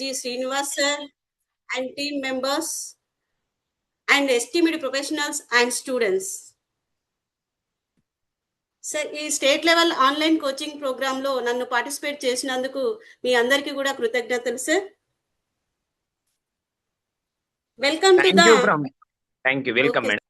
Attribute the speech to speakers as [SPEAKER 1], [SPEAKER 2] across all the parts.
[SPEAKER 1] G. Srinivas sir and team members and esteemed professionals and students. Sir ఈ state level online coaching ప్రోగ్రాంలో నన్ను participate చేసినందుకు మీ అందరికీ కూడా కృతజ్ఞతలు sir. Welcome to the
[SPEAKER 2] thank you welcome madam.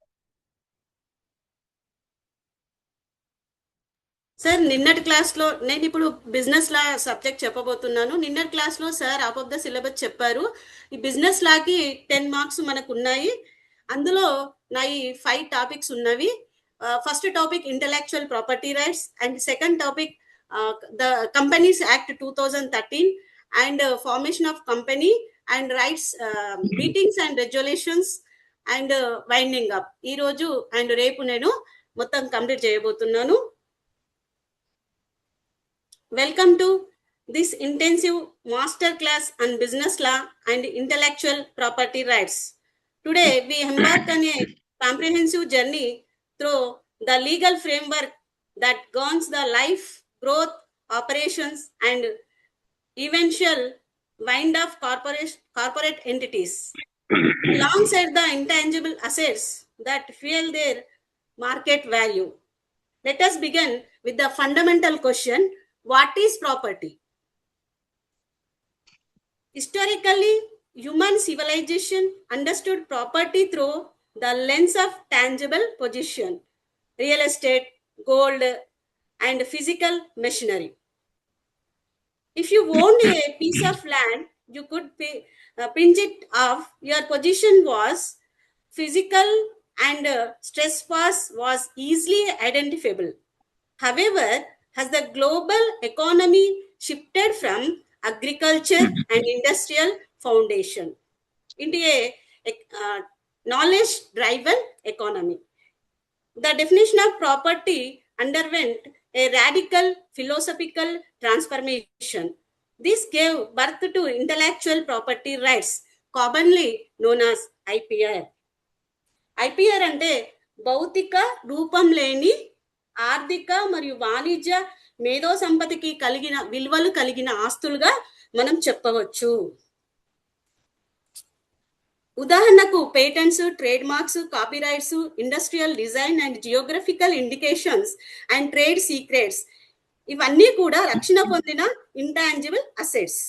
[SPEAKER 1] Sir నిన్నటి క్లాస్లో నేను ఇప్పుడు బిజినెస్ లా సబ్జెక్ట్ చెప్పబోతున్నాను. నిన్నటి క్లాస్లో sir of of the syllabus చెప్పారు. ఈ బిజినెస్ లాకి 10 మార్క్స్ మనకు ఉన్నాయి. అందులో నా ఈ 5 టాపిక్స్ ఉన్నవి. First topic intellectual property rights and second topic the companies act 2013 and formation of company and rights meetings and regulations and winding up. ఈ రోజు అండ్ రేపు నేను మొత్తం కంప్లీట్ చేయబోతున్నాను. Welcome to this intensive master class on business law and intellectual property rights. Today we embark on a comprehensive journey through the legal framework that governs the life, growth, operations and eventual wind of corporate entities alongside the intangible assets that fuel their market value. Let us begin with the fundamental question. What is property? Historically, human civilization understood property through the lens of tangible possession, real estate, gold, and physical machinery. If you owned a piece of land, you could pinch it off. Your position was physical and stress was easily identifiable. However, has the global economy shifted from agriculture and industrial foundation into a knowledge-driven economy? The definition of property underwent a radical philosophical transformation. This gave birth to intellectual property rights, commonly known as IPR. IPR అంటే భౌతిక రూపం లేని ఆర్థిక మరియు వాణిజ్య మేధో సంపత్తికి కలిగిన విలువలు కలిగిన ఆస్తులుగా మనం చెప్పవచ్చు. ఉదాహరణకు patents, trade marks, copyrights, industrial design and geographical indications and trade secrets ఇవన్నీ కూడా రక్షణ పొందిన ఇంటాంజిబుల్ అసెట్స్.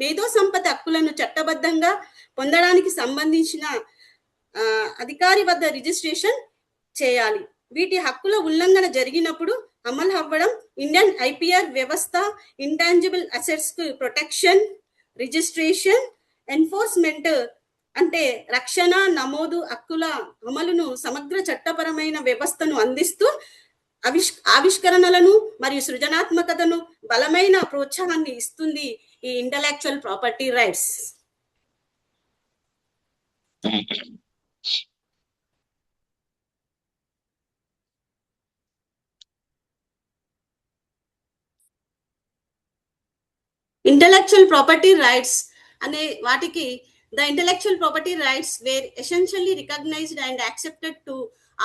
[SPEAKER 1] మేధో సంపత్తి హక్కులను చట్టబద్ధంగా పొందడానికి సంబంధించిన అధికారి వద్ద రిజిస్ట్రేషన్ చేయాలి. వీటి హక్కుల ఉల్లంఘన జరిగినప్పుడు అమలు అవ్వడం ఇండియన్ ఐపీఆర్ వ్యవస్థ ఇంటాంజిబుల్ అసెట్స్ కు ప్రొటెక్షన్, రిజిస్ట్రేషన్, ఎన్ఫోర్స్మెంట్ అంటే రక్షణ, నమోదు, హక్కుల అమలును సమగ్ర చట్టపరమైన వ్యవస్థను అందిస్తూ ఆవిష్కరణలను మరియు సృజనాత్మకతను బలమైన ప్రోత్సాహాన్ని ఇస్తుంది ఈ intellectual property rights. Intellectual property rights అనే వాటికి the intellectual property rights were essentially recognized and accepted to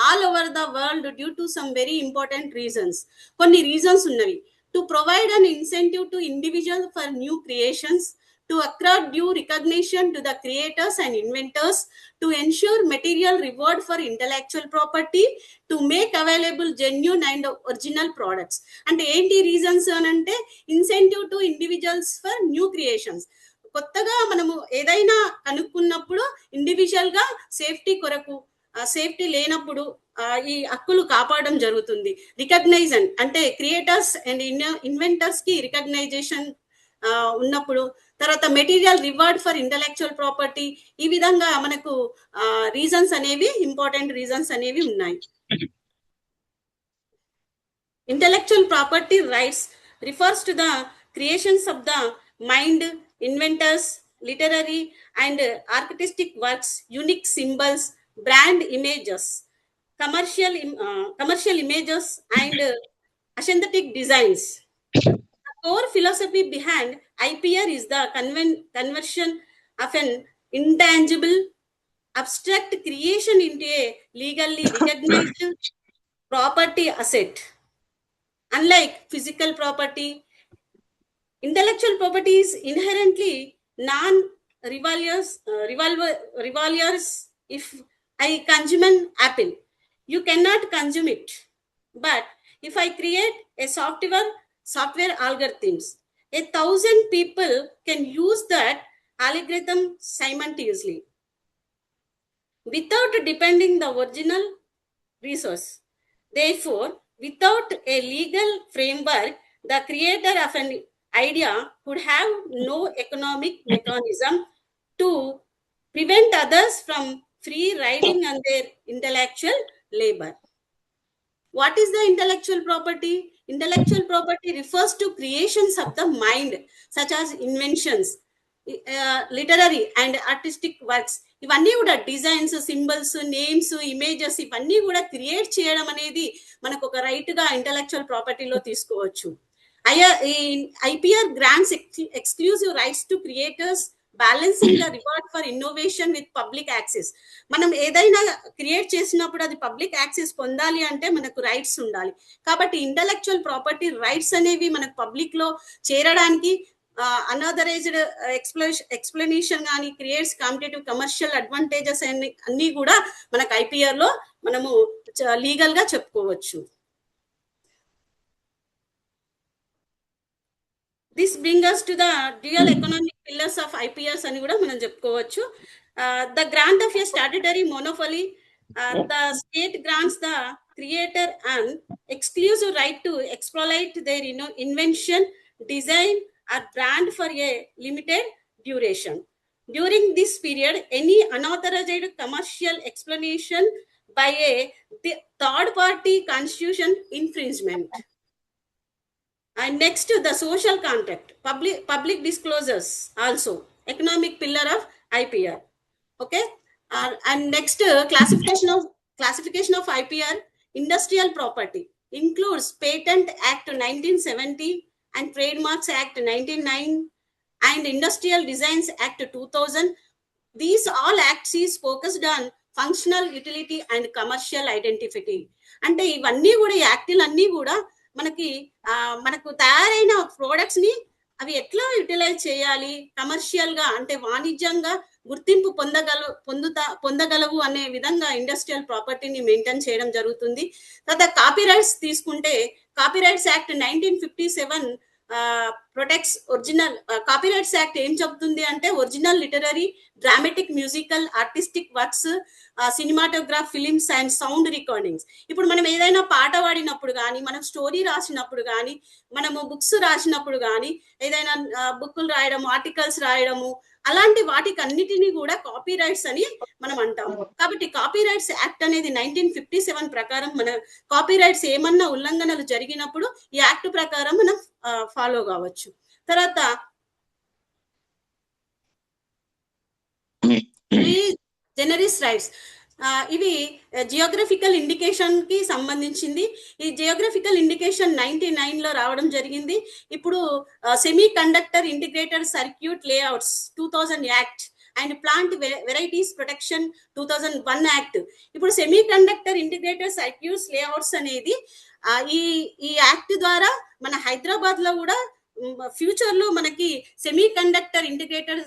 [SPEAKER 1] all over the world due to some very important reasons. కొన్ని రీజన్స్ ఉన్నవి. To provide an incentive to individuals for new creations, to accrue due recognition to the creators and inventors, to ensure material reward for intellectual property, to make available genuine and original products. అంటే ఏంటి reasons అని అంటే incentive to individuals for new creations. కొత్తగా మనము ఏదైనా కనుక్కున్నప్పుడు individual గా safety కొరకు, safety లేనప్పుడు ఈ హక్కులు కాపాడడం జరుగుతుంది. రికగ్నైజన్ అంటే క్రియేటర్స్ అండ్ ఇన్వెంటర్స్ కి రికగ్నైజేషన్ ఉన్నప్పుడు, తర్వాత material reward for intellectual property, ఈ విధంగా మనకు రీజన్స్ అనేవి ఇంపార్టెంట్ రీజన్స్ అనేవి ఉన్నాయి. Intellectual property rights refers to the creations of the mind, inventors, literary and artistic works, unique symbols, brand images, commercial images and aesthetic designs. The core philosophy behind IPR is the conversion of an intangible abstract creation into a legally recognized property asset. Unlike physical property, intellectual property is inherently revolvers. If I consume an apple, you cannot consume it. But if I create a software algorithms, 1,000 people can use that algorithm simultaneously without depending the original resource. Therefore, without a legal framework, the creator of an idea could have no economic mechanism to prevent others from free riding on their intellectual labor. What is the intellectual property? Intellectual property refers to creations of the mind, such as inventions, literary and artistic works. ఇవన్నీ కూడా designs, symbols, names, images ఇవన్నీ కూడా create చేయడం అనేది మనకు ఒక right గా intellectual ప్రాపర్టీలో తీసుకోవచ్చు. IPR grants exclusive rights to creators, balancing the reward for innovation with public access. మనం ఏదైనా క్రియేట్ చేసినప్పుడు అది పబ్లిక్ యాక్సెస్ పొందాలి అంటే మనకు రైట్స్ ఉండాలి. కాబట్టి ఇంటలెక్చువల్ ప్రాపర్టీ రైట్స్ అనేవి మనకు పబ్లిక్ లో చేరడానికి అన్ఆథరైజ్డ్ ఎక్స్ప్లెనేషన్ కానీ క్రియేట్స్ కాంపిటేటివ్ కమర్షియల్ అడ్వాంటేజెస్ అన్ని కూడా మనకు ఐపీఆర్ లో మనము లీగల్ గా చెప్పుకోవచ్చు. This bring us to the dual economic pillars of IPRs అని కూడా మనం చెప్పుకోవచ్చు. The grant of a statutory monopoly, the state grants the creator an exclusive right to exploit their invention, design or brand for a limited duration. During this period, any unauthorized commercial explanation by a third party constitution infringement. And next, the social contract, public disclosures, also economic pillar of IPR. Okay, and next, classification of IPR. Industrial property includes Patent Act 1970 and Trademarks Act 1909 and Industrial Designs Act 2000. These all acts is focused on functional utility and commercial identity. అంటే ఇవన్నీ కూడా ఈ యాక్టులన్నీ కూడా మనకు తయారైన products ని అవి ఎట్లా యూటిలైజ్ చేయాలి, కమర్షియల్ గా అంటే వాణిజ్యంగా గుర్తింపు పొందగలవు అనే విధంగా ఇండస్ట్రియల్ ప్రాపర్టీని మెయింటైన్ చేయడం జరుగుతుంది. తర్వాత కాపీరైట్స్ తీసుకుంటే copyrights act 1957 protects original. Copyrights act ఏం చెప్తుంది అంటే original literary, dramatic, musical, artistic works, cinematograph, films and sound recordings. ఇప్పుడు మనం ఏదైనా పాట పాడినప్పుడు కానీ, మనం స్టోరీ రాసినప్పుడు కానీ, మనము బుక్స్ రాసినప్పుడు కానీ, ఏదైనా బుక్కులు రాయడము, ఆర్టికల్స్ రాయడము, అలాంటి వాటికి అన్నిటినీ కూడా కాపీ రైట్స్ అని మనం అంటాం. కాబట్టి కాపీ రైట్స్ యాక్ట్ అనేది 1957 ప్రకారం మన కాపీ రైట్స్ ఏమన్నా ఉల్లంఘనలు జరిగినప్పుడు ఈ యాక్ట్ ప్రకారం మనం ఫాలో కావచ్చు. తర్వాత జెనరిస్ రైట్స్, ఇవి జియోగ్రఫికల్ ఇండికేషన్ కి సంబంధించింది. ఈ జియోగ్రఫికల్ ఇండికేషన్ 99 లో రావడం జరిగింది. ఇప్పుడు semiconductor integrated circuit layouts 2000 act and plant varieties protection 2001 act. ఇప్పుడు semiconductor integrated circuits layouts అనేది ఈ యాక్ట్ ద్వారా మన హైదరాబాద్ లో కూడా ఫ్యూచర్ లో మనకి సెమీ కండక్టర్ ఇంటిగ్రేటెడ్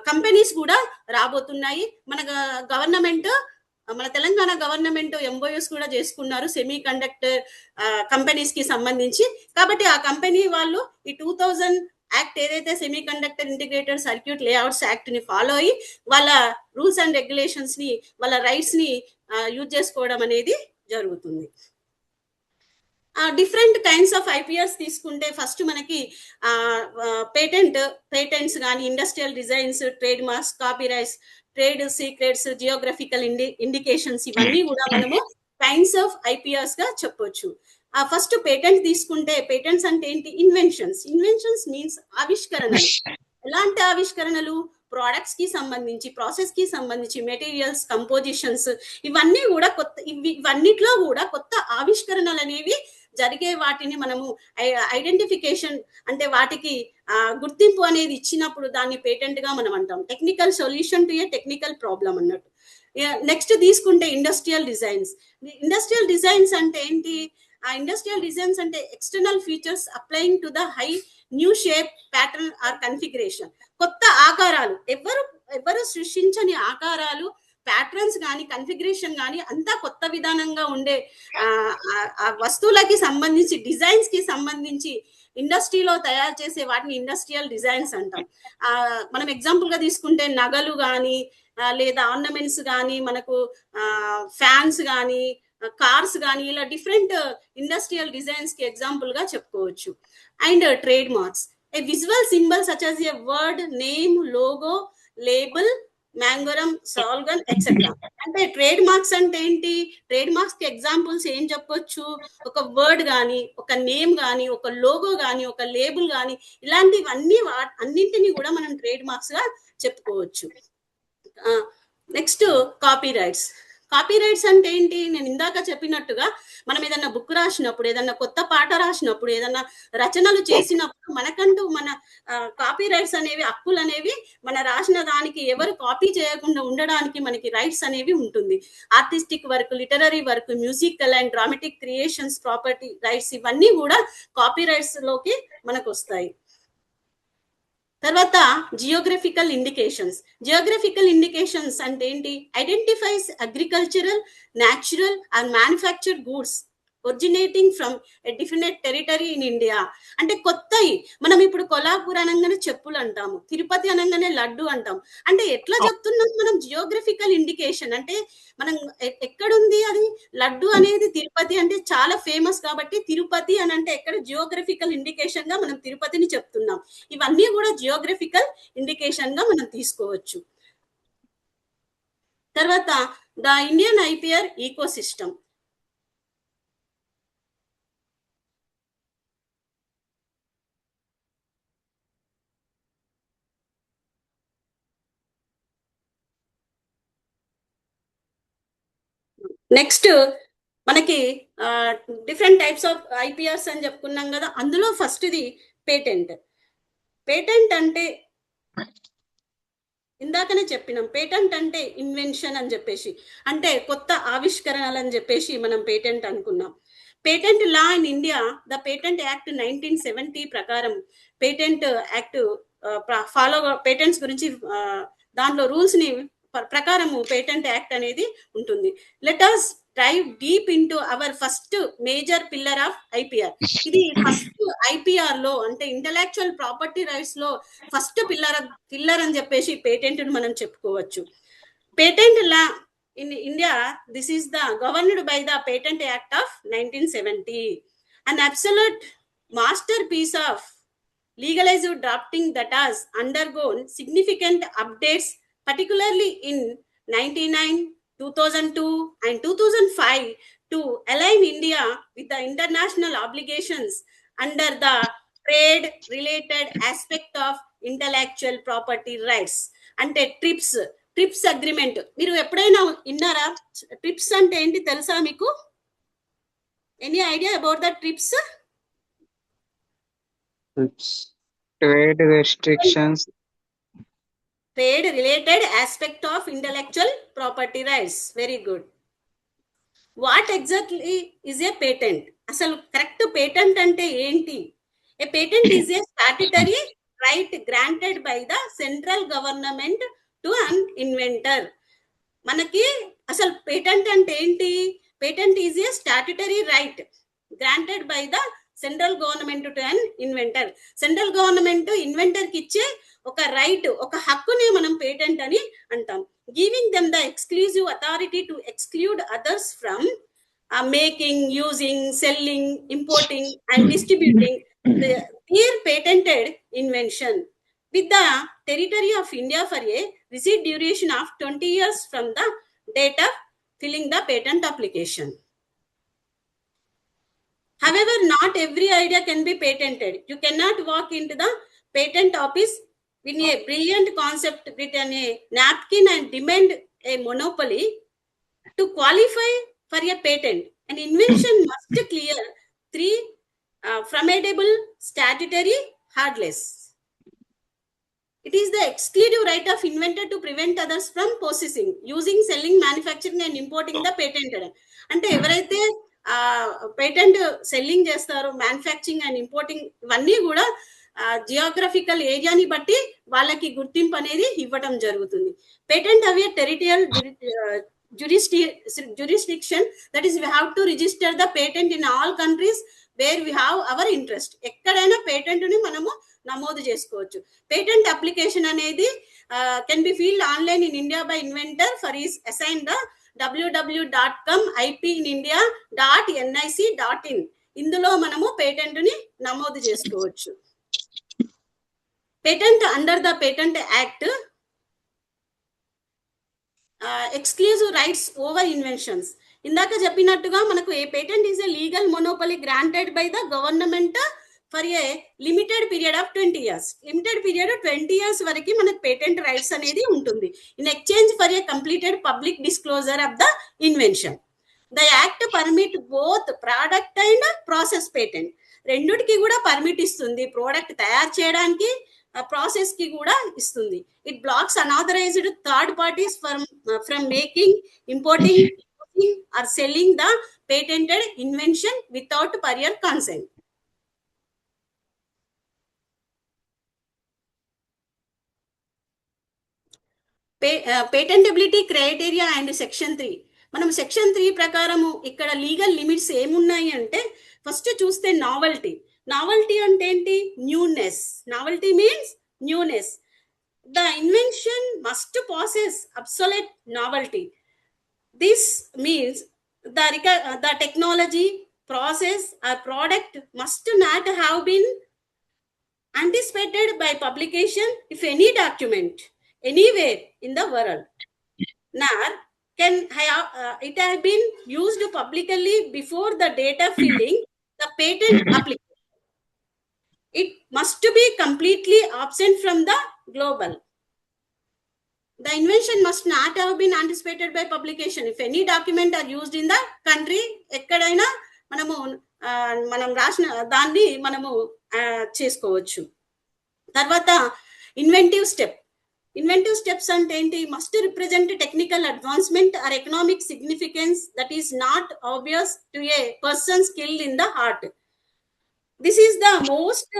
[SPEAKER 1] కంపెనీస్ కూడా రాబోతున్నాయి. మన తెలంగాణ గవర్నమెంట్ ఎంఓయూస్ కూడా చేసుకున్నారు సెమీ కండక్టర్ కంపెనీస్ కి సంబంధించి. కాబట్టి ఆ కంపెనీ వాళ్ళు ఈ 2000 యాక్ట్ ఏదైతే semi conductor integrated circuit layouts act ని ఫాలో అయ్యి వాళ్ళ రూల్స్ అండ్ రెగ్యులేషన్స్ ని, వాళ్ళ రైట్స్ ని యూజ్ చేసుకోవడం అనేది జరుగుతుంది. డిఫరెంట్ కైండ్స్ ఆఫ్ ఐపీఆర్స్ తీసుకుంటే ఫస్ట్ మనకి పేటెంట్స్ కానీ, industrial designs, trade marks, copyrights, trade secrets, geographical indications, ఇవన్నీ కూడా మనము కైండ్స్ ఆఫ్ ఐపీఆర్స్ గా చెప్పొచ్చు. ఫస్ట్ పేటెంట్ తీసుకుంటే పేటెంట్స్ అంటే ఏంటి? ఇన్వెన్షన్స్ మీన్స్ ఆవిష్కరణలు. ఎలాంటి ఆవిష్కరణలు? ప్రోడక్ట్స్ కి సంబంధించి, ప్రాసెస్ కి సంబంధించి, మెటీరియల్స్, కంపోజిషన్స్, ఇవన్నీ కూడా ఇవన్నిట్లో కూడా కొత్త ఆవిష్కరణలు అనేవి జరిగే వాటిని మనము ఐడెంటిఫికేషన్ అంటే వాటికి గుర్తింపు అనేది ఇచ్చినప్పుడు దాన్ని పేటెంట్ గా మనం అంటాం. Technical solution to a technical problem అన్నట్టు. నెక్స్ట్ తీసుకుంటే ఇండస్ట్రియల్ డిజైన్స్ అంటే ఏంటి? ఇండస్ట్రియల్ డిజైన్స్ అంటే external features applying to the high new shape, pattern or configuration. కొత్త ఆకారాలు, ఎవరు సృష్టించని ఆకారాలు, ప్యాటర్న్స్ కానీ కన్ఫిగరేషన్ కానీ అంతా కొత్త విధానంగా ఉండే ఆ వస్తువులకి సంబంధించి, డిజైన్స్ కి సంబంధించి ఇండస్ట్రీలో తయారు చేసే వాటిని ఇండస్ట్రియల్ డిజైన్స్ అంటాం. మనం ఎగ్జాంపుల్ గా తీసుకుంటే నగలు కానీ లేదా ఆర్నమెంట్స్ కానీ, మనకు ఫ్యాన్స్ కానీ, కార్స్ కానీ, ఇలా డిఫరెంట్ ఇండస్ట్రియల్ డిజైన్స్ కి ఎగ్జాంపుల్ గా చెప్పుకోవచ్చు. And trade marks, a visual symbol such as a word, name, logo, label, మ్యాంగోరమ్, సాల్గన్ ఎక్సెట్రా. అంటే ట్రేడ్ మార్క్స్ అంటే ఏంటి? ట్రేడ్ మార్క్స్ కి ఎగ్జాంపుల్స్ ఏం చెప్పొచ్చు? ఒక వర్డ్ కానీ, ఒక నేమ్ కానీ, ఒక లోగో కానీ, ఒక లేబుల్ కానీ, ఇలాంటివన్నీ అన్నింటినీ కూడా మనం ట్రేడ్ మార్క్స్ గా చెప్పుకోవచ్చు. Next copy rights. Copy rights అంటే ఏంటి? నేను ఇందాక చెప్పినట్టుగా మనం ఏదన్నా బుక్ రాసినప్పుడు, ఏదన్నా కొత్త పాట రాసినప్పుడు, ఏదన్నా రచనలు చేసినప్పుడు మనకంటూ మన కాపీ రైట్స్ అనేవి, హక్కులు అనేవి, మన రాసిన దానికి ఎవరు కాపీ చేయకుండా ఉండడానికి మనకి రైట్స్ అనేవి ఉంటుంది. Artistic work, literary work, musical and dramatic creations property rights, ఇవన్నీ కూడా కాపీ రైట్స్ లోకి మనకు వస్తాయి. తర్వాత జియోగ్రఫికల్ ఇండికేషన్స్. జియోగ్రఫికల్ ఇండికేషన్స్ అంటే ఏంటి? Identifies agricultural, natural and manufactured goods originating from a definite territory in India. అంటే కొత్తవి, మనం ఇప్పుడు కొల్హాపూర్ అనగానే చెప్పులు అంటాము, తిరుపతి అనగానే లడ్డు అంటాం. అంటే ఎట్లా చెప్తున్నాం మనం? జియోగ్రఫికల్ ఇండికేషన్ అంటే మనం ఎక్కడుంది అది? లడ్డు అనేది తిరుపతి అంటే చాలా ఫేమస్ కాబట్టి తిరుపతి అని అంటే ఎక్కడ? జియోగ్రఫికల్ ఇండికేషన్ గా మనం తిరుపతిని చెప్తున్నాం. ఇవన్నీ కూడా జియోగ్రఫికల్ ఇండికేషన్ గా మనం తీసుకోవచ్చు. తర్వాత the Indian IPR ecosystem. Next మనకి డిఫరెంట్ టైప్స్ ఆఫ్ ఐపీఆర్స్ అని చెప్పుకున్నాం కదా. అందులో ఫస్ట్ ఇది పేటెంట్. పేటెంట్ అంటే ఇందాకనే చెప్పినాం, పేటెంట్ అంటే ఇన్వెన్షన్ అని చెప్పేసి, అంటే కొత్త ఆవిష్కరణలు అని చెప్పేసి మనం పేటెంట్ అనుకున్నాం. Patent law in India, the patent act 1970 ప్రకారం పేటెంట్ యాక్ట్ ఫాలో, పేటెంట్స్ గురించి దాంట్లో రూల్స్ ని ప్రకారము పేటెంట్ యాక్ట్ అనేది ఉంటుంది. Let us dive deep into our first major pillar of IPR. ఇది ఫస్ట్ ఐపీఆర్ లో, అంటే ఇంటలెక్చువల్ ప్రాపర్టీ రైట్స్ లో ఫస్ట్ పిల్లర్ అని చెప్పేసి పేటెంట్ మనం చెప్పుకోవచ్చు. Patent law in India, this is the governed by the patent act of 1970, an absolute masterpiece of legalized drafting that has undergone significant updates, particularly in 1999, 2002 and 2005 to align India with the international obligations under the trade related aspect of intellectual property rights. అంటే trips agreement. మీరు ఎప్పుడైనా విన్నారా? Trips అంటే ఏంటి తెలుసా మీకు? Any idea about the trips?
[SPEAKER 3] Trade restrictions.
[SPEAKER 1] Trade related aspect of intellectual property rights. Very good. What exactly is a patent? అసలు correct patent అంటే ఏంటి? A patent is a statutory right granted by the central government to an inventor. మనకి అసలు patent అంటే ఏంటి? Patent is a statutory right granted by the central government to an inventor. Central government inventor కి ఇచ్చే ఒక right, ఒక హక్కుని మనం పేటెంట్ అని అంటాం. Giving them the exclusive authority to exclude others from making, using, selling, importing and distributing their patented invention with the territory of India for a receipt duration of 20 years from the date of filing the patent application. However, not every idea can be patented. You cannot walk into the patent office with a brilliant concept written a napkin and demand a monopoly to qualify for a patent. An invention must clear three formidable statutory hurdles. It is the exclusive right of inventor to prevent others from possessing, using, selling, manufacturing and importing the patented. అంటే ఎవరైతే patent selling చేస్తారో, manufacturing and importing, ఇవన్నీ కూడా geographical ఏరియాని బట్టి వాళ్ళకి గుర్తింపు అనేది ఇవ్వటం జరుగుతుంది. పేటెంట్ అవి టెరిటరియల్ jurisdiction, that is we have to register the patent in all countries where we have our interest. ఎక్కడైనా పేటెంట్ ని మనము నమోదు చేసుకోవచ్చు. పేటెంట్ అప్లికేషన్ అనేది can be filed online in India by inventor for his assign the www.com ip.india.nic.in. ఇందులో మనము patent ని నమోదు చేసుకోవచ్చు. Patent under the patent act exclusive rights over inventions. ఇందాక చెప్పినట్టుగా మనకు a patent is a legal monopoly granted by the government for a limited period of 20 years. Limited period 20 years వరకు మనకు పేటెంట్ రైట్స్ అనేది ఉంటుంది. In exchange for a completed public disclosure of the invention. The act permit both product and process patent. రెండుటికి కూడా permit ఇస్తుంది. Product తయారు చేయడానికి, process కి కూడా ఇస్తుంది. It blocks unauthorized third parties from making, importing or selling the patented invention without prior consent. Patentability criteria and section 3. మనం section 3 ప్రకారము ఇక్కడ లీగల్ లిమిట్స్ ఏమున్నాయి అంటే, ఫస్ట్ చూస్తే నావెల్టీ. నావెల్టీ అంటే ఏంటి? Newness. Novelty means newness. The invention must passes absolute novelty. This means the technology, process or product must not have been anticipated by publication if any document anywhere in the world, nor can it have been used publicly before the date of filing the patent application. It must be completely absent from the global. The invention must not have been anticipated by publication if any document are used in the country. ఎక్కడైనా మనం రాసిన దాన్ని మనము చేసుకోవచ్చు. తర్వాత inventive step. Inventive steps అంటే ఏంటి? Must represent technical advancement are economic significance that is not obvious to A person skilled in the art. This is the most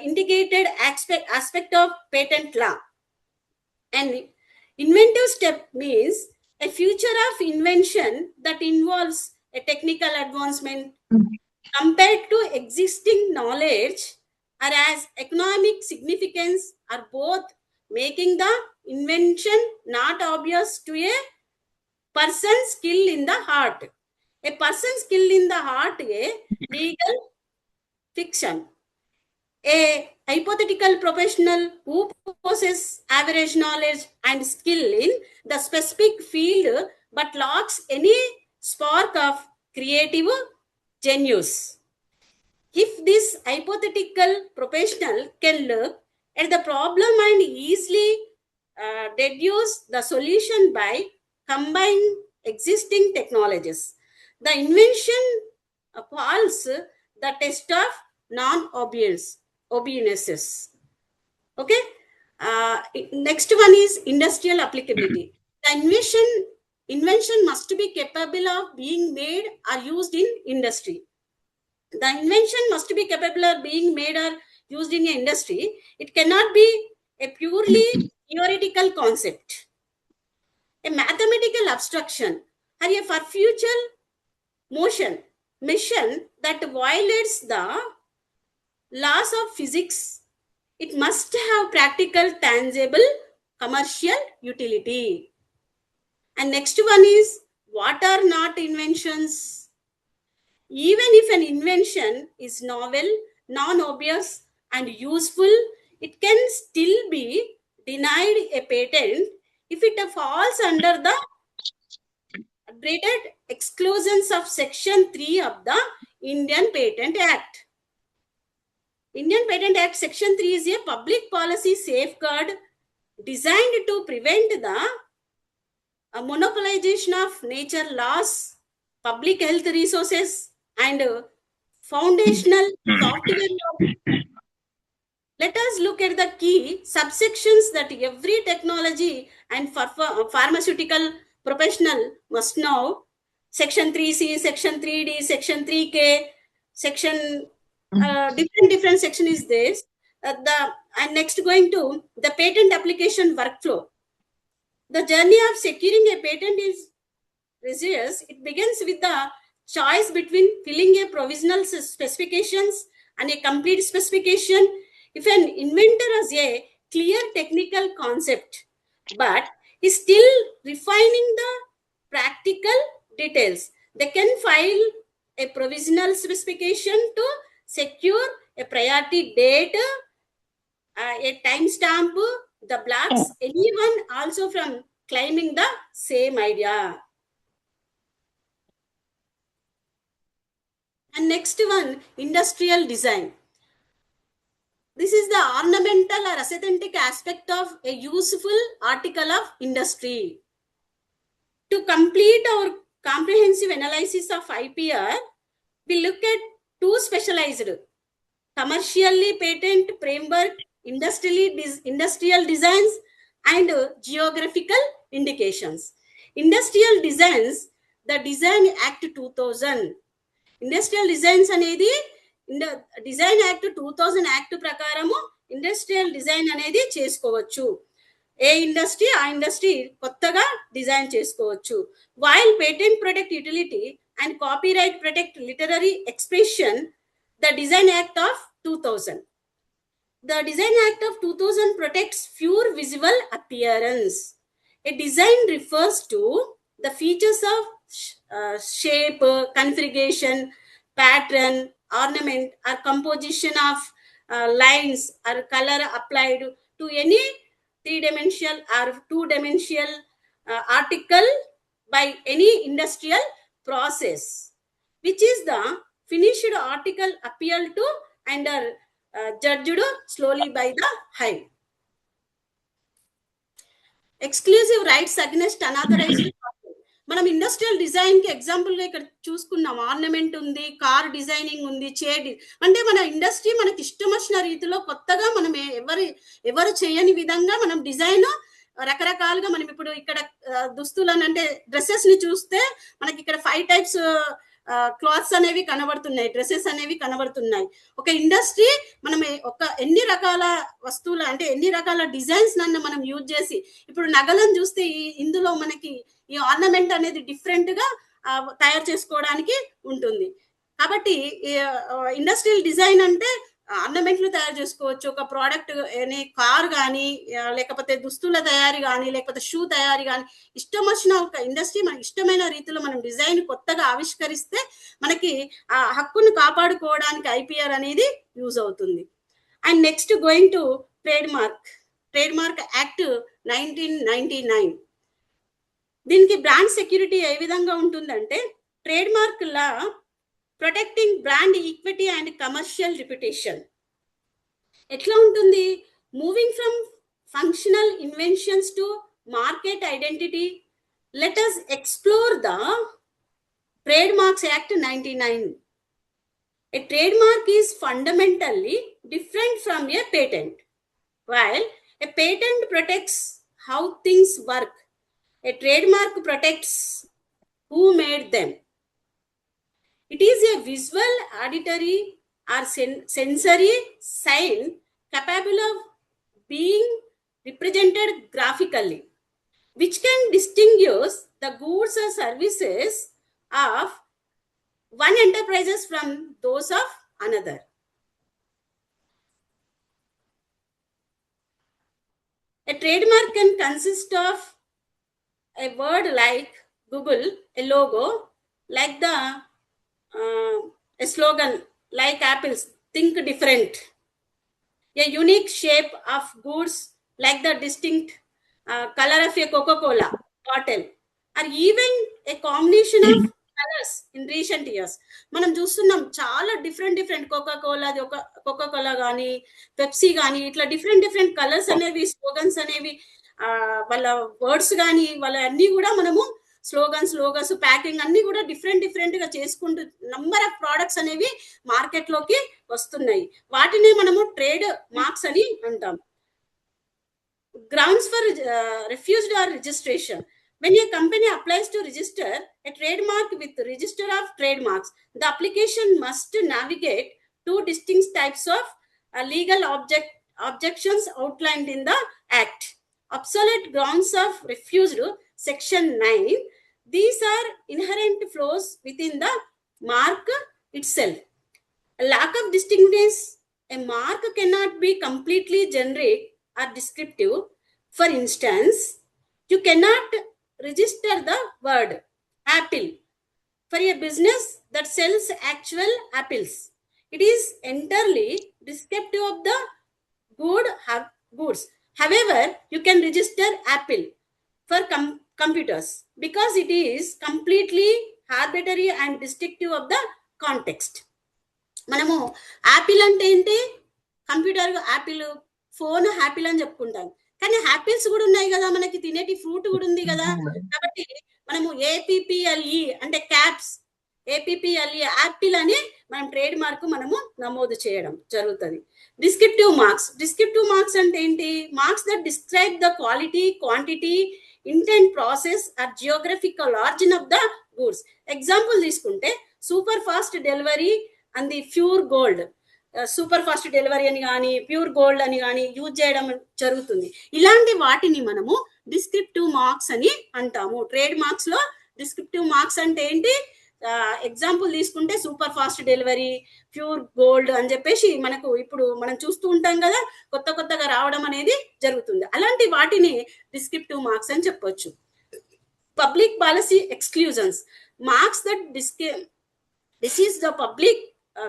[SPEAKER 1] indicated aspect of patent law. And inventive step means a future of invention that involves a technical advancement compared to existing knowledge or as economic significance, are both making the invention not obvious to a person skilled in the art. A person skilled in the art, a legal fiction. A hypothetical professional who possesses average knowledge and skill in the specific field but lacks any spark of creative genius. If this hypothetical professional can look at the problem and easily deduce the solution by combining existing technologies, the invention falls the test of non-obviousnesses. Okay. Next one is industrial applicability. The invention must be capable of being made or used in industry. The invention must be capable of being made or used in industry. It cannot be a purely theoretical concept, a mathematical abstraction, or a future mission that violates the laws of physics. It must have practical, tangible, commercial utility. And next one is, what are not inventions? Even if an invention is novel, non-obvious and useful, it can still be denied a patent if it falls under the dreaded exclusions of Section 3 of the Indian Patent Act. Indian Patent Act Section 3 is a public policy safeguard designed to prevent the monopolization of nature laws, public health resources, and foundational software law. Let us look at the key subsections that every technology and pharmaceutical professional must know. Section 3C, Section 3D, Section 3K, Section different section is this. And next going to the patent application workflow. The journey of securing a patent is rigorous. It begins with the choice between filling a provisional specifications and a complete specification. If an inventor has a clear technical concept but is still refining the practical details, they can file a provisional specification to secure a priority date, a timestamp, the blocks anyone also from claiming the same idea. And next one, industrial design. This is the ornamental or aesthetic aspect of a useful article of industry. To complete our comprehensive analysis of IPR, we look at two specialized: commercially patent framework, industrial designs, and geographical indications. Industrial designs, the Design Act 2000. Industrial designs అనేది design act 2000 act ప్రకారము industrial design అనేది చేసుకోవచ్చు. ఏ industry ఆ industry కొత్తగా design చేసుకోవచ్చు. While patent protect utility and copyright protect literary expression, the design act of 2000. The Design Act of 2000 protects pure visual appearance. A design refers to the features of shape, configuration, pattern, ornament, or composition of lines or color applied to any three-dimensional or two-dimensional article by any industrial process, which is the finished article appeal to and are judged slowly by the high. Exclusive rights against unauthorized. మనం industrial design కి example గా ఇక్కడ చూసుకున్నాం. Ornament ఉంది, car designing ఉంది, అంటే మన industry మనకి ఇష్టం వచ్చిన రీతిలో కొత్తగా మనం ఎవరు చేయని విధంగా మనం డిజైన్ రకరకాలుగా మనం ఇప్పుడు ఇక్కడ దుస్తులను అంటే డ్రెస్సెస్ ని చూస్తే మనకి ఇక్కడ 5 టైప్స్ క్లాత్స్ అనేవి కనబడుతున్నాయి, డ్రెస్సెస్ అనేవి కనబడుతున్నాయి. ఒక ఇండస్ట్రీ మనం ఎన్ని రకాల వస్తువులు అంటే ఎన్ని రకాల డిజైన్స్ నన్ను మనం యూజ్ చేసి, ఇప్పుడు నగలను చూస్తే ఇందులో మనకి ఈ ఆర్నమెంట్ అనేది డిఫరెంట్ గా తయారు చేసుకోవడానికి ఉంటుంది. కాబట్టి ఇండస్ట్రియల్ డిజైన్ అంటే ఆర్నమెంట్లు తయారు చేసుకోవచ్చు. ఒక ప్రోడక్ట్ కార్ కానీ, లేకపోతే దుస్తుల తయారీ కానీ, లేకపోతే షూ తయారీ కానీ, ఇష్టం వచ్చిన ఒక ఇండస్ట్రీ మనకి ఇష్టమైన రీతిలో మనం డిజైన్ కొత్తగా ఆవిష్కరిస్తే మనకి ఆ హక్కును కాపాడుకోవడానికి ఐపీఆర్ అనేది యూజ్ అవుతుంది. And next going to trade mark act 1999. దీనికి బ్రాండ్ సెక్యూరిటీ ఏ విధంగా ఉంటుందంటే, trade mark law protecting brand equity and commercial reputation. ఎట్లా ఉంటుంది? Moving from functional inventions to market identity, let us explore the Trademarks Act 99. A trademark is fundamentally different from a patent. While a patent protects how things work, a trademark protects who made them. It is a visual, auditory, or sensory sign capable of being represented graphically, which can distinguish the goods or services of one enterprise from those of another. A trademark can consist of a word like Google, a logo like a slogan like Apple's Think Different, a unique shape of goods like the distinct color of a Coca-Cola bottle, or even a combination of colors. In recent years మనం చూస్తున్నాం చాలా different Coca-Cola కానీ, Pepsi కానీ, ఇట్లా different colours అనేవి, slogans అనేవి, వాళ్ళ words కానీ వాళ్ళ అన్ని కూడా మనము స్లోగన్స్, లోగోస్, ప్యాకింగ్ అన్ని కూడా డిఫరెంట్ గా చేసుకుంటూ నంబర్ ఆఫ్ ప్రోడక్ట్స్ అనేవి మార్కెట్ లోకి వస్తున్నాయి. వాటిని మనము ట్రేడ్ మార్క్స్ అని అంటాం. Grounds for refused or registration. When a company applies to register a trademark with the Register of Trademarks, the application must navigate two distinct types of legal objections outlined in the Act. Obsolete grounds of refused, Section 9. These are inherent flaws within the mark itself. A lack of distinctness, a mark cannot be completely generic or descriptive. For instance, you cannot register the word apple for a business that sells actual apples. It is entirely descriptive of the goods. However, you can register apple for computers because it is completely arbitrary and descriptive of the context. మనము Apple అంటే ఏంటి, computer Apple, phone Apple అని చెప్పుకుంటాం, కానీ apples కూడా ఉన్నాయి కదా, మనకి తినేటి ఫ్రూట్ కూడా ఉంది కదా. కాబట్టి మనము ఏపీపీఎల్ఈ అంటే క్యాప్స్, ఏపీపీఎల్ఈ యాపిల్ అని మనం ట్రేడ్ మార్క్ మనము నమోదు చేయడం జరుగుతుంది. డిస్క్రిప్టివ్ మార్క్స్ అంటే ఏంటి? Marks that describe the quality, quantity, intent, process or geographical origin of the goods. Example తీసుకుంటే super fast delivery and the pure gold, super fast delivery అని కానీ ప్యూర్ గోల్డ్ అని కానీ యూజ్ చేయడం జరుగుతుంది. ఇలాంటి వాటిని మనము డిస్క్రిప్టివ్ మార్క్స్ అని అంటాము. ట్రేడ్ మార్క్స్ లో డిస్క్రిప్టివ్ మార్క్స్ అంటే ఏంటి? ఎగ్జాంపుల్ తీసుకుంటే super fast delivery, pure gold అని చెప్పేసి మనకు ఇప్పుడు మనం చూస్తూ ఉంటాం కదా, కొత్తగా రావడం అనేది జరుగుతుంది. అలాంటి వాటిని డిస్క్రిప్టివ్ మార్క్స్ అని చెప్పొచ్చు. Public policy exclusions, marks that disease the public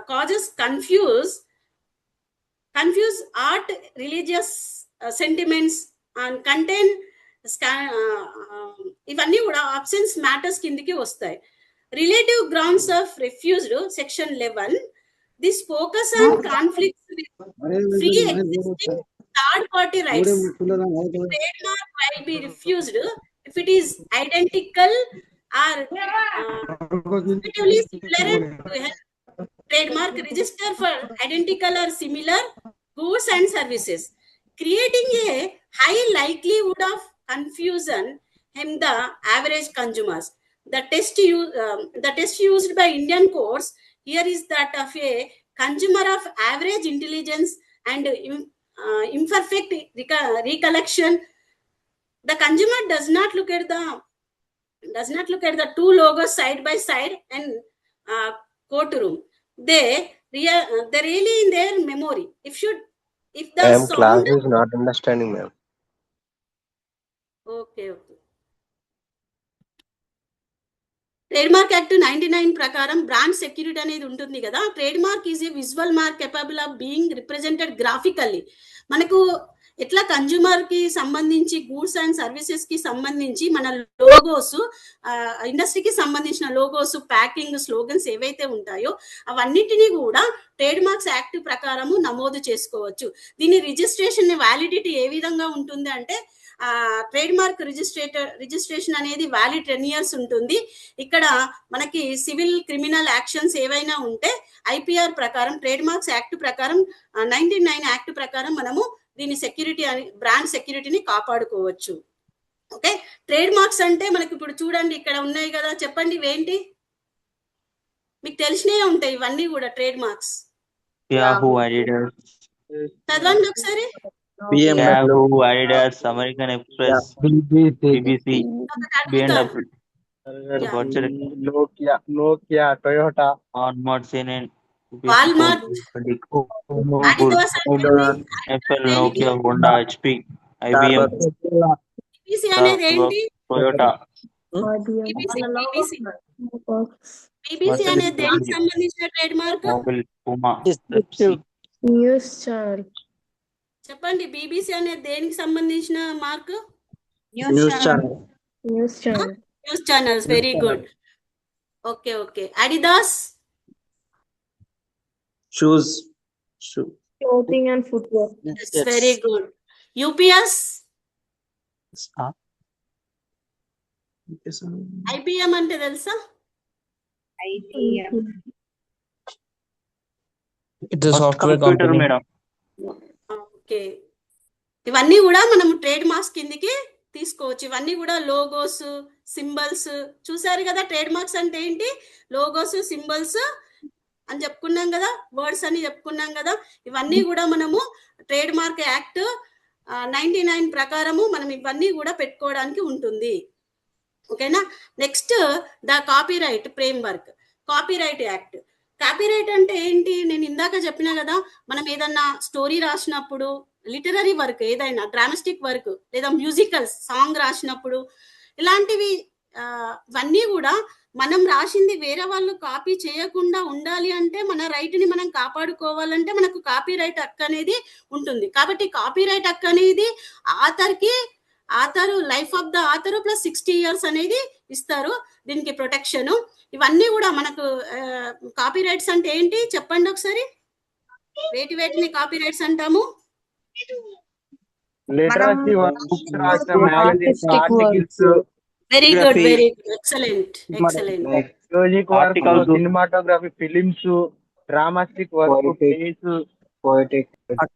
[SPEAKER 1] causes confuse art, religious sentiments and contain ఇవన్నీ కూడా ఆప్షన్స్ మ్యాటర్స్ కిందికి వస్తాయి. Relative grounds of refused, section 11. This focus on conflicts with free existing third party rights. Trademark will be refused if it is identical or effectively similar to a trademark register for identical or similar goods and services, creating a high likelihood of confusion in the average consumers. The test used by Indian courts here is that of a consumer of average intelligence and imperfect recollection. The consumer does not look at the two logos side by side and courtroom. They really in their memory. If the sound,
[SPEAKER 4] class is not understanding, ma'am.
[SPEAKER 1] Okay. Trademark act 99 ప్రకారం brand security అనేది ఉంటుంది కదా. Trademark is a visual mark capable of being represented graphically. మనకు ఎట్లా consumer కి సంబంధించి, goods and services కి సంబంధించి మన లోగోస్, ఇండస్ట్రీకి సంబంధించిన లోగోస్, ప్యాకింగ్, స్లోగన్స్ ఏవైతే ఉంటాయో అవన్నిటినీ కూడా ట్రేడ్ మార్క్స్ యాక్ట్ ప్రకారము నమోదు చేసుకోవచ్చు. దీని రిజిస్ట్రేషన్ వ్యాలిడిటీ ఏ విధంగా ఉంటుంది అంటే, ట్రేడ్ మార్క్ రిజిస్ట్రేషన్ అనేది వ్యాలిడ్ 10 years ఉంటుంది. ఇక్కడ మనకి సివిల్, క్రిమినల్ యాక్షన్స్ ఏవైనా ఉంటే ఐపీఆర్ ప్రకారం, ట్రేడ్ మార్క్స్ యాక్ట్ ప్రకారం, 99 యాక్ట్ ప్రకారం మనము దీని సెక్యూరిటీ, బ్రాండ్ సెక్యూరిటీని కాపాడుకోవచ్చు. ఓకే, ట్రేడ్ మార్క్స్ అంటే మనకి ఇప్పుడు చూడండి ఇక్కడ ఉన్నాయి కదా, చెప్పండి ఇవేంటి? మీకు తెలిసినవి ఉంటాయి ఇవన్నీ కూడా ట్రేడ్ మార్క్స్.
[SPEAKER 5] Yahoo, Adidas,
[SPEAKER 1] చదవండి ఒకసారి.
[SPEAKER 5] Yahoo, Adidas, American Express, BBC, BMW,
[SPEAKER 3] Nokia, Toyota,
[SPEAKER 5] Walmart, CNN,
[SPEAKER 1] Walmart, Adidas,
[SPEAKER 5] Apple, Nokia, Honda, HP, IBM,
[SPEAKER 1] BBC అనేది ఏంటి?
[SPEAKER 5] Toyota,
[SPEAKER 1] BBC అనేది దేనికి సంబంధించిన trade mark?
[SPEAKER 5] Mobile, Puma,
[SPEAKER 6] news channel.
[SPEAKER 1] చెప్పండి, బీబీసీ అనేది దేనికి సంబంధించిన mark?
[SPEAKER 3] News channel.
[SPEAKER 1] News channels. Very good. Okay. Adidas?
[SPEAKER 4] Shoes.
[SPEAKER 6] Clothing and footwear.
[SPEAKER 1] Very good. UPS? IBM అంటే తెలుసా?
[SPEAKER 4] It is software
[SPEAKER 5] computer,
[SPEAKER 4] company.
[SPEAKER 5] madam.
[SPEAKER 1] Okay, ఇవన్నీ కూడా మనం trade marks కిందికి తీసుకోవచ్చు. ఇవన్నీ కూడా లోగోస్, సింబల్స్. చూసారు కదా ట్రేడ్ మార్క్స్ అంటే ఏంటి? లోగోస్, సింబల్స్ అని చెప్పుకున్నాం కదా, వర్డ్స్ అని చెప్పుకున్నాం కదా. ఇవన్నీ కూడా మనము ట్రేడ్ మార్క్ యాక్ట్ 99 ప్రకారము మనం ఇవన్నీ కూడా పెట్టుకోవడానికి ఉంటుంది. ఓకేనా. Next the copyright framework, copyright act. Copyright అంటే ఏంటి? నేను ఇందాక చెప్పినా కదా, మనం ఏదన్నా స్టోరీ రాసినప్పుడు, లిటరరీ వర్క్ ఏదైనా, డ్రామాస్టిక్ వర్క్ లేదా మ్యూజికల్ సాంగ్ రాసినప్పుడు, ఇలాంటివి ఇవన్నీ కూడా మనం రాసింది వేరే వాళ్ళు కాపీ చేయకుండా ఉండాలి అంటే, మన రైట్ ని మనం కాపాడుకోవాలంటే మనకు కాపీరైట్ హక్కు అనేది ఉంటుంది. కాబట్టి కాపీరైట్ హక్కు అనేది author life of the author plus 60 years అనేది ఇస్తారు దీనికి ప్రొటెక్షన్. ఇవన్నీ కూడా మనకు కాపీరైట్స్ అంటే ఏంటి చెప్పండి ఒకసారి. వేటిని కాపీరైట్స్ అంటాము?
[SPEAKER 3] Literacy works, magazines, articles.
[SPEAKER 1] Very good, very good, excellent, excellent.
[SPEAKER 3] Music work, cinematography, films, dramatic work, plays, poetic,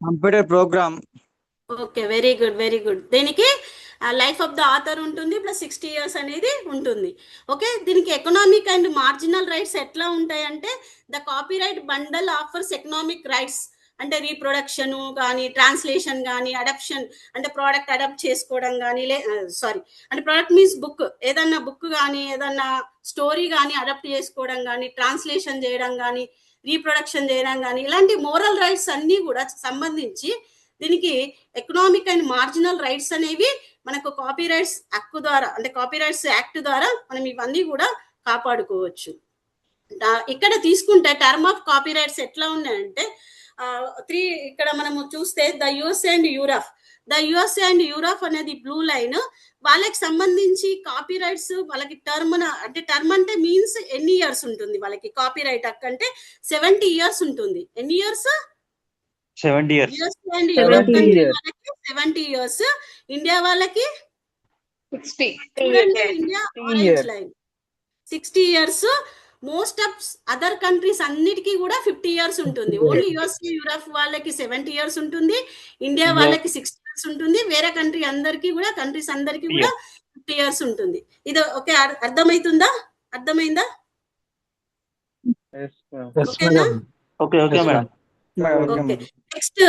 [SPEAKER 7] computer program.
[SPEAKER 1] Okay, very good, very good. దీనికి లైఫ్ ఆఫ్ ద ఆథర్ ఉంటుంది plus 60 years అనేది ఉంటుంది. Okay. దీనికి economic and marginal rights ఎట్లా ఉంటాయంటే, the copyright bundle offers economic rights అంటే reproduction కానీ, translation కానీ, అడాప్షన్ అంటే ప్రోడక్ట్ అడాప్ట్ చేసుకోవడం కానీ, అంటే ప్రోడక్ట్ మీన్స్ బుక్, ఏదన్నా బుక్ కానీ ఏదన్నా స్టోరీ కానీ అడాప్ట్ చేసుకోవడం కానీ, ట్రాన్స్లేషన్ చేయడం కానీ, రీప్రొడక్షన్ చేయడం కానీ, ఇలాంటి మోరల్ రైట్స్ అన్నీ కూడా సంబంధించి దీనికి ఎకనామిక్ అండ్ మార్జినల్ రైట్స్ అనేవి మనకు కాపీరైట్స్ హక్కు ద్వారా, అంటే కాపీరైట్స్ యాక్ట్ ద్వారా మనం ఇవన్నీ కూడా కాపాడుకోవచ్చు. ఇక్కడ తీసుకుంటే టర్మ్ ఆఫ్ కాపీరైట్స్ ఎట్లా ఉన్నాయంటే 3 ఇక్కడ మనము చూస్తే the USA and Europe. The USA and Europe అనేది బ్లూ లైన్. వాళ్ళకి సంబంధించి కాపీరైట్స్ వాళ్ళకి టర్మ్ అంటే మీన్స్ ఎన్ని ఇయర్స్ ఉంటుంది వాళ్ళకి కాపీరైట్ హక్కు అంటే 70 years ఉంటుంది. ఎన్ని years?
[SPEAKER 5] 70 years.
[SPEAKER 1] USA and Europe country వాళ్ళకి 70 years, ఇండియా వాళ్ళకి
[SPEAKER 6] 60.
[SPEAKER 1] India orange line 60 years. Most of other countries అన్నిటికీ కూడా 50 years ఉంటుంది. ఓన్లీ యుఎస్ఏ యూరప్ వాళ్ళకి 70 years ఉంటుంది, ఇండియా వాళ్ళకి 60 years ఉంటుంది. వేరే కంట్రీస్ అందరికీ కూడా 50 years ఉంటుంది. ఇది ఓకే, అర్థమైందా? ఓకేనా?
[SPEAKER 5] Okay madam.
[SPEAKER 1] Okay. Next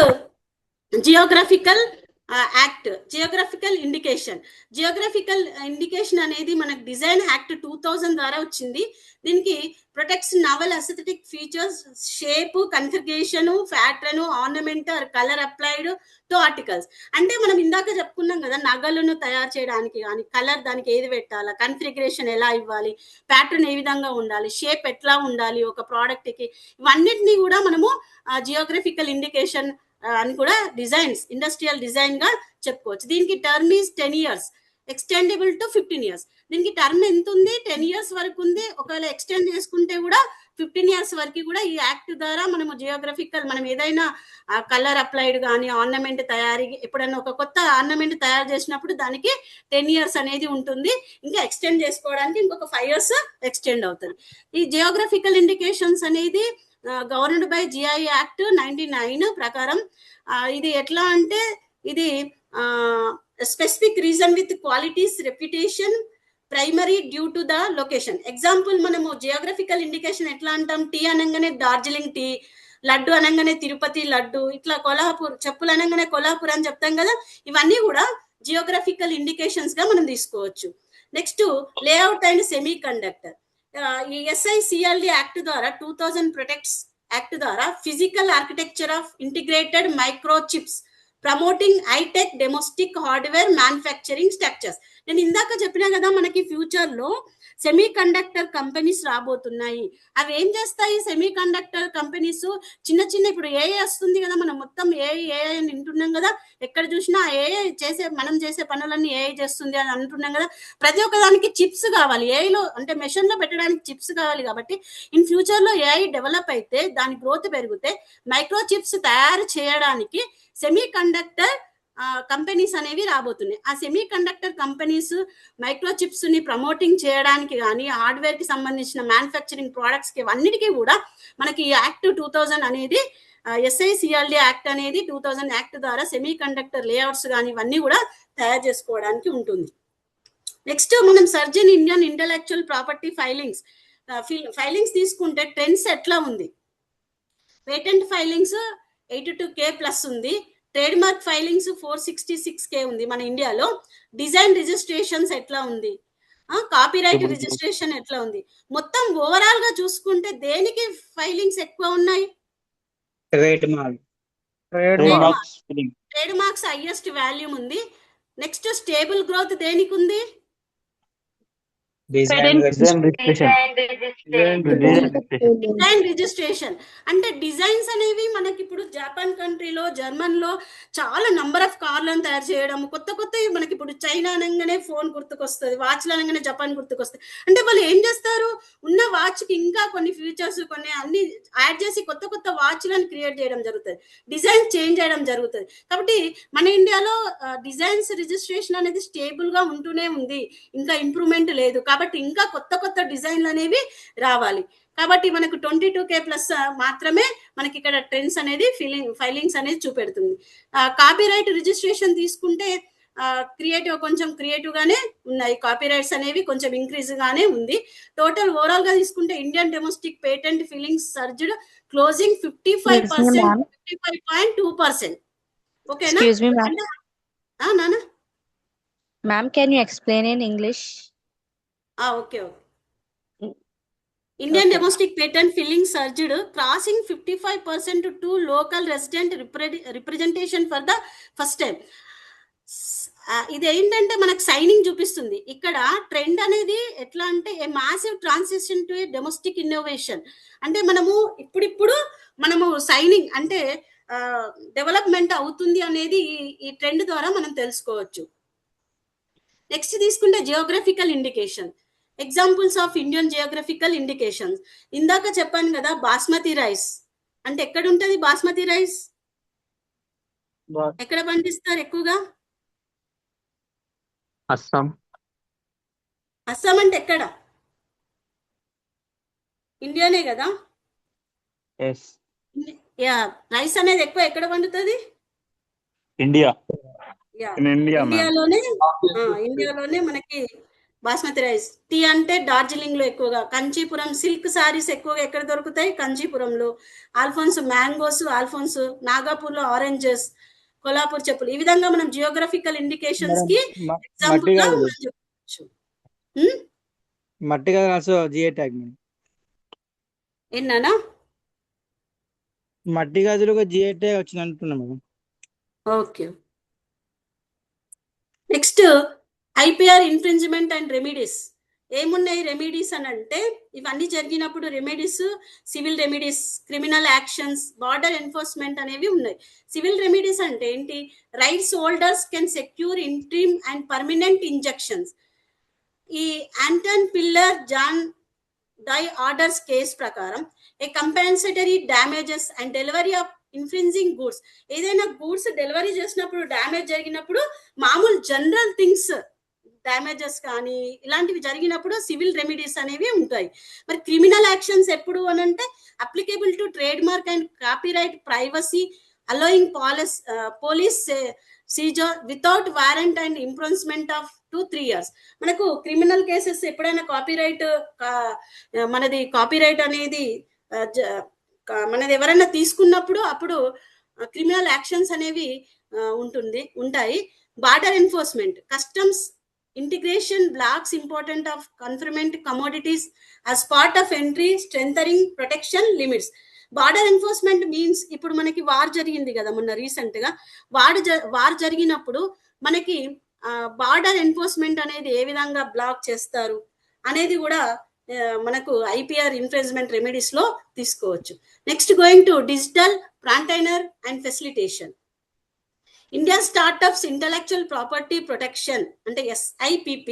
[SPEAKER 1] geographical act, geographical indication అనేది మనకు డిజైన్ యాక్ట్ 2000 ద్వారా వచ్చింది. దీనికి protects novel aesthetic features, shape, configuration, pattern, ornament or colour applied to articles. అంటే మనం ఇందాక చెప్పుకున్నాం కదా, నగలను తయారు చేయడానికి కానీ కలర్ దానికి ఏది పెట్టాలా, కన్ఫిగరేషన్ ఎలా ఇవ్వాలి, ప్యాటర్న్ ఏ విధంగా ఉండాలి, షేప్ ఎట్లా ఉండాలి ఒక ప్రోడక్ట్ కి, ఇవన్నిటిని కూడా మనము జియోగ్రఫికల్ ఇండికేషన్ అని కూడా డిజైన్స్, ఇండస్ట్రియల్ డిజైన్ గా చెప్పుకోవచ్చు. దీనికి term is 10 years, extendable to 15 years. దీనికి టర్మ్ ఎంత ఉంది? 10 years వరకు ఉంది. ఒకవేళ ఎక్స్టెండ్ చేసుకుంటే కూడా 15 years వరకు కూడా ఈ యాక్ట్ ద్వారా మనము జియోగ్రఫికల్, మనం ఏదైనా కలర్ అప్లైడ్ కానీ ఆర్నమెంట్ తయారీ, ఎప్పుడైనా ఒక కొత్త ఆర్నమెంట్ తయారు చేసినప్పుడు దానికి 10 years అనేది ఉంటుంది. ఇంకా ఎక్స్టెండ్ చేసుకోవడానికి ఇంకొక 5 years ఎక్స్టెండ్ అవుతుంది. ఈ జియోగ్రఫికల్ ఇండికేషన్స్ అనేది గవర్నడ్ బై జిఐ యాక్ట్ 99 ప్రకారం. ఇది ఎట్లా అంటే, ఇది specific reason with qualities, reputation, primary due to the location. Example, మనము జియోగ్రఫికల్ ఇండికేషన్ ఎట్లా అంటాం? టీ అనగానే డార్జిలింగ్ టీ, లడ్డు అనగానే తిరుపతి లడ్డు, ఇట్లా కొల్హాపూర్, చెప్పులు అనగానే కొల్హాపూర్ అని చెప్తాం కదా. ఇవన్నీ కూడా జియోగ్రఫికల్ ఇండికేషన్స్ గా మనం తీసుకోవచ్చు. Next layout and semiconductor. ఈ SICLD యాక్ట్ ద్వారా 2000 ప్రొటెక్ట్స్ యాక్ట్ ద్వారా physical architecture of integrated microchips promoting hitech domestic hardware manufacturing structures. నేను ఇందాక చెప్పినా కదా, మనకి ఫ్యూచర్ లో సెమీ కండక్టర్ కంపెనీస్ రాబోతున్నాయి. అవి ఏం చేస్తాయి? సెమీ కండక్టర్ కంపెనీస్ చిన్న ఇప్పుడు ఏఐ వస్తుంది కదా, మనం మొత్తం ఏఐ అని వింటున్నాం కదా, ఎక్కడ చూసినా ఏఐ మనం చేసే పనులన్నీ ఏఐ చేస్తుంది అని అంటున్నాం కదా. ప్రతి ఒక్క దానికి చిప్స్ కావాలి, ఏఐలో అంటే మెషిన్ లో పెట్టడానికి చిప్స్ కావాలి. కాబట్టి ఇన్ ఫ్యూచర్ లో ఏఐ డెవలప్ అయితే, దాని గ్రోత్ పెరిగితే, మైక్రో చిప్స్ తయారు చేయడానికి సెమీ కండక్టర్ కంపెనీస్ అనేవి రాబోతున్నాయి. ఆ semi conductor companies micro chips ని ప్రమోటింగ్ చేయడానికి కానీ, హార్డ్వేర్ కి సంబంధించిన మ్యానుఫ్యాక్చరింగ్ ప్రోడక్ట్స్ కి అన్నిటికీ కూడా మనకి ఈ యాక్ట్ 2000 అనేది, SICLD యాక్ట్ అనేది 2000 యాక్ట్ ద్వారా సెమీ కండక్టర్ లేఅవుట్స్ కానీ ఇవన్నీ కూడా తయారు చేసుకోవడానికి ఉంటుంది. నెక్స్ట్ మనం search in Indian intellectual property filings తీసుకుంటే ట్రెండ్స్ ఎట్లా ఉంది? పేటెంట్ ఫైలింగ్స్ 82K ప్లస్ ఉంది. ట్రేడ్ మార్క్ ఫైలింగ్స్ 466K ఉంది మన ఇండియాలో. డిజైన్ రిజిస్ట్రేషన్స్ ఎట్లా ఉంది, కాపీరైట్ రిజిస్ట్రేషన్ ఎట్లా ఉంది, మొత్తం ఓవరాల్ గా చూసుకుంటే దేనికి ఫైలింగ్స్ ఎక్కువ ఉన్నాయి?
[SPEAKER 7] Trade mark.
[SPEAKER 1] Trade marks highest volume ఉంది. నెక్స్ట్ స్టేబుల్ గ్రోత్ దేనికి ఉంది?
[SPEAKER 7] Design
[SPEAKER 1] registration. అంటే డిజైన్స్ అనేవి మనకి ఇప్పుడు జపాన్ కంట్రీలో, జర్మన్ లో చాలా నంబర్ ఆఫ్ కార్లను తయారు చేయడం, కొత్త కొత్తవి మనకి ఇప్పుడు చైనా అనగానే ఫోన్ గుర్తుకొస్తుంది, వాచ్లు అనగానే జపాన్ గుర్తుకొస్తుంది. అంటే వాళ్ళు ఏం చేస్తారు, ఉన్న వాచ్ కి ఇంకా కొన్ని ఫీచర్స్ కొన్ని అన్ని యాడ్ చేసి కొత్త కొత్త వాచ్లను క్రియేట్ చేయడం జరుగుతుంది, డిజైన్ చేంజ్ చేయడం జరుగుతుంది. కాబట్టి మన ఇండియాలో డిజైన్స్ రిజిస్ట్రేషన్ అనేది స్టేబుల్ గా ఉంటూనే ఉంది, ఇంకా ఇంప్రూవ్మెంట్ లేదు. కాబట్టి ఇంకా కొత్త కొత్త డిజైన్లు అనేవి రావాలి. కాబట్టి మనకు 22K ప్లస్ మాత్రమే మనకి ఇక్కడ ట్రెండ్స్ అనేది ఫైలింగ్స్ అనేది చూపెడుతుంది. కాపీరైట్ రిజిస్ట్రేషన్ తీసుకుంటే కొంచెం క్రియేటివ్ గానే ఉన్నాయి, కాపీరైట్స్ అనేవి కొంచెం ఇంక్రీజ్ గానే ఉంది. టోటల్ ఓవరాల్ గా తీసుకుంటే ఇండియన్ డొమెస్టిక్ పేటెంట్ ఫిలింగ్స్ సర్జ్డ్ క్లోజింగ్ 55%, 55.2%. ఓకేనా? నానా
[SPEAKER 8] Ma'am, can you explain in English?
[SPEAKER 1] Okay. Indian domestic patent filling surged, crossing 55% to local resident representation for the first time. ఇది ఏంటంటే మనకు సైనింగ్ చూపిస్తుంది. ఇక్కడ ట్రెండ్ అనేది ఎట్లా అంటే a massive transition to a domestic innovation. అంటే మనము ఇప్పుడిప్పుడు మనము సైనింగ్ అంటే డెవలప్మెంట్ అవుతుంది అనేది ఈ ట్రెండ్ ద్వారా మనం తెలుసుకోవచ్చు. నెక్స్ట్ తీసుకుంటే geographical indication. Examples of Indian geographical indications. ఇందాక చెప్పాను కదా, బాస్మతి రైస్ అంటే ఎక్కడ ఉంటది? బాస్మతి రైస్ ఎక్కడ పండిస్తారు ఎక్కువగా?
[SPEAKER 2] అస్సాం.
[SPEAKER 1] అస్సాం అంటే ఎక్కడ? ఇండియానే కదా. రైస్ అనేది ఎక్కువ ఎక్కడ పండుతుంది? ఇండియాలోనే మనకి బాస్మతి రైస్. టీ అంటే డార్జిలింగ్ లో ఎక్కువగా, కంచీపురం సిల్క్ సారీస్ ఎక్కువగా ఎక్కడ దొరుకుతాయి? కంచీపురంలో. ఆల్ఫోన్స్ మ్యాంగోస్, ఆల్ఫోన్స్ నాగాపూర్ లో ఆరెంజెస్, కొల్లాపూర్ చెప్పులు. ఈ విధంగా మనం జియోగ్రఫికల్ ఇండికేషన్స్ కి ఎగ్జాంపుల్ గా మనం చెప్పవచ్చు.
[SPEAKER 7] మట్టి గాజులు జిఐ ట్యాగ్.
[SPEAKER 1] ఏంటన్నా
[SPEAKER 7] మట్టి గాజులు జిఐ ట్యాగ్ వచ్చింది అంటున్నా madam.
[SPEAKER 1] Okay. Next IPR infringement and remedies. ఏమున్నాయి రెమెడీస్ అని అంటే, ఇవన్నీ జరిగినప్పుడు remedies, civil remedies, criminal actions, border enforcement అనేవి ఉన్నాయి. సివిల్ రెమెడీస్ అంటే ఏంటి? Rights holders can secure interim and permanent injections. ఈ Anton Piller John Doe orders case ప్రకారం a compensatory damages and delivery of infringing goods. ఏదైనా goods delivery చేసినప్పుడు damage జరిగినప్పుడు, మామూలు జనరల్ థింగ్స్ డ్యామేజెస్ కానీ ఇలాంటివి జరిగినప్పుడు సివిల్ రెమెడీస్ అనేవి ఉంటాయి. మరి క్రిమినల్ యాక్షన్స్ ఎప్పుడు అని అంటే applicable to trade mark and copyright privacy, allowing police seizure without warrant and improvement of 2-3 years. మనకు క్రిమినల్ కేసెస్ ఎప్పుడైనా మనది కాపీరైట్ అనేది మనది ఎవరైనా తీసుకున్నప్పుడు అప్పుడు క్రిమినల్ యాక్షన్స్ అనేవి ఉంటాయి. Border enforcement, customs integration blocks important of conferment commodities as part of entry, strengthening protection limits. Border enforcement means ఇప్పుడు మనకి వార్ జరిగింది కదా మొన్న రీసెంట్ గా. వార్ జరిగినప్పుడు మనకి బార్డర్ ఎన్ఫోర్స్మెంట్ అనేది ఏ విధంగా బ్లాక్ చేస్తారు అనేది కూడా మనకు ఐపీఆర్ ఇన్ఫ్రింజ్మెంట్ రెమెడీస్ లో తీసుకోవచ్చు. Next going to digital frontier and facilitation. India startups intellectual property protection అంటే SIPP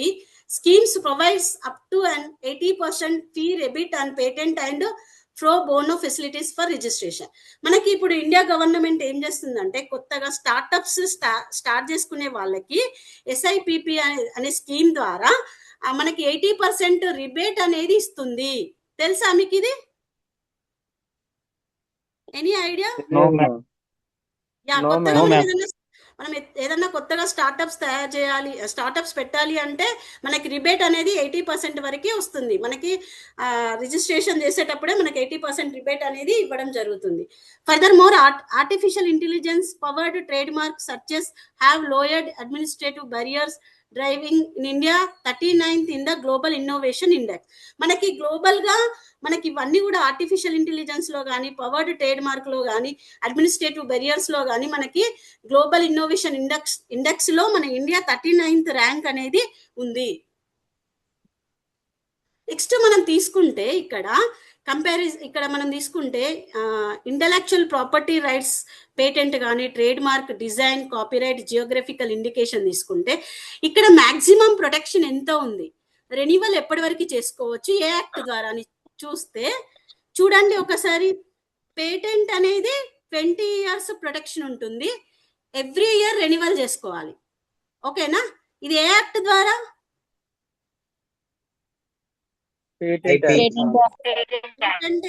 [SPEAKER 1] schemes provides up to an 80% fee rebate on patent and pro bono facilities for registration. మనకి ఇప్పుడు India government ఏం చేస్తుందంటే, కొత్తగా startups start చేసుకునే వాళ్ళకి SIPP అనే scheme ద్వారా మనకి 80% రిబేట్ అనేది ఇస్తుంది. తెలుసా మీకు ఇది? Any idea? కొత్తగా మనం ఏదన్నా కొత్తగా స్టార్టప్స్ తయారు చేయాలి, స్టార్టప్స్ పెట్టాలి అంటే మనకి రిబేట్ అనేది 80% వరకే వస్తుంది. మనకి రిజిస్ట్రేషన్ చేసేటప్పుడే మనకి 80% రిబేట్ అనేది ఇవ్వడం జరుగుతుంది. Furthermore artificial intelligence powered trade mark searches have lowered administrative barriers driving in India 39th in the global innovation index. మనకి గ్లోబల్ గా మనకి ఇవన్నీ కూడా ఆర్టిఫిషియల్ ఇంటెలిజెన్స్ లో కానీ, పవర్డ్ ట్రేడ్ మార్క్ లో కానీ, అడ్మినిస్ట్రేటివ్ బెరియర్స్ లో కానీ మనకి గ్లోబల్ ఇన్నోవేషన్ ఇండెక్స్ లో మన ఇండియా 39th ర్యాంక్ అనేది ఉంది. నెక్స్ట్ మనం తీసుకుంటే ఇక్కడ మనం తీసుకుంటే ఇంటలెక్చువల్ ప్రాపర్టీ రైట్స్ పేటెంట్ కానీ, trade mark, design, copyright, geographical indication తీసుకుంటే ఇక్కడ మాక్సిమం ప్రొటెక్షన్ ఎంత ఉంది, రెన్యువల్ ఎప్పటి వరకు చేసుకోవచ్చు, ఏ యాక్ట్ ద్వారా అని చూస్తే చూడండి ఒకసారి. పేటెంట్ అనేది 20 years ప్రొటెక్షన్ ఉంటుంది, ఎవ్రీ ఇయర్ రెన్యువల్ చేసుకోవాలి. ఓకేనా? ఇది ఏ యాక్ట్ ద్వారా? Patent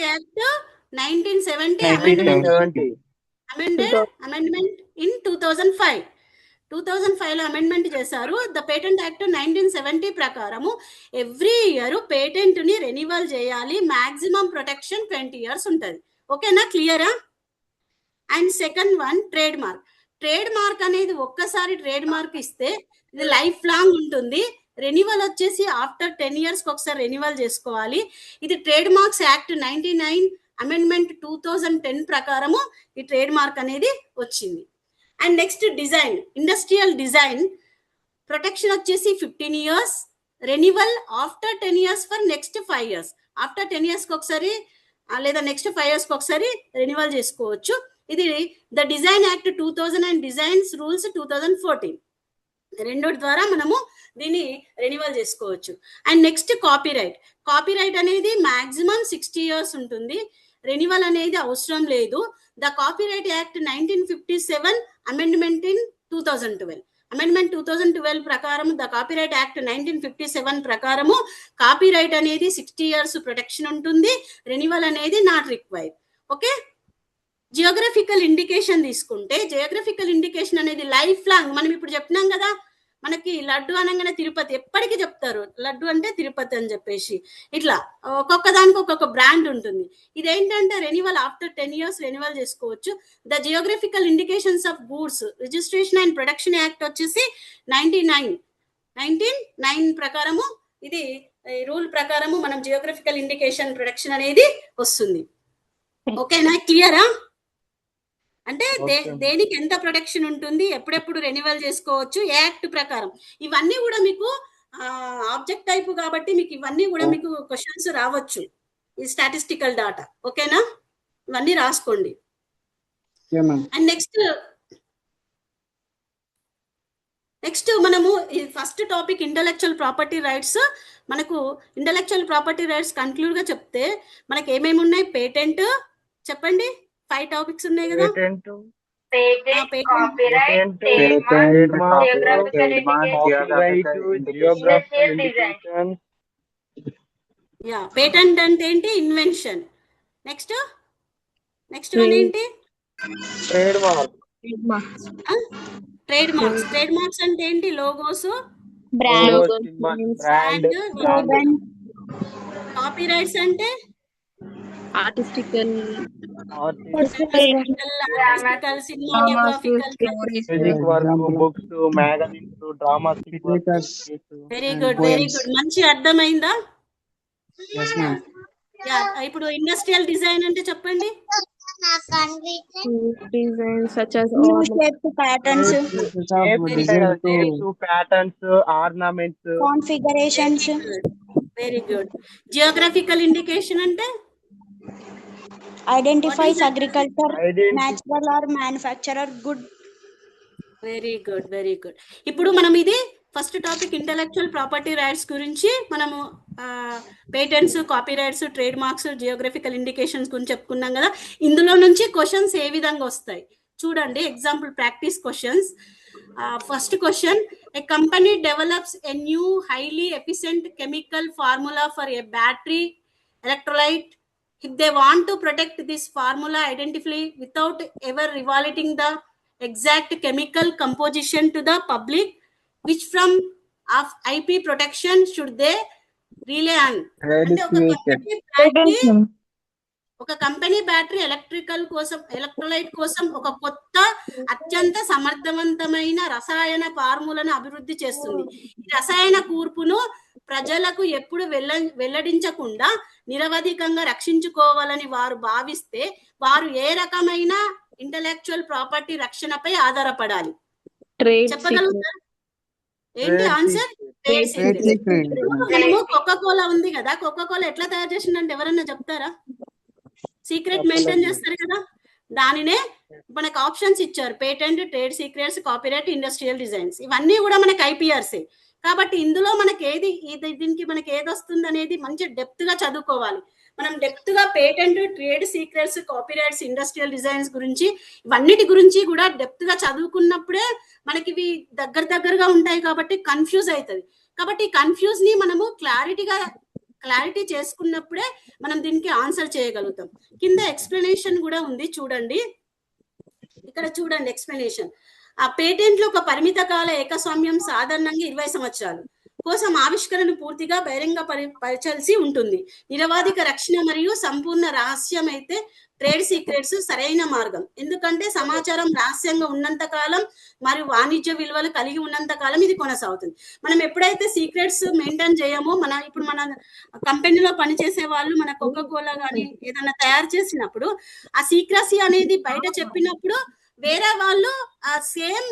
[SPEAKER 1] act 1970 amendment in 2005. 2005లో అమెండ్మెంట్ చేశారు. ద పేటెంట్ యాక్ట్ 1970 ప్రకారము ఎవ్రీ ఇయర్ పేటెంట్ ని రెన్యువల్ చేయాలి. మాక్సిమం ప్రొటెక్షన్ 20 years ఉంటుంది. ఓకేనా? క్లియరా? And second one trade mark. Trade mark అనేది ఒక్కసారి ట్రేడ్ మార్క్ ఇస్తే ఇది లైఫ్ లాంగ్ ఉంటుంది. రెన్యువల్ వచ్చేసి ఆఫ్టర్ 10 years ఒకసారి రెన్యువల్ చేసుకోవాలి. ఇది ట్రేడ్ మార్క్స్ యాక్ట్ 99 అమెండ్మెంట్ 2010 ప్రకారము ఈ ట్రేడ్ మార్క్ అనేది వచ్చింది. And next design, industrial design protection వచ్చేసి 15 years, renewal after 10 years for next 5 years. After 10 years ఒకసారి లేదా నెక్స్ట్ 5 years ఒకసారి రెన్యువల్ చేసుకోవచ్చు. ఇది the design act 2000 and designs rules 2014 రెండు ద్వారా మనము దీన్ని రెన్యువల్ చేసుకోవచ్చు. And next copyright. కాపీరైట్ అనేది మాక్సిమం 60 years ఉంటుంది, రెన్యువల్ అనేది అవసరం లేదు. The copyright act 1957 amendment in 2012. Amendment 2012 ప్రకారం ద కాపీరైట్ యాక్ట్ 1957 ప్రకారము కాపీరైట్ అనేది 60 years ప్రొటెక్షన్ ఉంటుంది, రెన్యువల్ అనేది not required. Okay? Geographical indication తీసుకుంటే జియోగ్రఫికల్ ఇండికేషన్ అనేది లైఫ్ లాంగ్. మనం ఇప్పుడు చెప్పినాం కదా, మనకి లడ్డు అనగానే తిరుపతి ఎప్పటికీ చెప్తారు, లడ్డు అంటే తిరుపతి అని చెప్పేసి. ఇట్లా ఒక్కొక్క దానికి ఒక్కొక్క బ్రాండ్ ఉంటుంది. ఇదేంటంటే రెన్యువల్ ఆఫ్టర్ 10 years రెన్యువల్ చేసుకోవచ్చు. The geographical indications of goods registration and production act వచ్చేసి 1999 ప్రకారము ఇది రూల్ ప్రకారము మనం జియోగ్రఫికల్ ఇండికేషన్ ప్రొడక్షన్ అనేది వస్తుంది. ఓకేనా? క్లియరా? అంటే దేనికి ఎంత ప్రొటెక్షన్ ఉంటుంది, ఎప్పుడెప్పుడు రెన్యువల్ చేసుకోవచ్చు, ఏ యాక్ట్ ప్రకారం. ఇవన్నీ కూడా మీకు ఆబ్జెక్ట్ టైప్ కాబట్టి మీకు ఇవన్నీ కూడా మీకు క్వశ్చన్స్ రావచ్చు. ఈ స్టాటిస్టికల్ డాటా. ఓకేనా? ఇవన్నీ రాసుకోండి. అండ్ నెక్స్ట్ మనము first topic intellectual property rights. మనకు ఇంటలెక్చువల్ ప్రాపర్టీ రైట్స్ కన్క్లూడ్ గా చెప్తే మనకి ఏమేమి ఉన్నాయి? పేటెంట్ చెప్పండి. 5 topics ఉన్నాయి కదా. పేటెంట్ అంటే ఏంటి? ఇన్వెన్షన్. నెక్స్ట్ వన్ ఏంటి?
[SPEAKER 3] Trade mark.
[SPEAKER 1] Trade marks. Trade marks అంటే ఏంటి? లోగోస్,
[SPEAKER 6] బ్రాండ్,
[SPEAKER 1] కాపీరైట్స్ అంటే
[SPEAKER 6] artistical,
[SPEAKER 1] cinematographical,
[SPEAKER 3] music work, books, magazines, dramas.
[SPEAKER 1] Very good, very good. మంచి అర్థమైందా? ఇప్పుడు ఇండస్ట్రియల్ డిజైన్ అంటే చెప్పండి.
[SPEAKER 6] Design such as
[SPEAKER 9] patterns,
[SPEAKER 3] ornaments,
[SPEAKER 9] configurations.
[SPEAKER 1] Very good. Geographical indication అంటే
[SPEAKER 9] Identifies agriculture, natural or manufacturer good.
[SPEAKER 1] Very good, very good. ఇప్పుడు మనం ఇది first topic intellectual property rights గురించి మనము patents, copyrights, trade marks, geographical indications గురించి చెప్పుకున్నాం కదా. ఇందులో నుంచి క్వశ్చన్స్ ఏ విధంగా వస్తాయి చూడండి. Example practice questions. First question, A company develops a new highly efficient chemical formula for a battery electrolyte. If they want to protect this formula identically without ever revolving the exact chemical composition to the public, which from of IP protection should they rely on? అంటే ఒక company battery electrolyte కోసం ఒక కొత్త అత్యంత సమర్థవంతమైన రసాయన ఫార్ములను అభివృద్ధి చేస్తుంది. ఈ రసాయన కూర్పును ప్రజలకు ఎప్పుడు వెల్లడించకుండా నిరవధికంగా రక్షించుకోవాలని వారు భావిస్తే వారు ఏ రకమైన ఇంటలెక్చువల్ ప్రాపర్టీ రక్షణపై ఆధారపడాలి? చెప్పగలుగుతారు? ఏంటి ఆన్సర్? మనము కోకోకోలా ఉంది కదా, కోకోకోలా ఎట్లా తయారు చేసిందంటే ఎవరన్నా చెప్తారా? సీక్రెట్ మెయింటైన్ చేస్తారు కదా, దానినే మనకు ఆప్షన్స్ ఇచ్చారు: patent, trade secrets, copyright, industrial designs. ఇవన్నీ కూడా మనకి ఐపీఆర్సే. కాబట్టి ఇందులో మనకి దీనికి మనకి ఏది వస్తుంది అనేది మంచి డెప్త్ గా చదువుకోవాలి. మనం డెప్త్ గా patent, trade secrets, copyrights, industrial designs గురించి ఇవన్నిటి గురించి కూడా డెప్త్ గా చదువుకున్నప్పుడే మనకి ఇవి దగ్గరగా ఉంటాయి కాబట్టి కన్ఫ్యూజ్ అవుతుంది. కాబట్టి కన్ఫ్యూజ్ ని మనము క్లారిటీ చేసుకున్నప్పుడే మనం దీనికి ఆన్సర్ చేయగలుగుతాం. కింద ఎక్స్ప్లెనేషన్ కూడా ఉంది చూడండి. ఇక్కడ చూడండి ఎక్స్ప్లెనేషన్. ఆ పేటెంట్ లో ఒక పరిమిత కాల ఏకస్వామ్యం సాధారణంగా 20 సంవత్సరాలు కోసం ఆవిష్కరణ పూర్తిగా బహిరంగ పరచాల్సి ఉంటుంది. నిరవాధిక రక్షణ మరియు సంపూర్ణ రహస్యం అయితే ట్రేడ్ సీక్రెట్స్ సరైన మార్గం. ఎందుకంటే సమాచారం రహస్యంగా ఉన్నంత కాలం మరియు వాణిజ్య విలువలు కలిగి ఉన్నంత కాలం ఇది కొనసాగుతుంది. మనం ఎప్పుడైతే సీక్రెట్స్ మెయింటైన్ చేయమో, ఇప్పుడు మన కంపెనీలో పనిచేసే వాళ్ళు మన కోకోకోలా కానీ ఏదైనా తయారు చేసినప్పుడు ఆ సీక్రసీ అనేది బయట చెప్పినప్పుడు వేరే వాళ్ళు ఆ సేమ్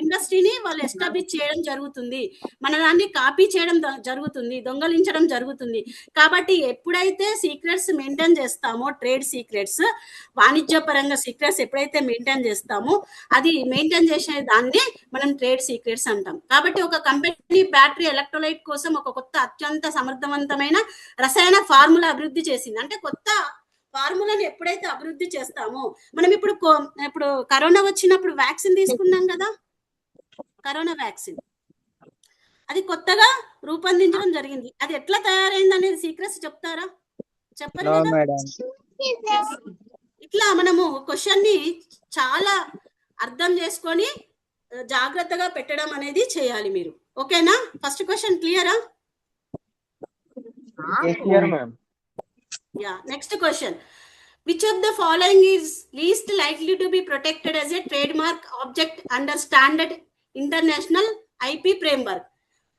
[SPEAKER 1] ఇండస్ట్రీని వాళ్ళు ఎస్టాబ్లిష్ చేయడం జరుగుతుంది, మన దాన్ని కాపీ చేయడం జరుగుతుంది, దొంగలించడం జరుగుతుంది. కాబట్టి ఎప్పుడైతే సీక్రెట్స్ మెయింటైన్ చేస్తామో, ట్రేడ్ సీక్రెట్స్, వాణిజ్య పరంగా సీక్రెట్స్ ఎప్పుడైతే మెయింటైన్ చేస్తామో అది మెయింటైన్ చేసే దాన్ని మనం ట్రేడ్ సీక్రెట్స్ అంటాం. కాబట్టి ఒక కంపెనీ బ్యాటరీ ఎలక్ట్రోలైట్ కోసం ఒక కొత్త అత్యంత సమర్థవంతమైన రసాయన ఫార్ములా అభివృద్ధి చేసింది. అంటే కొత్త ఫార్ములాను ఎప్పుడైతే అభివృద్ధి చేస్తామో, మనం ఇప్పుడు కరోనా వచ్చినప్పుడు వ్యాక్సిన్ తీసుకున్నాం కదా, కరోనా వ్యాక్సిన్ అది కొత్తగా రూపొందించడం జరిగింది. అది ఎట్లా తయారైంది అనేది సీక్రెట్స్ చెప్తారా? చెప్పరు కదా. ఇట్లా మనము క్వశ్చన్ ని చాలా అర్థం చేసుకొని జాగ్రత్తగా పెట్టడం అనేది చేయాలి మీరు. ఓకేనా? ఫస్ట్ క్వశ్చన్ క్లియరా? Yeah. Next question. Which of the following is least likely to be protected as a trademark object under standard international IP framework?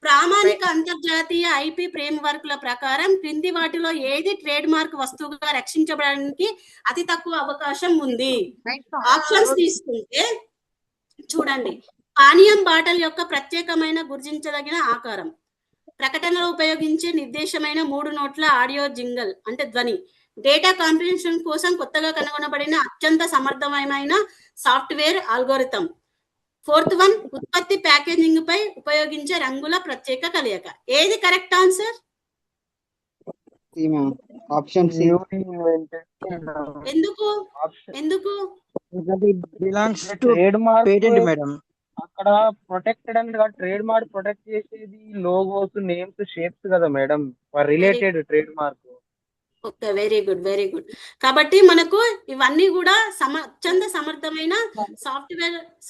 [SPEAKER 1] ప్రామాణిక అంతర్జాతీయ ఐపీ ఫ్రేమ్వర్క్ ల ప్రకారం క్రింది వాటిలో ఏది ట్రేడ్ మార్క్ వస్తువుగా రక్షించబడడానికి అతి తక్కువ అవకాశం ఉంది? ఆప్షన్స్ తీసుకుంటే చూడండి. పానీయం బాటల్ యొక్క ప్రత్యేకమైన గుర్తించదగిన ఆకారం, ప్రకటనలో ఉపయోగించే నిర్దేశమైన 3 నోట్ల ఆడియో జింగల్ అంటే ధ్వని, డేటా కాంప్రిహెన్షన్ కోసం కొత్తగా కనుగొనబడిన అత్యంత సమర్థమైన సాఫ్ట్వేర్ ఆల్గోరిథం, 4th వన్ ఉత్పత్తి ప్యాకేజింగ్ పై ఉపయోగించే రంగుల ప్రత్యేక కలయిక. ఏది కరెక్ట్ ఆన్సర్? ఎందుకు
[SPEAKER 3] అక్కడ ప్రొటెక్టెడ్ అని ట్రేడ్ మార్క్ ప్రొటెక్ట్ చేసేది లోగోస్, నేమ్స్, షేప్స్ కదా madam, related trade mark.
[SPEAKER 1] Okay, very good. కాబట్టి మనకు ఇవన్నీ కూడా అత్యంత సమర్థమైన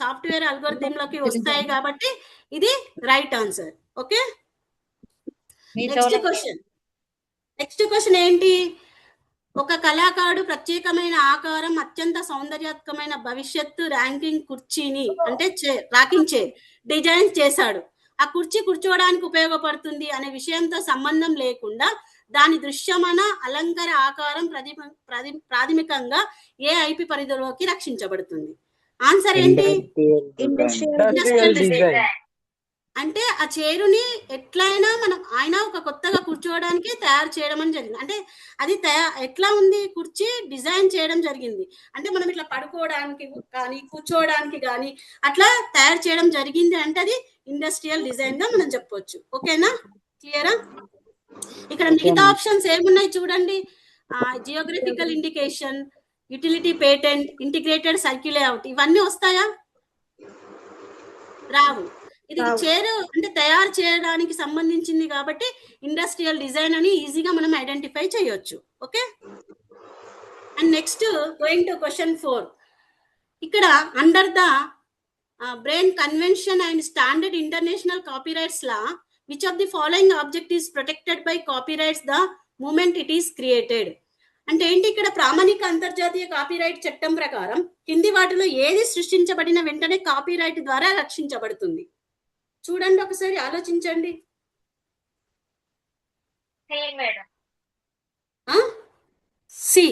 [SPEAKER 1] సాఫ్ట్వేర్ అల్గోరిథం లోకి వస్తాయి కాబట్టి ఇది right answer. Okay, next question ఏంటి? ఒక కళాకారుడు ప్రత్యేకమైన ఆకారం, అత్యంత సౌందర్యాత్మకమైన భవిష్యత్తు ర్యాంకింగ్ కుర్చీని అంటే రాకింగ్ చైర్ డిజైన్ చేశాడు. ఆ కుర్చీ కూర్చోవడానికి ఉపయోగపడుతుంది అనే విషయంతో సంబంధం లేకుండా దాని దృశ్యమాన అలంకార ఆకారం ప్రాథమికంగా ఏ ఐపీ పరిధిలోకి రక్షించబడుతుంది? ఆన్సర్ ఏంటి? Industrial design. అంటే ఆ చైరుని ఎట్లయినా ఆయన ఒక కొత్తగా కూర్చోవడానికి తయారు చేయడం అని జరిగింది. అంటే అది ఎట్లా ఉంది? కుర్చీ డిజైన్ చేయడం జరిగింది. అంటే మనం ఇట్లా పడుకోవడానికి కానీ కూర్చోవడానికి కానీ అట్లా తయారు చేయడం జరిగింది. అంటే అది ఇండస్ట్రియల్ డిజైన్ గా మనం చెప్పొచ్చు. ఓకేనా? క్లియరా? ఇక్కడ మిగతా ఆప్షన్స్ ఏమున్నాయి చూడండి. Geographical indication, utility patent, integrated circuit layout, ఇవన్నీ వస్తాయా? రావు. ఇది చైర్ అంటే తయారు చేయడానికి సంబంధించింది కాబట్టి ఇండస్ట్రియల్ డిజైన్ అని ఈజీగా మనం ఐడెంటిఫై చేయొచ్చు. Okay, and next going to question 4. ఇక్కడ under the brain convention and standard international copyrights law which of the following object is protected by copyrights the moment it is created. అంటే ఏంటి, ఇక్కడ ప్రామాణిక అంతర్జాతీయ కాపీరైట్ చట్టం ప్రకారం కింది వాటిలో ఏది సృష్టించబడిన వెంటనే కాపీరైట్ ద్వారా రక్షించబడుతుంది? చూడండి ఒకసారి, ఆలోచించండి. సి.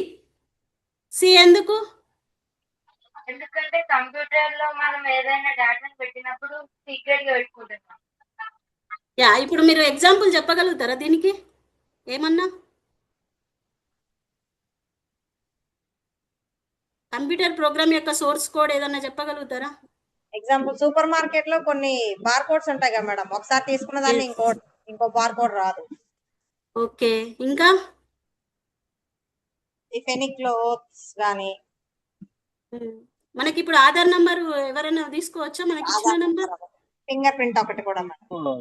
[SPEAKER 1] సి ఎందుకు?
[SPEAKER 10] ఎందుకంటే కంప్యూటర్ లో మనం ఏదైనా డేటాను పెట్టినప్పుడు సీక్రెట్ గా పెట్టుకుంటున్నాం.
[SPEAKER 1] యా, ఇప్పుడు మీరు ఎగ్జాంపుల్ చెప్పగలుగుతారా దీనికి ఏమన్నా? కంప్యూటర్ ప్రోగ్రామ్ యొక్క సోర్స్ కోడ్ ఏదన్నా చెప్పగలుగుతారా?
[SPEAKER 11] ఎగ్జాంపుల్ సూపర్ మార్కెట్ లో కొన్ని బార్ కోడ్స్ ఉంటాయి కదా మేడం, ఒకసారి తీసుకున్న దాన్ని ఇంకో బార్ కోడ్ రాదు.
[SPEAKER 1] ఓకే, ఇంకా
[SPEAKER 11] ఎనీ క్లోత్స్ గానీ
[SPEAKER 1] మనకి ఇప్పుడు ఆధార్ నంబర్ ఎవరైనా తీసుకోవచ్చా? మనకి ఇచ్చిన నంబర్,
[SPEAKER 11] ఫింగర్ ప్రింట్ ఒకటి కూడా మేడం.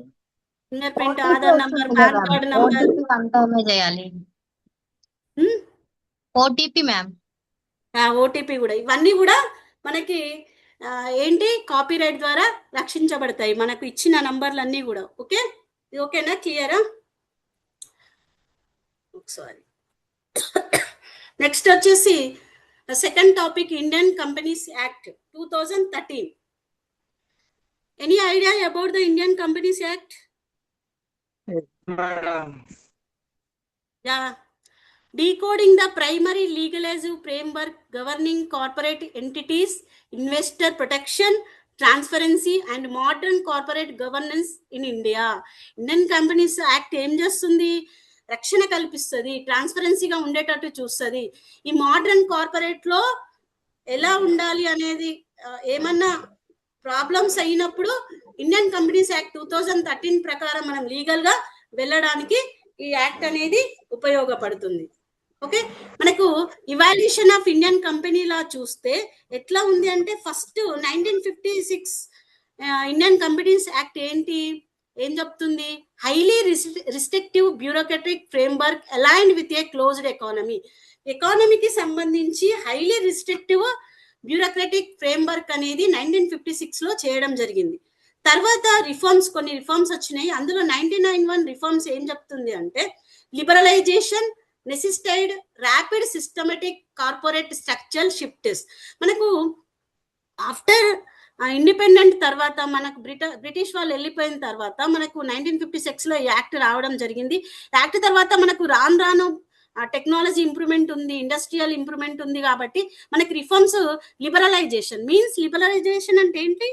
[SPEAKER 1] Finger print, Aadhaar number, PAN card number,
[SPEAKER 8] చేయాలి. OTP ma'am.
[SPEAKER 1] ఓటీపీ కూడా, ఇవన్నీ కూడా మనకి ఏంటి కాపీరైట్ ద్వారా రక్షించబడతాయి, మనకు ఇచ్చిన నంబర్లన్నీ కూడా. ఓకే, ఇది ఓకేనా? క్లియరా? సారీ. నెక్స్ట్ వచ్చేసి second topic, Indian companies act 2013. Any idea about the Indian companies act? Yeah. Decoding the primary legislative framework governing corporate entities, investor protection, transparency and modern corporate governance in India. Indian Companies Act ఏం చేస్తుంది? రక్షణ కల్పిస్తుంది, ట్రాన్స్పరెన్సీగా ఉండేటట్టు చూస్తుంది. ఈ modern corporate లో ఎలా ఉండాలి అనేది ఏమన్నా ప్రాబ్లమ్స్ అయినప్పుడు ఇండియన్ కంపెనీస్ యాక్ట్ 2013 ప్రకారం మనం లీగల్ గా వెళ్ళడానికి ఈ యాక్ట్ అనేది ఉపయోగపడుతుంది. ఓకే, మనకు evaluation of Indian company law చూస్తే ఎట్లా ఉంది అంటే, ఫస్ట్ 1956 ఇండియన్ కంపెనీస్ యాక్ట్ ఏంటి, ఏం చెప్తుంది? Highly restrictive bureaucratic framework aligned with a closed economy. ఎకానమీకి సంబంధించి హైలీ రిస్ట్రిక్టివ్ బ్యూరోక్రటిక్ ఫ్రేమ్వర్క్ అనేది 1956 లో చేయడం జరిగింది. తర్వాత కొన్ని రిఫార్మ్స్ వచ్చినాయి. అందులో 1991 రిఫార్మ్స్ ఏం చెప్తుంది అంటే, liberalisation necessitated rapid systematic corporate structural shifts. మనకు ఆఫ్టర్ ఇండిపెండెంట్ తర్వాత, మనకు బ్రిటిష్ వాళ్ళు వెళ్ళిపోయిన తర్వాత మనకు 1956 లో యాక్ట్ రావడం జరిగింది. యాక్ట్ తర్వాత మనకు రాను టెక్నాలజీ ఇంప్రూవ్మెంట్ ఉంది, ఇండస్ట్రియల్ ఇంప్రూవ్మెంట్ ఉంది. కాబట్టి మనకి రిఫార్మ్స్, లిబరలైజేషన్ మీన్స్, లిబరలైజేషన్ అంటే ఏంటి?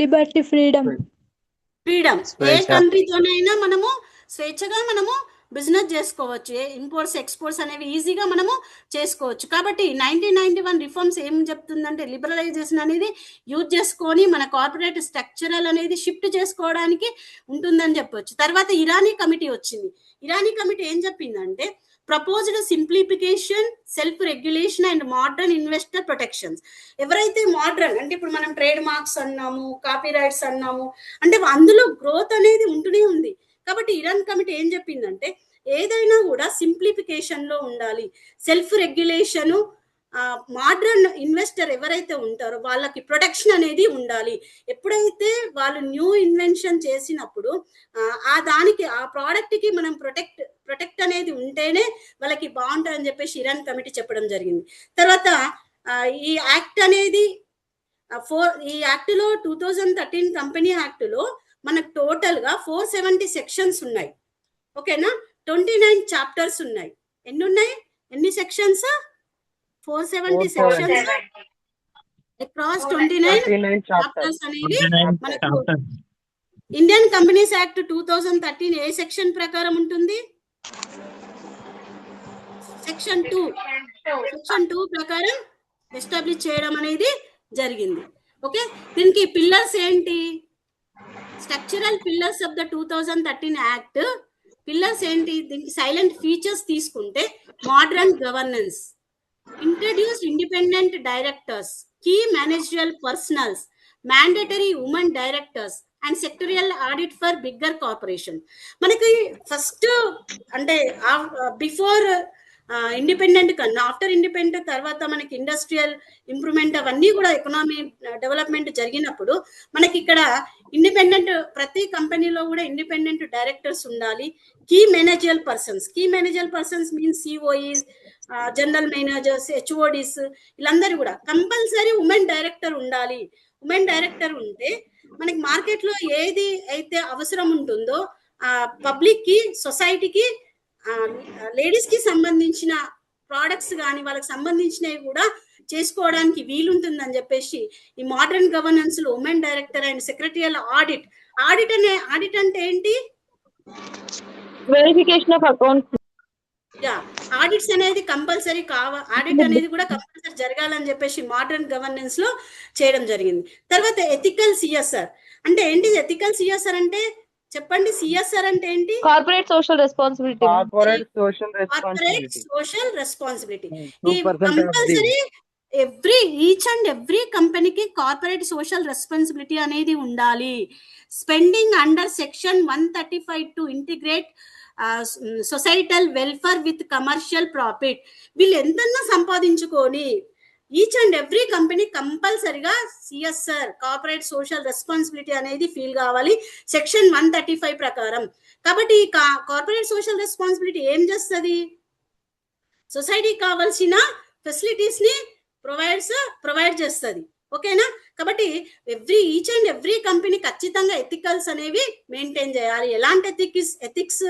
[SPEAKER 6] Liberty, freedom.
[SPEAKER 1] ఏ కంట్రీతోనైనా మనము స్వేచ్ఛగా బిజినెస్ చేసుకోవచ్చు, ఇంపోర్ట్స్ ఎక్స్పోర్ట్స్ అనేవి ఈజీగా మనము చేసుకోవచ్చు. కాబట్టి 1991 రిఫార్మ్స్ ఏం చెప్తుందంటే, లిబరలైజేషన్ అనేది యూజ్ చేసుకొని మన కార్పొరేట్ స్ట్రక్చరల్ అనేది షిఫ్ట్ చేసుకోవడానికి ఉంటుందని చెప్పొచ్చు. తర్వాత ఇరానీ కమిటీ వచ్చింది. ఇరానీ కమిటీ ఏం చెప్పిందంటే, proposed simplification, self regulation and modern investor protections. ఎవరైతే మోడర్న్ అంటే, ఇప్పుడు మనం ట్రేడ్ మార్క్స్ అన్నాము, కాపీ రైట్స్ అన్నాము, అంటే అందులో గ్రోత్ అనేది ఉంటూనే ఉంది. కాబట్టి ఇరాన్ కమిటీ ఏం చెప్పిందంటే, ఏదైనా కూడా సింప్లిఫికేషన్ లో ఉండాలి, సెల్ఫ్ రెగ్యులేషన్, మోడర్న్ ఇన్వెస్టర్ ఎవరైతే ఉంటారో వాళ్ళకి ప్రొటెక్షన్ అనేది ఉండాలి. ఎప్పుడైతే వాళ్ళు న్యూ ఇన్వెన్షన్ చేసినప్పుడు ఆ ప్రోడక్ట్ కి మనం ప్రొటెక్ట్ అనేది ఉంటేనే వాళ్ళకి బాగుంటుంది అని చెప్పేసి ఇరాన్ కమిటీ చెప్పడం జరిగింది. తర్వాత ఈ యాక్ట్ అనేది ఈ యాక్ట్ లో 2013 కంపెనీ యాక్ట్ లో మనకు టోటల్ గా 470 సెక్షన్స్ ఉన్నాయి. ఓకేనా, 29 చాప్టర్స్ ఉన్నాయి. ఎన్ని సెక్షన్స్? 470 సెక్షన్స్ అక్రాస్ 29 చాప్టర్స్ అనేది మనకు ఇండియన్ కంపెనీస్ యాక్ట్ 2013 ఏ సెక్షన్ ప్రకారం ఉంటుంది? సెక్షన్ 2 ప్రకారం ఎస్టాబ్లిష్ చేయడం అనేది జరిగింది. ఓకే, దీనికి పిల్లర్స్ ఏంటి? Structural pillars of the 2013 act pillars ఏంటి? దీనికి సైలెంట్ ఫీచర్స్ తీసుకుంటే, modern governance, introduce independent directors, key managerial personnels, mandatory women directors and secretarial audit for bigger corporation. మనకి ఫస్ట్ అంటే బిఫోర్ ఇండిపెండెంట్ కన్నా ఆఫ్టర్ ఇండిపెండెంట్ తర్వాత మనకి industrial improvement అవన్నీ కూడా ఎకనామీ డెవలప్మెంట్ జరిగినప్పుడు మనకి ఇక్కడ ఇండిపెండెంట్ ప్రతి కంపెనీలో కూడా ఇండిపెండెంట్ డైరెక్టర్స్ ఉండాలి. Key manager persons means CEOs, general managers, HODs, వీళ్ళందరూ కూడా కంపల్సరీ ఉమెన్ డైరెక్టర్ ఉండాలి. ఉమెన్ డైరెక్టర్ ఉంటే మనకి మార్కెట్ లో ఏది అయితే అవసరం ఉంటుందో పబ్లిక్ కి, సొసైటీకి, లేడీస్ కి సంబంధించిన ప్రోడక్ట్స్ కానీ వాళ్ళకి సంబంధించినవి కూడా చేసుకోవడానికి వీలుంటుందని చెప్పేసి ఈ మోడర్న్ గవర్నెన్స్ లో women director and secretarial audit అంటే ఏంటి?
[SPEAKER 6] Verification of accounts.
[SPEAKER 1] ఆడిట్స్ అనేది కంపల్సరీ ఆడిట్ అనేది కూడా కంపల్సరీ జరగాలని చెప్పేసి మోడర్న్ గవర్నెన్స్ లో చేయడం జరిగింది. తర్వాత ఎథికల్ సిఎస్ఆర్ అంటే ఏంటి? ఎథికల్ సిఎస్ఆర్ అంటే చెప్పండి. సిఎస్ఆర్ అంటే ఏంటి?
[SPEAKER 6] Corporate social responsibility.
[SPEAKER 1] Social responsibility. ఈ కంపల్సరీ ఈచ్ అండ్ ఎవ్రీ కంపెనీకి కార్పొరేట్ సోషల్ రెస్పాన్సిబిలిటీ అనేది ఉండాలి. Spending under section 135 to integrate societal welfare with commercial profit. వీళ్ళు ఎంతన్నా సంపాదించుకొని ఈచ్ అండ్ ఎవ్రీ కంపెనీ కంపల్సరిగా సిఎస్ఆర్ కార్పొరేట్ సోషల్ రెస్పాన్సిబిలిటీ అనేది ఫీల్ కావాలి సెక్షన్ 135 ప్రకారం. కాబట్టి కార్పొరేట్ సోషల్ రెస్పాన్సిబిలిటీ ఏం చేస్తుంది? సొసైటీకి కావాల్సిన ఫెసిలిటీస్ ని ప్రొవైడ్ చేస్తుంది. ఓకేనా? కాబట్టి ఈచ్ అండ్ ఎవ్రీ కంపెనీ ఖచ్చితంగా ఎథికల్స్ అనేవి మెయింటైన్ చేయాలి. ఎలాంటి ఎథిక్స్?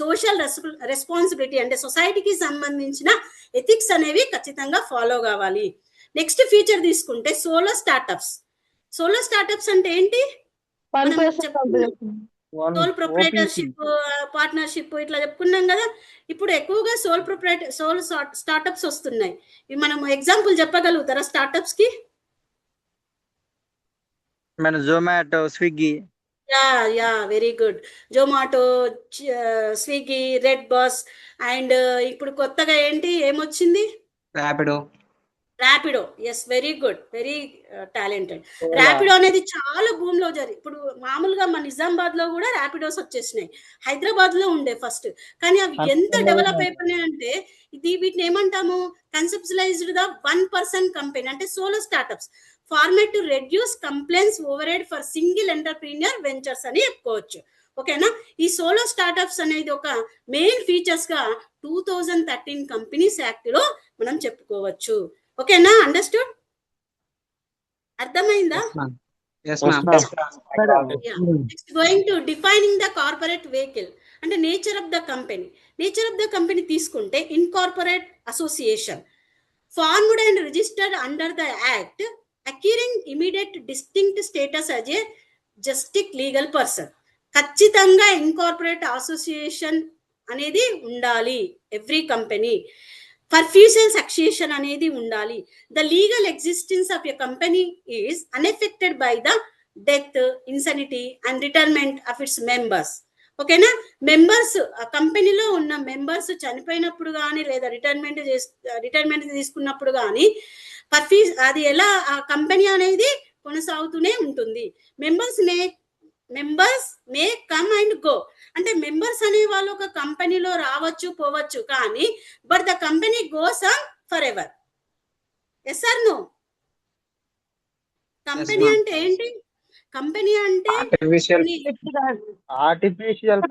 [SPEAKER 1] సోషల్ రెస్పాన్సిబిలిటీ అంటే సొసైటీకి సంబంధించిన ఎథిక్స్ అనేవి ఖచ్చితంగా ఫాలో కావాలి. నెక్స్ట్ ఫీచర్ తీసుకుంటే సోలో స్టార్టప్స్ అంటే ఏంటి? సోల్ ప్రొప్రైటర్షిప్, పార్ట్నర్షిప్ ఇట్లా చెప్పుకున్నాం కదా. ఇప్పుడు ఎక్కువగా సోల్ స్టార్టప్స్ వస్తున్నాయి. మనం ఎగ్జాంపుల్ చెప్పగలుగుతారా స్టార్టప్స్ కి?
[SPEAKER 7] మన Zomato, Swiggy.
[SPEAKER 1] Yeah very good. Zomato, Swiggy, red bus and ఇప్పుడు కొత్తగా ఏమొచ్చింది? Rapido. Yes, very good, very talented. Rapido అనేది చాలా భూమిలో ఇప్పుడు మామూలుగా మన నిజామాబాద్ లో కూడా ర్యాపిడోస్ వచ్చేసినాయి. హైదరాబాద్ లో ఉండే ఫస్ట్, కానీ అవి ఎంత డెవలప్ అయిపోయినాయి అంటే వీటిని ఏమంటాము? కన్సెప్చువలైజ్డ్ ద 1% కంపెనీ అంటే solo startups format to reduce complaints overhead for single entrepreneur ventures అని చెప్పుకోవచ్చు. ఓకేనా? ఈ సోలో స్టార్టప్స్ అనేది ఒక మెయిన్ ఫీచర్స్ గా 2013 కంపెనీస్ యాక్ట్ లో మనం చెప్పుకోవచ్చు. ఓకేనా? అండర్స్టూడ్? అర్థమైందా? Going to defining the corporate vehicle అంటే నేచర్ ఆఫ్ ద కంపెనీ తీసుకుంటే incorporate association formed and registered under the act acquiring immediate distinct status as a juristic legal person. ఖచ్చితంగా incorporate association అనేది ఉండాలి ఎవ్రీ కంపెనీ. పర్ఫ్యూజల్ సక్సెషన్ అనేది ఉండాలి. The legal existence of a company is unaffected by the death, insanity and retirement of its members. ఓకేనా? Members కంపెనీలో ఉన్న members చనిపోయినప్పుడు కానీ లేదా రిటైర్మెంట్ తీసుకున్నప్పుడు కానీ అది ఎలా ఆ కంపెనీ అనేది కొనసాగుతూనే ఉంటుంది. Members may come and go అంటే మెంబర్స్ అనే వాళ్ళు ఒక కంపెనీలో రావచ్చు పోవచ్చు, కానీ but the company goes on forever. Yes or no? Company అంటే ఏంటి? కంపెనీ అంటే
[SPEAKER 3] ఆర్టిఫిషియల్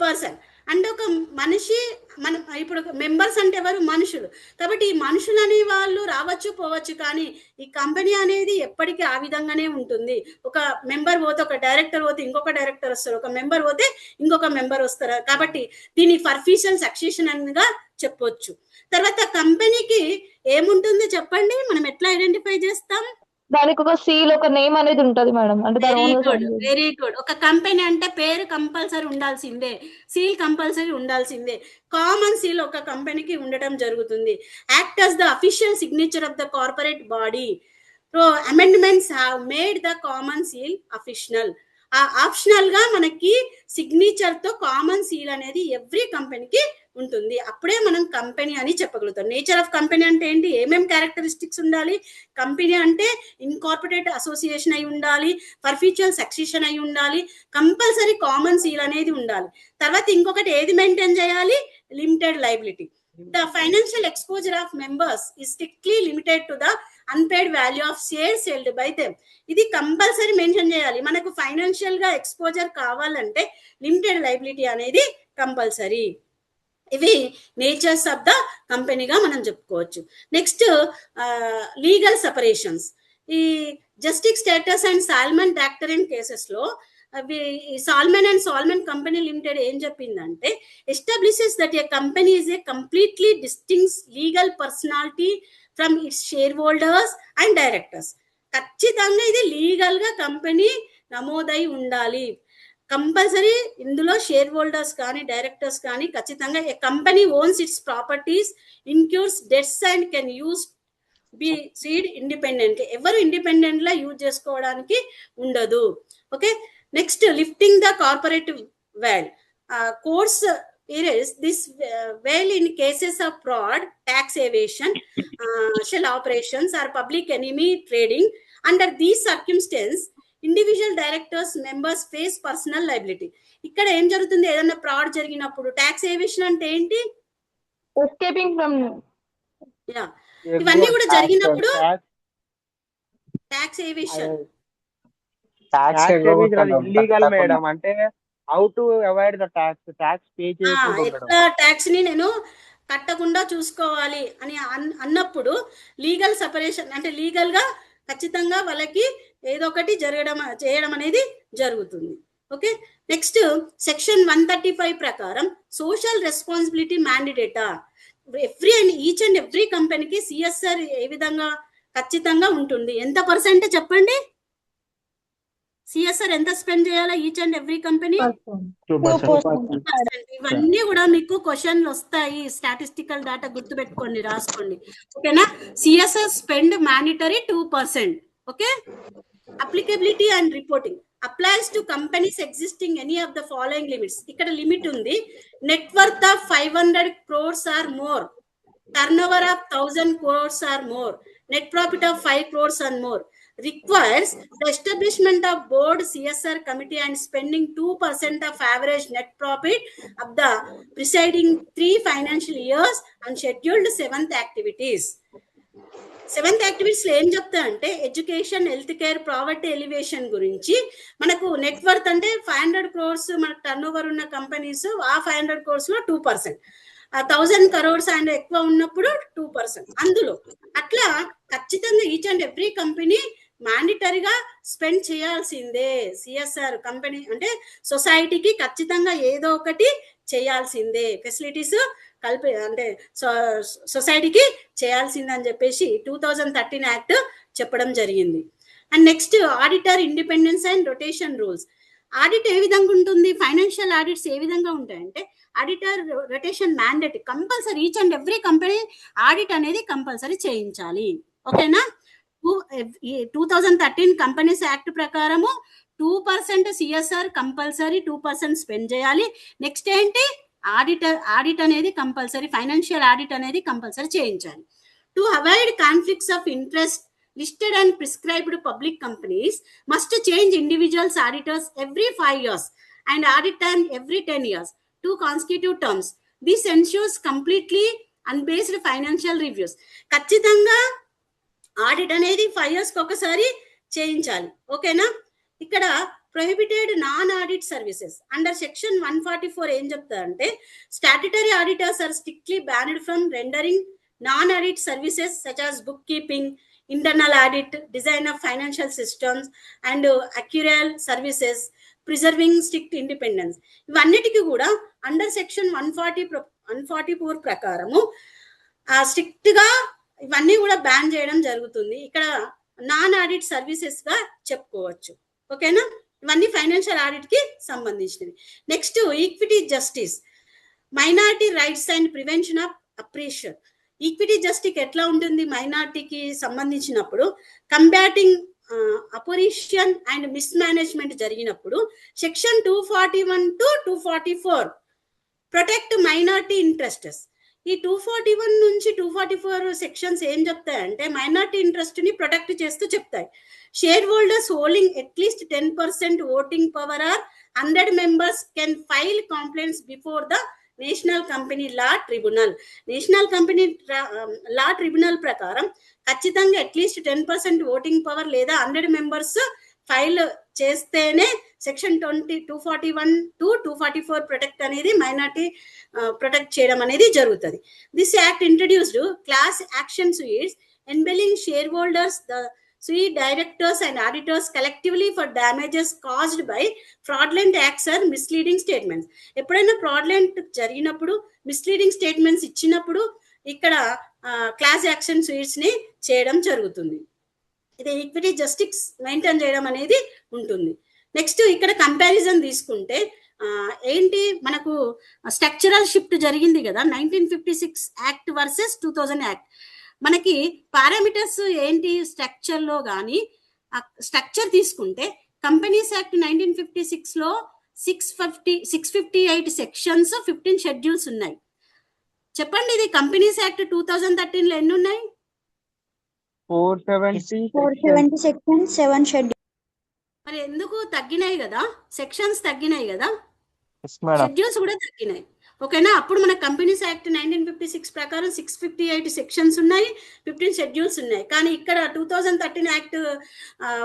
[SPEAKER 1] పర్సన్ అంటే ఒక మనిషి. మన ఇప్పుడు మెంబర్స్ అంటే ఎవరు? మనుషులు. కాబట్టి ఈ మనుషులు అనే వాళ్ళు రావచ్చు పోవచ్చు, కానీ ఈ కంపెనీ అనేది ఎప్పటికీ ఆ విధంగానే ఉంటుంది. ఒక మెంబర్ పోతే ఒక డైరెక్టర్ పోతే ఇంకొక డైరెక్టర్ వస్తారు, ఒక మెంబర్ పోతే ఇంకొక మెంబర్ వస్తారు. కాబట్టి దీన్ని పర్ఫ్యూజల్ సక్సెషన్ అనిగా చెప్పొచ్చు. తర్వాత కంపెనీకి ఏముంటుంది చెప్పండి? మనం ఎట్లా ఐడెంటిఫై చేస్తాం?
[SPEAKER 6] దానికి ఒక సీల్, ఒక నేమ్ అనేది ఉంటది మేడం. అంటే
[SPEAKER 1] వెరీ గుడ్. ఒక కంపెనీ అంటే పేరు కంపల్సరీ ఉండాల్సిందే, సీల్ కంపల్సరీ ఉండాల్సిందే. కామన్ సీల్ ఒక కంపెనీకి ఉండటం జరుగుతుంది. Act as the official signature of the corporate body. So amendments have made the common seal official. Optional గా మనకి సిగ్నేచర్ తో కామన్ సీల్ అనేది ఎవ్రీ కంపెనీకి ఉంటుంది. అప్పుడే మనం కంపెనీ అని చెప్పగలుగుతాం. నేచర్ ఆఫ్ కంపెనీ అంటే ఏంటి? ఏమేమి క్యారెక్టరిస్టిక్స్ ఉండాలి? కంపెనీ అంటే ఇన్కార్పొరేట్ అసోసియేషన్ అయి ఉండాలి, పర్ఫ్యూచువల్ సక్సెషన్ అయి ఉండాలి, కంపల్సరీ కామన్ సీల్ అనేది ఉండాలి. తర్వాత ఇంకొకటి ఏది మెయింటైన్ చేయాలి? limited liability. The financial exposure of members is strictly limited to the unpaid value of shares held by them. ఇది కంపల్సరీ మెన్షన్ చేయాలి. మనకు ఫైనాన్షియల్ గా ఎక్స్పోజర్ కావాలంటే లిమిటెడ్ లైబిలిటీ అనేది కంపల్సరీ. ఇవి నేచర్స్ ఆఫ్ ద కంపెనీగా మనం చెప్పుకోవచ్చు. Next legal separations. ఈ juristic status and Salomon doctrine cases లో Salomon and Salomon company limited ఏం చెప్పిందంటే establishes that a company is a completely distinct legal personality from its shareholders and directors. ఖచ్చితంగా ఇది legal గా company నమోదై ఉండాలి. Compulsory ఇందులో share holders కానీ directors కానీ ఖచ్చితంగా a company owns its properties, incurs debts and can sue be sued independent. ఎవరు independent law use చేసుకోవడానికి ఉండదు. Okay, next lifting the corporative veil. Course this well in cases of fraud, tax evasion, shell operations or public enemy trading. Under these circumstances, individual directors members face personal liability. ఇక్కడ ఏం జరుగుతుంది, ఏదైనా fraud జరిగినప్పుడు tax aviation అంటే ఏంటి?
[SPEAKER 6] Escaping from,
[SPEAKER 1] yeah, ఇవన్నీ కూడా జరిగినప్పుడు ట్యాక్స్ ఏవియేషన్
[SPEAKER 3] ఇల్లీగల్ మేడం. అంటే how to avoid the tax pay చేయకుండా
[SPEAKER 1] ఎట్లా ట్యాక్స్ ని నేను కట్టకుండా చూసుకోవాలి అని అన్నప్పుడు లీగల్ సెపరేషన్ అంటే లీగల్ గా ఖచ్చితంగా వాళ్ళకి ఏదో ఒకటి చేయడం అనేది జరుగుతుంది. ఓకే, నెక్స్ట్ సెక్షన్ 135 ప్రకారం సోషల్ రెస్పాన్సిబిలిటీ మ్యాండేటా. ఈచ్ అండ్ ఎవ్రీ కంపెనీకి సిఎస్ఆర్ ఏ విధంగా ఖచ్చితంగా ఉంటుంది. ఎంత పర్సెంట్ చెప్పండి? సిఎస్ఆర్ ఎంత స్పెండ్ చేయాలా ఈచ్ అండ్ ఎవ్రీ కంపెనీ? 2%. ఇవన్నీ కూడా మీకు క్వశ్చన్లు వస్తాయి. స్టాటిస్టికల్ డేటా గుర్తు పెట్టుకోండి, రాసుకోండి. ఓకేనా? CSR spend mandatory 2%. Okay, applicability and reporting applies to companies existing any of the following limits. ఇక్కడ లిమిట్ ఉంది. Net worth of 500 crores or more, turnover of 1000 crores or more, net profit of 5 crores and more. Requires the establishment of board CSR committee and spending 2% of average net profit of the preceding 3 financial years on scheduled 7th activities. 7th activities లో ఏం చెప్తా అంటే education, health care, poverty elevation గురించి. మనకు net worth అంటే 500 crores మనకు turn over ఉన్న companies ఆ 500 crores లో 2%, 1000 crores అండ్ ఎక్కువ ఉన్నప్పుడు 2%. అందులో అట్లా ఖచ్చితంగా ఈచ్ అండ్ ఎవ్రీ కంపెనీ మ్యాండేటరీగా స్పెండ్ చేయాల్సిందే. సిఎస్ఆర్ కంపెనీ అంటే సొసైటీకి ఖచ్చితంగా ఏదో ఒకటి చేయాల్సిందే. ఫెసిలిటీస్ అంటే సొసైటీకి చేయాల్సిందని చెప్పేసి 2013 యాక్ట్ చెప్పడం జరిగింది. And next auditor independence and rotation rules. Audit ఏ విధంగా ఉంటుంది? ఫైనాన్షియల్ ఆడిట్స్ ఏ విధంగా ఉంటాయంటే auditor rotation mandate compulsory. Each and every company audit అనేది కంపల్సరీ చేయించాలి. ఓకేనా? 2013 కంపెనీస్ యాక్ట్ ప్రకారము 2% సిఎస్ఆర్ కంపల్సరీ 2% స్పెండ్ చేయాలి. నెక్స్ట్ ఏంటి? ఆడిట్ అనేది కంపల్సరీ, ఫైనాన్షియల్ ఆడిట్ అనేది కంపల్సరీ చేయించాలి. To avoid conflicts of interest, listed and prescribed public companies must change individuals auditors every 5 years and audit time every 10 years, 2 consecutive terms. This ensures completely unbased financial reviews. ఖచ్చితంగా audit అనేది 5 years ఒకసారి చేయించాలి. ఓకేనా? ఇక్కడ prohibited non audit services under section 144 ఏం చెప్తారంటే statutory auditors are strictly banned from rendering non audit services such as book keeping, internal audit, design of financial systems and actuarial services, preserving strict independence. ఇవన్నిటికీ కూడా under section 144 ప్రకారము strict గా ఇవన్నీ కూడా ban చేయడం జరుగుతుంది. ఇక్కడ నాన్ ఆడిట్ సర్వీసెస్ గా చెప్పుకోవచ్చు. ఓకేనా? ఇవన్నీ ఫైనాన్షియల్ ఆడిట్ కి సంబంధించినవి. Next equity justice, minority rights and prevention of oppression. Equity justice ఎట్లా ఉంటుంది మైనారిటీకి సంబంధించినప్పుడు? Combating oppression and mismanagement జరిగినప్పుడు section 241 to 244 protect minority interests. ఈ 241 నుంచి 244 సెక్షన్స్ ఏం చెప్తాయంటే మైనారిటీ ఇంట్రెస్ట్ ని ప్రొటెక్ట్ చేస్తూ చెప్తాయి. Shareholders holding at least 10% voting power or 100 members can file complaints before the national company law tribunal. National company law tribunal ప్రకారం ఖచ్చితంగా అట్లీస్ట్ 10% ఓటింగ్ పవర్ లేదా 100 మెంబర్స్ ఫైల్ చేస్తేనే సెక్షన్ 241 to 244 ప్రొటెక్ట్ అనేది minority protect చేయడం అనేది జరుగుతుంది. This act introduced class action suits enabling share holders, the suit directors and auditors collectively for damages caused by fraudulent acts or misleading statements. ఎప్పుడైనా fraudulent జరిగినప్పుడు, misleading statements ఇచ్చినప్పుడు ఇక్కడ class action suits ని చేయడం జరుగుతుంది. ఇది ఈక్విటీ జస్టిస్ మెయింటైన్ చేయడం అనేది ఉంటుంది. నెక్స్ట్ ఇక్కడ కంపారిజన్ తీసుకుంటే ఏంటి, మనకు స్ట్రక్చరల్ షిఫ్ట్ జరిగింది కదా 1956 యాక్ట్ వర్సెస్ 2000 యాక్ట్. మనకి పారామీటర్స్ ఏంటి స్ట్రక్చర్ లో కానీ, స్ట్రక్చర్ తీసుకుంటే కంపెనీస్ యాక్ట్ 1956 లో 658 సెక్షన్స్ 15 షెడ్యూల్స్ ఉన్నాయి. చెప్పండి, ఇది కంపెనీస్ యాక్ట్ 2013 లో ఎన్ని ఉన్నాయి?
[SPEAKER 9] 470 సెక్షన్స్ 7 షెడ్యూల్.
[SPEAKER 1] మరి ఎందుకు తగ్గినాయి కదా, సెక్షన్స్ తగ్గినాయి కదా, షెడ్యూల్స్ కూడా తగ్గినాయి. ఓకేనా, అప్పుడు మన కంపెనీస్ యాక్ట్ 1956 ప్రకారం 658 సెక్షన్స్ ఉన్నాయి, 15 షెడ్యూల్స్ ఉన్నాయి. కానీ ఇక్కడ 2013 యాక్ట్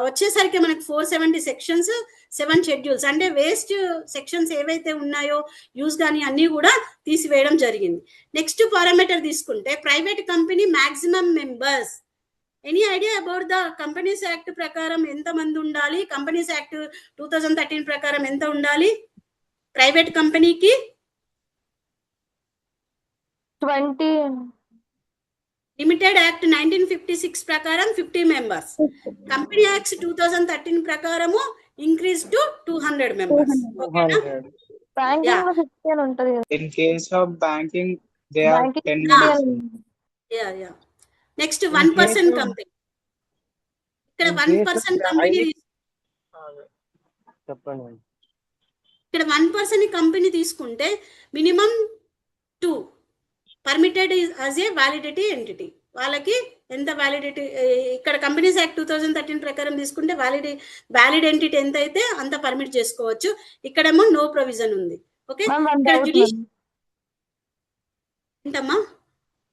[SPEAKER 1] వచ్చేసరికి మనకి 470 సెక్షన్స్ 7 షెడ్యూల్స్, అంటే వేస్ట్ సెక్షన్స్ ఏవైతే ఉన్నాయో యూజ్ కానీ అన్ని కూడా తీసివేయడం జరిగింది. నెక్స్ట్ పారామీటర్ తీసుకుంటే private company maximum members. Any idea about the companies act ప్రకారం ఎంత మంది ఉండాలి? కంపెనీస్ యాక్ట్ 2013 ప్రకారం ఎంత ఉండాలి ప్రైవేట్ కంపెనీకి?
[SPEAKER 6] 20.
[SPEAKER 1] లిమిటెడ్ యాక్ట్ 1956 ప్రకారం 50 మెంబర్స్. కంపెనీ యాక్ట్ 2013 ప్రకారము ఇంక్రీజ్ టు 200 మెంబర్స్.
[SPEAKER 6] బ్యాంకింగ్ లో 50 అని ఉంటది కదా.
[SPEAKER 7] In case of banking, they are 10
[SPEAKER 1] yeah. Next 1% company. ఇక్కడ 1% కంపెనీ
[SPEAKER 3] చెప్పండి.
[SPEAKER 1] ఇక్కడ 1% కంపెనీ తీసుకుంటే minimum 2 permitted as a validity entity. వాళ్ళకి ఎంత వ్యాలిడిటీ, ఇక్కడ కంపెనీస్ యాక్ట్ 2013 ప్రకారం తీసుకుంటే వ్యాలిడ్ ఎంటిటీ ఎంత అయితే అంత పర్మిట్ చేసుకోవచ్చు. ఇక్కడేమో నో ప్రొవిజన్ ఉంది. ఓకే, ఏంటమ్మా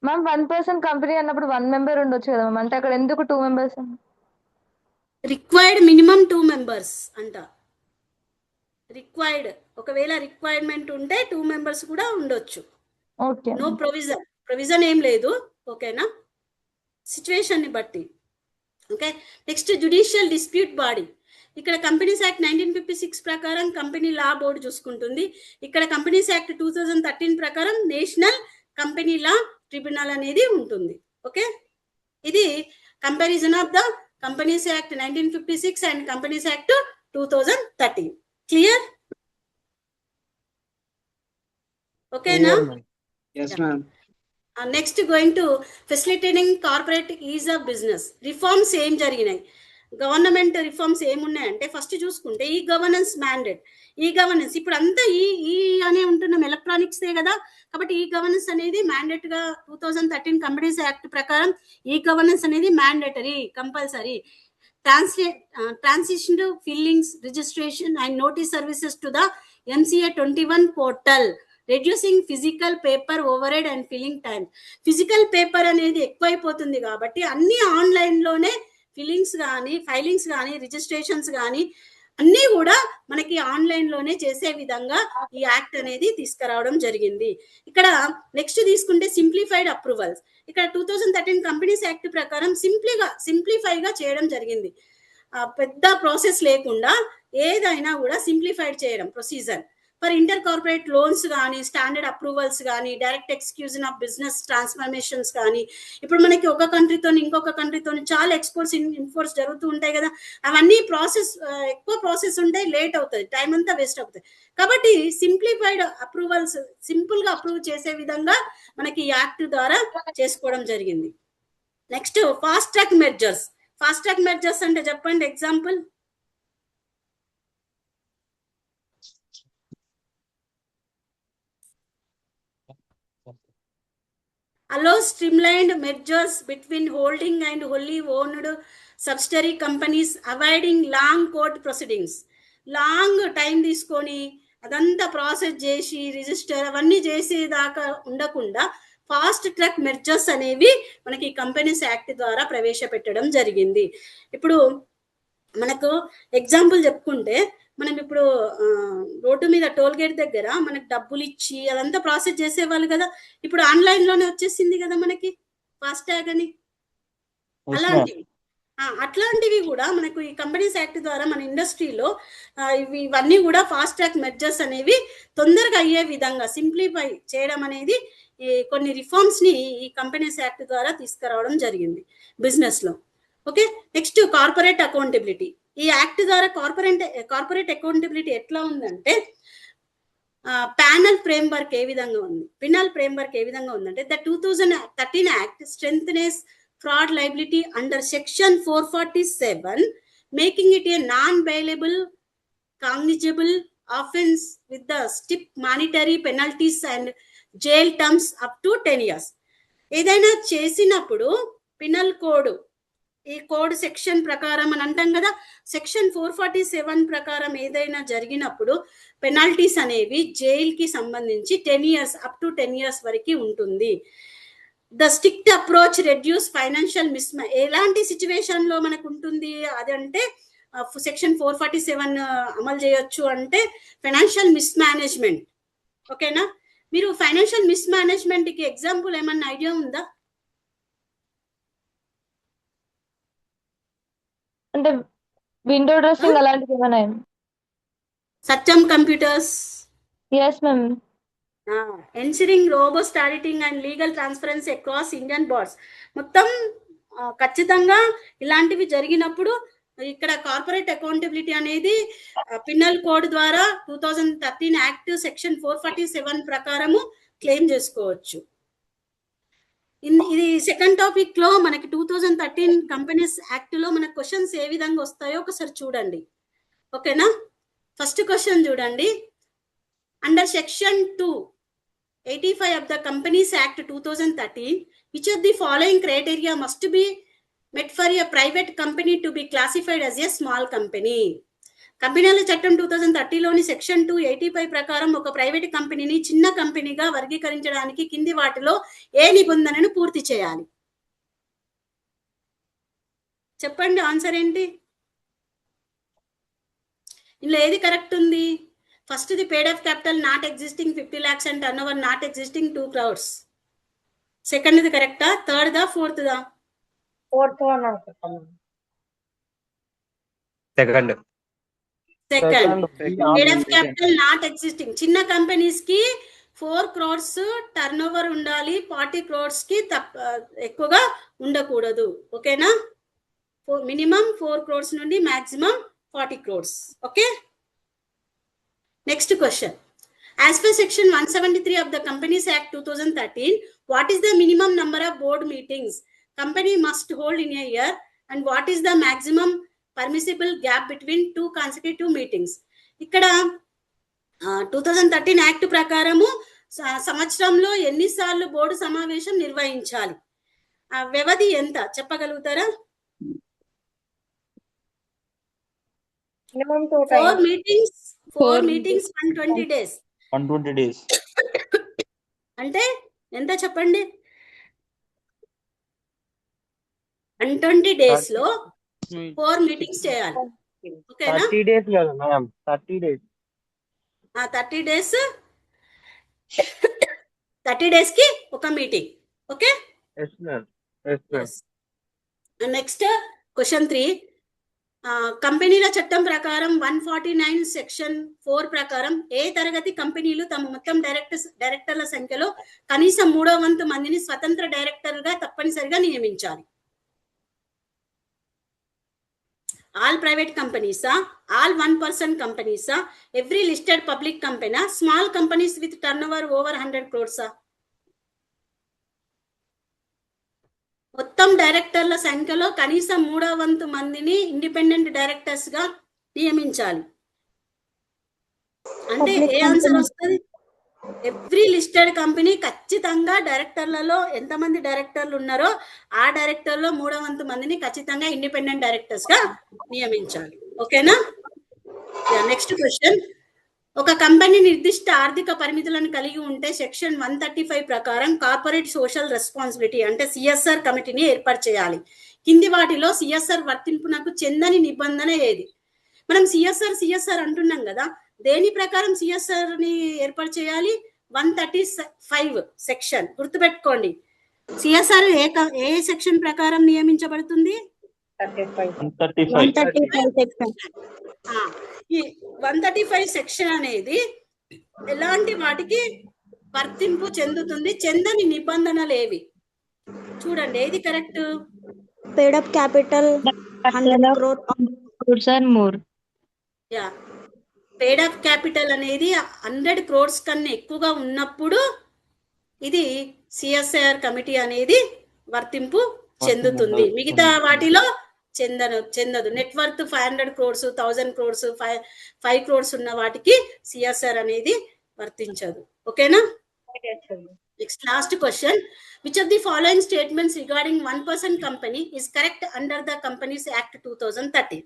[SPEAKER 6] మ్యామ్ 1% కంపెనీ అన్నప్పుడు 1 మెంబర్ ఉండొచ్చు కదా మ్యామ్, అంటే అక్కడ ఎందుకు 2 మెంబర్స్?
[SPEAKER 1] రిక్వైర్డ్ మినిమం 2 మెంబర్స్ అంట. రిక్వైర్డ్, ఒకవేళ రిక్వైర్మెంట్ ఉంటే 2 మెంబర్స్ కూడా ఉండొచ్చు.
[SPEAKER 6] ఓకే,
[SPEAKER 1] నో ప్రొవిజన్ ఏం లేదు. ఓకేనా, సిచ్యువేషన్ ని బట్టి. Okay, next judicial dispute body. ఇక్కడ కంపెనీస్ యాక్ట్ 1956 ప్రకారం కంపెనీ లా బోర్డు చూసుకుంటుంది. ఇక్కడ కంపెనీస్ యాక్ట్ 2013 ప్రకారం నేషనల్ కంపెనీ లా ట్రిబ్యునల్ అనేది ఉంటుంది. ఓకే, ఇది comparison of the companies act 1956 and companies act 2013. Clear? ఓకేనా?
[SPEAKER 7] Yes, ma'am.
[SPEAKER 1] Next going to facilitating corporate is of business. Reforms ఏం జరిగినాయి, గవర్నమెంట్ రిఫార్మ్స్ ఏమున్నాయంటే ఫస్ట్ చూసుకుంటే e governance mandate. E governance ఇప్పుడు అంతా ఈ అనే ఉంటున్నాం, ఎలక్ట్రానిక్సే కదా, కాబట్టి ఈ గవర్నెన్స్ అనేది మ్యాండేట్ గా 2013 కంపెనీస్ యాక్ట్ ప్రకారం ఈ గవర్నెన్స్ అనేది mandatory, compulsory. Transition to fillings, registration and notice services to the MCA 21 portal, reducing physical paper overhead and filling time. Physical paper అనేది ఎక్కువైపోతుంది కాబట్టి అన్ని ఆన్లైన్ లోనే ఫిల్లింగ్స్ కానీ, ఫైలింగ్స్ కానీ, రిజిస్ట్రేషన్స్ కానీ అన్నీ కూడా మనకి ఆన్లైన్ లోనే చేసే విధంగా ఈ యాక్ట్ అనేది తీసుకురావడం జరిగింది. ఇక్కడ నెక్స్ట్ తీసుకుంటే సింప్లిఫైడ్ అప్రూవల్స్. ఇక్కడ 2013 కంపెనీస్ యాక్ట్ ప్రకారం సింప్లిఫైగా చేయడం జరిగింది. పెద్ద ప్రాసెస్ లేకుండా ఏదైనా కూడా సింప్లిఫైడ్ చేయడం procedure. For inter corporate loans కానీ, స్టాండర్డ్ అప్రూవల్స్ కానీ, direct execution of business transformations కానీ, ఇప్పుడు మనకి ఒక కంట్రీతో ఇంకొక కంట్రీతో చాలా ఎక్స్పోర్ట్స్ ఇన్పోర్ట్స్ జరుగుతూ ఉంటాయి కదా, అవన్నీ ఎక్కువ ప్రాసెస్ ఉంటాయి, లేట్ అవుతుంది, టైం అంతా వేస్ట్ అవుతుంది. కాబట్టి సింప్లిఫైడ్ అప్రూవల్స్, సింపుల్ గా అప్రూవ్ చేసే విధంగా మనకి యాక్ట్ ద్వారా చేసుకోవడం జరిగింది. Next fast track mergers. Fast track mergers అంటే చెప్పండి example. allows streamlined mergers between holding and wholly owned subsidiary companies, avoiding long court proceedings. Long time తీసుకొని అదంతా ప్రాసెస్ చేసి రిజిస్టర్ అవన్నీ చేసేదాకా ఉండకుండా ఫాస్ట్ ట్రాక్ మెర్జర్స్ అనేవి మనకి కంపెనీస్ యాక్ట్ ద్వారా ప్రవేశపెట్టడం జరిగింది. ఇప్పుడు మనకు ఎగ్జాంపుల్ చెప్పుకుంటే, మనం ఇప్పుడు రోడ్డు మీద టోల్ గేట్ దగ్గర మనకు డబ్బులు ఇచ్చి అదంతా ప్రాసెస్ చేసేవాళ్ళు కదా, ఇప్పుడు ఆన్లైన్ లోనే వచ్చేసింది కదా మనకి ఫాస్ట్ ట్యాగ్ అని. అలాంటివి అట్లాంటివి కూడా మనకు ఈ కంపెనీస్ యాక్ట్ ద్వారా మన ఇండస్ట్రీలో ఇవన్నీ కూడా ఫాస్ట్ ట్రాక్ మెర్జర్స్ అనేవి తొందరగా అయ్యే విధంగా సింప్లిఫై చేయడం అనేది కొన్ని రిఫార్మ్స్ ని ఈ కంపెనీస్ యాక్ట్ ద్వారా తీసుకురావడం జరిగింది బిజినెస్ లో. Okay, next corporate accountability. ఈ యాక్ట్ ద్వారా కార్పొరేట్ అకౌంటబిలిటీ ఎట్లా ఉందంటే, ప్యానల్ ఫ్రేమ్ వర్క్ ఏ విధంగా ఉంది, పినల్ ఫ్రేమ్ వర్క్ ఏ విధంగా ఉందంటే, the 2013 act strengthens fraud liability under section 447, making it a non-bailable cognizable offense with the stiff monetary penalties and jail terms up to 10 years. ఏదైనా చేసినప్పుడు పినల్ కోడ్, ఈ code section ప్రకారం అని అంటాం కదా, సెక్షన్ 447 ప్రకారం ఏదైనా జరిగినప్పుడు పెనాల్టీస్ అనేవి జైల్ కి సంబంధించి 10 years అప్ టు 10 years వరకు ఉంటుంది. The strict approach reduce financial ఎలాంటి సిచ్యువేషన్ లో మనకు ఉంటుంది అదంటే, సెక్షన్ 447 అమలు చేయొచ్చు అంటే ఫైనాన్షియల్ మిస్ మేనేజ్మెంట్. ఓకేనా, మీరు ఫైనాన్షియల్ మిస్ మేనేజ్మెంట్ కి ఎగ్జాంపుల్ ఏమన్నా ఐడియా ఉందా?
[SPEAKER 6] అంటే విండో డ్రెస్సింగ్ అలాంటివి ఏమైనా?
[SPEAKER 1] Satyam computers.
[SPEAKER 6] Yes ma'am.
[SPEAKER 1] Ensuring robust auditing and legal transparency across Indian boards. మొత్తం ఖచ్చితంగా ఇలాంటివి జరిగినప్పుడు ఇక్కడ కార్పొరేట్ అకౌంటబిలిటీ అనేది పినల్ కోడ్ ద్వారా 2013 యాక్ట్ సెక్షన్ 447 ప్రకారము క్లెయిమ్ చేసుకోవచ్చు. ఇది సెకండ్ టాపిక్ లో మనకి 2013 కంపెనీస్ యాక్ట్ లో మన క్వశ్చన్స్ ఏ విధంగా వస్తాయో ఒకసారి చూడండి. ఓకేనా, ఫస్ట్ క్వశ్చన్ చూడండి. Under section 285 of the Companies Act 2013, which of the following criteria must be met for a private company to be classified as a small company? కంపెనీల చట్టం 2030లోని సెక్షన్ 285 ప్రకారం ఒక ప్రైవేట్ కంపెనీని చిన్న కంపెనీగా వర్గీకరించడానికి కింది వాటిలో ఏ నిబంధనను పూర్తి చేయాలి? చెప్పండి, ఆన్సర్ ఏంటి? ఇందులో ఏది కరెక్ట్ ఉంది? First the paid up capital not exceeding 50 lakhs and turn over not exceeding 2 crores. Second the కరెక్టా, థర్డ్ దా, ఫోర్త్ దా?
[SPEAKER 4] Second.
[SPEAKER 1] Paid up capital not exceeding చిన్న కంపెనీస్ కి 4 crores టర్న్ ఓవర్ ఉండాలి, 40 crores కి ఎక్కువగా ఉండకూడదు. ఓకేనా, మినిమం 4 crores నుండి maximum 40 crores. Okay, next question. As per section 173 of the Companies Act 2013, what is the minimum number of board meetings company must hold in a year, and what is the maximum permissible gap between 2 consecutive meetings? ఇక్కడ 2013 act ప్రకారము సంవత్సరంలో ఎన్నిసార్లు board సమావేశం నిర్వహించాలి, వ్యవధి ఎంత చెప్పగలుగుతారా? 4 meetings 120 days.
[SPEAKER 5] 120 days
[SPEAKER 1] అంటే ఎంత చెప్పండి? 120 days లో 4 meetings చేయాలి. ఓకేనా,
[SPEAKER 3] 30 days కదా మేడం, 30 days.
[SPEAKER 1] 30 days 30 days కి ఒక meeting. Okay,
[SPEAKER 3] Yes ma'am.
[SPEAKER 1] Next question 3. కంపెనీల చట్టం ప్రకారం 149 సెక్షన్ 4 ప్రకారం ఏ తరగతి కంపెనీలు తమ మొత్తం డైరెక్టర్ల సంఖ్యలో కనీసం 3/4 మందిని స్వతంత్ర డైరెక్టర్గా తప్పనిసరిగా నియమించాలి? ఆల్ ప్రైవేట్ కంపెనీసా, ఆల్ 1% కంపెనీసా, every listed public company, small companies with turn over over 100 crores? మొత్తం డైరెక్టర్ల సంఖ్యలో కనీసం 3/4 మందిని ఇండిపెండెంట్ డైరెక్టర్స్ గా నియమించాలి. అంటే ఏ ఆన్సర్ వస్తుంది? ఎవ్రీ లిస్టెడ్ కంపెనీ ఖచ్చితంగా డైరెక్టర్లలో ఎంతమంది డైరెక్టర్లు ఉన్నారో ఆ డైరెక్టర్లో 3/4 మందిని ఖచ్చితంగా ఇండిపెండెంట్ డైరెక్టర్స్ గా నియమించాలి. ఓకేనా, నెక్స్ట్ క్వశ్చన్. ఒక కంపెనీ నిర్దిష్ట ఆర్థిక పరిమితులను కలిగి ఉంటే సెక్షన్ 135 ప్రకారం కార్పొరేట్ సోషల్ రెస్పాన్సిబిలిటీ అంటే సిఎస్ఆర్ కమిటీని ఏర్పాటు చేయాలి. కింది వాటిలో సిఎస్ఆర్ వర్తింపునకు చెందని నిబంధన ఏది? మనం సిఎస్ఆర్ అంటున్నాం కదా, దేని ప్రకారం సిఎస్ఆర్ ని ఏర్పాటు చేయాలి? 135 సెక్షన్. గుర్తుపెట్టుకోండి, సిఎస్ఆర్ ఏ సెక్షన్ ప్రకారం నియమించబడుతుంది? 135 సెక్షన్ అనేది ఎలాంటి వాటికి వర్తింపు చెందుతుంది? చెందని నిబంధనలు ఏవి? చూడండి, ఏది correct?
[SPEAKER 9] paid up capital 100 crore
[SPEAKER 8] and more.
[SPEAKER 1] Yeah, paid up capital అనేది 100 crores కన్నా ఎక్కువగా ఉన్నప్పుడు ఇది సిఎస్ఐఆర్ కమిటీ అనేది వర్తింపు చెందుతుంది. మిగతా వాటిలో చెందదు. నెట్వర్త్ 500 crores, 1000 crores, 5 crores ఉన్న వాటికి సిఎస్ఆర్ అనేది వర్తించదు. ఓకేనా? Next last question. Which of the following statements regarding 1% company is correct under the companies act 2013?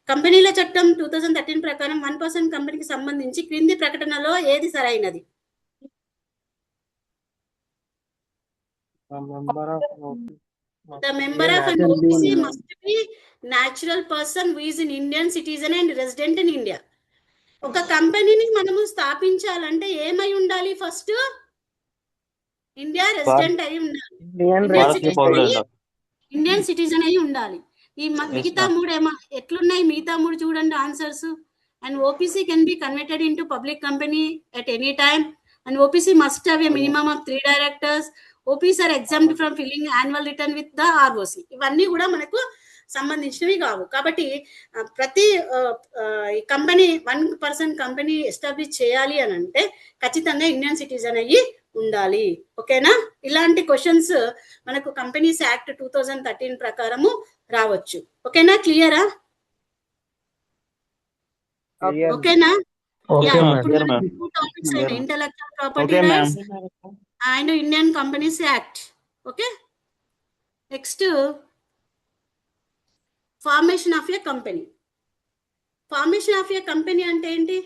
[SPEAKER 1] కంపెనీల చట్టం 2013 ప్రకారం 1% కంపెనీకి సంబంధించి క్రింది ప్రకటనలో ఏది సరైనది? The member of an OPC must be natural person who is an Indian citizen and resident in India. ఒక కంపెనీని మనము స్థాపించాలంటే ఏమై ఉండాలి? ఫస్ట్ ఇండియా రెసిడెంట్ అయి ఉండాలి, ఇండియన్ సిటిజన్ అయి ఉండాలి. ఈ మిగతా మూడు ఎట్లున్నాయి? మిగతా మూడు చూడండి answers. And OPC can be converted into public company at any time. And OPC must have a minimum of 3 directors. OPC are exempted from filing annual return with the ROC. ఇవన్నీ కూడా మనకు సంబంధించినవి కావు. కాబట్టి ప్రతి కంపెనీ 1% కంపెనీ ఎస్టాబ్లిష్ చేయాలి అని అంటే ఖచ్చితంగా ఇండియన్ సిటిజన్ అయ్యి ఉండాలి. ఓకేనా? ఇలాంటి క్వశ్చన్స్ మనకు కంపెనీస్ యాక్ట్ 2013 ప్రకారము రావచ్చు. ఓకేనా? క్లియరా? ఓకేనా? Intellectual property rights and Indian companies act. Okay, next formation of a company. Formation of a company అంటే ఏంటి?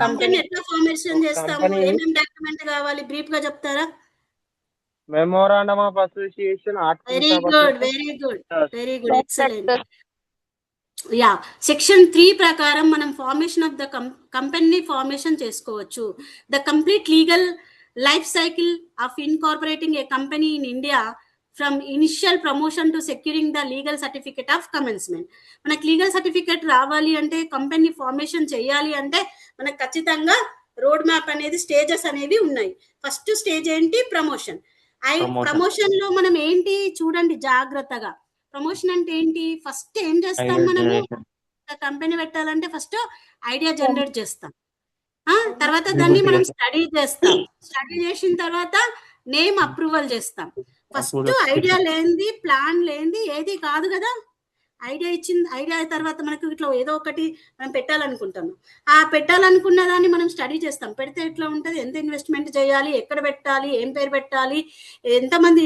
[SPEAKER 1] కంపెనీ ఎట్లా ఫార్మేషన్ చేస్తాము? ఏమేమి డాక్యుమెంట్ కావాలి? బ్రీఫ్ గా చెప్తారా?
[SPEAKER 3] Memorandum of association.
[SPEAKER 1] Very good, excellent. Yeah, section 3 ప్రకారం మనం formation of the company formation చేసుకోవచ్చు. The complete legal life cycle of incorporating a company in India from initial promotion to securing the legal certificate of commencement. మనకు legal certificate రావాలి అంటే, company formation చేయాలి అంటే మనకు ఖచ్చితంగా రోడ్ మ్యాప్ అనేది, stages అనేవి ఉన్నాయి. ఫస్ట్ స్టేజ్ ఏంటి? ప్రమోషన్. ప్రమోషన్ లో మనం ఏంటి చూడండి జాగ్రత్తగా. ప్రమోషన్ అంటే ఏంటి? ఫస్ట్ ఏం చేస్తాం మనము? కంపెనీ పెట్టాలంటే ఫస్ట్ ఐడియా జనరేట్ చేస్తాం, తర్వాత దాన్ని మనం స్టడీ చేస్తాం. స్టడీ చేసిన తర్వాత నేమ్ అప్రూవల్ చేస్తాం. ఫస్ట్ ఐడియా లేనిది, ప్లాన్ లేనిది ఏది కాదు కదా. ఐడియా తర్వాత మనకు ఇట్లా ఏదో ఒకటి మనం పెట్టాలనుకుంటాము. ఆ పెట్టాలనుకున్న దాన్ని మనం స్టడీ చేస్తాం. పెడితే ఎట్లా ఉంటుంది? ఎంత ఇన్వెస్ట్మెంట్ చేయాలి, ఎక్కడ పెట్టాలి, ఏం పేరు పెట్టాలి, ఎంతమంది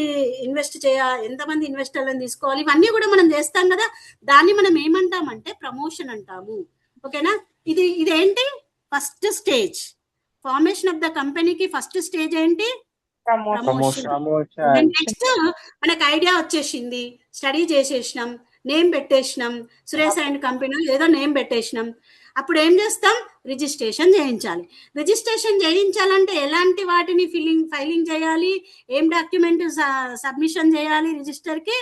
[SPEAKER 1] ఎంతమంది ఇన్వెస్టర్లను తీసుకోవాలి, ఇవన్నీ కూడా మనం చేస్తాం కదా. దాన్ని మనం ఏమంటామంటే ప్రమోషన్ అంటాము. ఓకేనా? ఇదేంటి? First stage. Formation of the కంపెనీకి ఫస్ట్ స్టేజ్ ఏంటి? ప్రమోషన్. నెక్స్ట్ మనకు ఐడియా వచ్చేసింది, స్టడీ చేసేసినాం, నేమ్ పెట్టేసినాం, సురేష్ అండ్ కంపెనీ ఏదో నేమ్ పెట్టేసినాం. అప్పుడు ఏం చేస్తాం? రిజిస్ట్రేషన్ చేయించాలి. రిజిస్ట్రేషన్ చేయించాలంటే ఎలాంటి వాటిని ఫైలింగ్ చేయాలి, ఏం డాక్యుమెంట్ సబ్మిషన్ చేయాలి రిజిస్టర్ కి?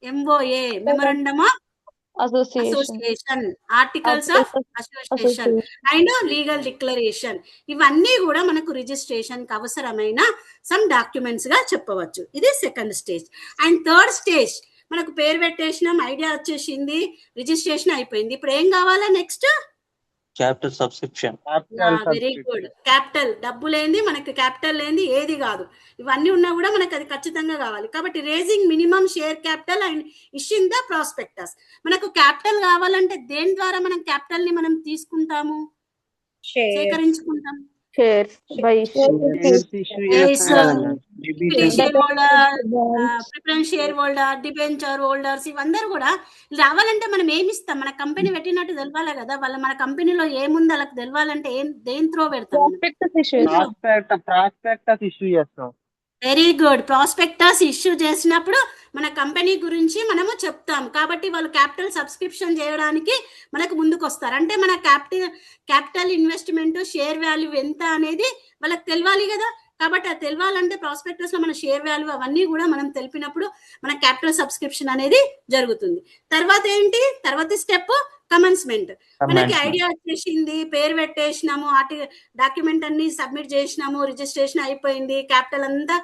[SPEAKER 1] MOA, memorandum of association, articles of association and legal declaration. ఇవన్నీ కూడా మనకు రిజిస్ట్రేషన్ కి అవసరమైన సమ్ డాక్యుమెంట్స్ గా చెప్పవచ్చు. ఇది second stage. And third stage, మనకు పేరు పెట్టేసినాం, ఐడియా వచ్చేసింది, రిజిస్ట్రేషన్ అయిపోయింది. ఇప్పుడు ఏం కావాలా? Next
[SPEAKER 5] capital subscription.
[SPEAKER 1] Very good. Capital, డబ్బు లేనిది మనకి, క్యాపిటల్ లేనిది ఏది కాదు. ఇవన్నీ ఉన్నా కూడా మనకు అది ఖచ్చితంగా కావాలి. కాబట్టి raising minimum share capital and issuing the prospectus. మనకు క్యాపిటల్ కావాలంటే దేని ద్వారా మనం క్యాపిటల్ ని మనం తీసుకుంటాము, సేకరించుకుంటాం?
[SPEAKER 6] షేర్స్ బై
[SPEAKER 3] షేర్స్ ఇష్యూ చేస్తాం కదా ma'am.
[SPEAKER 1] Equity share holder, preference share holder, debenture holders ఇవందరూ కూడా రావాలంటే మనం ఏమి ఇస్తాం? మన కంపెనీ పెట్టినట్టు తెలవాలి కదా. వాళ్ళ మన కంపెనీలో ఏముంది వాళ్ళకి తెలవాలంటే దేని త్రో పెడతాం?
[SPEAKER 3] ప్రాస్పెక్టస్ ఇష్యూ చేస్తాం.
[SPEAKER 1] Very good. ప్రాస్పెక్టస్ ఇష్యూ చేసినప్పుడు మన కంపెనీ గురించి మనము చెప్తాం. కాబట్టి వాళ్ళు క్యాపిటల్ సబ్స్క్రిప్షన్ చేయడానికి మనకు ముందుకు వస్తారు. అంటే మన క్యాపిటల్ ఇన్వెస్ట్మెంట్, షేర్ వాల్యూ ఎంత అనేది వాళ్ళకి తెలియాలి కదా. కాబట్టి అది తెలియాలంటే ప్రాస్పెక్టస్ లో మన షేర్ వాల్యూ అవన్నీ కూడా మనం తెలిపినప్పుడు మన క్యాపిటల్ సబ్స్క్రిప్షన్ అనేది జరుగుతుంది. తర్వాత ఏంటి? తర్వాత స్టెప్ కమెన్స్మెంట్. మనకి ఐడియా వచ్చేసింది, పేరు పెట్టేసినాము, డాక్యుమెంట్ అన్ని సబ్మిట్ చేసినాము, రిజిస్ట్రేషన్ అయిపోయింది, క్యాపిటల్ అంతా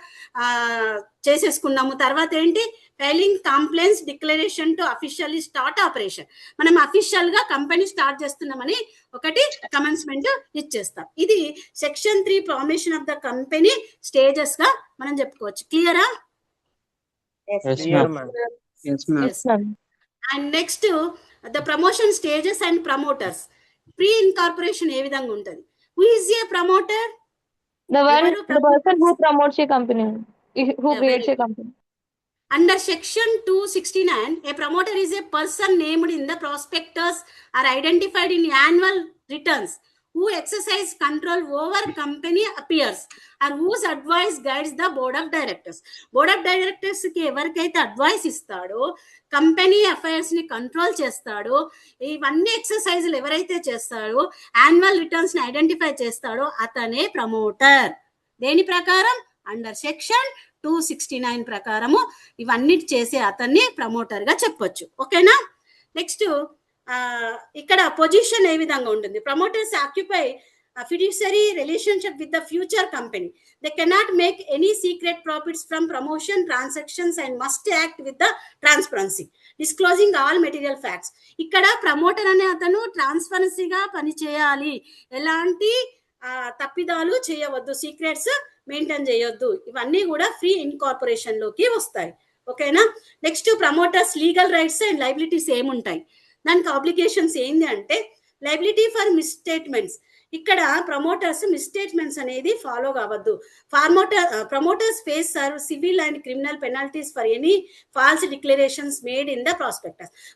[SPEAKER 1] చేసేసుకున్నాము. తర్వాత ఏంటి? Filing complaints declaration to officially start operation. మనం అఫీషియల్ గా కంపెనీ స్టార్ట్ చేస్తున్నామని ఒకటి కమెన్స్మెంట్ ఇచ్చేస్తాం. ఇది section 3 formation of the company stages గా మనం చెప్పుకోవచ్చు. క్లియరా? And next the promotion stages and promoters. Pre incorporation ఏ విధంగా ఉంటది? Who is a promoter?
[SPEAKER 6] The person who promotes a company, who creates a company.
[SPEAKER 1] Under section 269, a promoter is a person named in the prospectus or identified in annual returns who exercise control over company affairs or whose advice guides the board of directors. Board of directors ki evarkaithe advice istado, company affairs ni control chestado, ivanni exercises evaraithe chestado, annual returns ni identify chestado, atane promoter. Deni prakaram? Under section 269 ప్రకారము ఇవన్నీ చేసే అతన్ని promoter గా చెప్పొచ్చు. ఓకేనా? Next ఇక్కడ position ఏ విధంగా ఉంటుంది? Promoters occupy fiduciary relationship with the future company. They cannot make any secret profits from promotion transactions and must act with the transparency, disclosing all material facts. ఇక్కడ ప్రమోటర్ అనే అతను ట్రాన్స్పరెన్సీగా పని చేయాలి, ఎలాంటి తప్పిదాలు చేయవద్దు, సీక్రెట్స్ మెయింటైన్ చేయొద్దు. ఇవన్నీ కూడా ఫ్రీ ఇన్కార్పొరేషన్ లోకి వస్తాయి. ఓకేనా? Next promoters legal rights and liabilities ఏముంటాయి? దానికి ఆబ్లిగేషన్స్ ఏంది అంటే లైబిలిటీ ఫర్ మిస్స్టేట్మెంట్స్. ఇక్కడ ప్రమోటర్స్ మిస్స్టేట్మెంట్స్ అనేది ఫాలో కావద్దు. Promoters face civil and criminal penalties for any false declarations made in the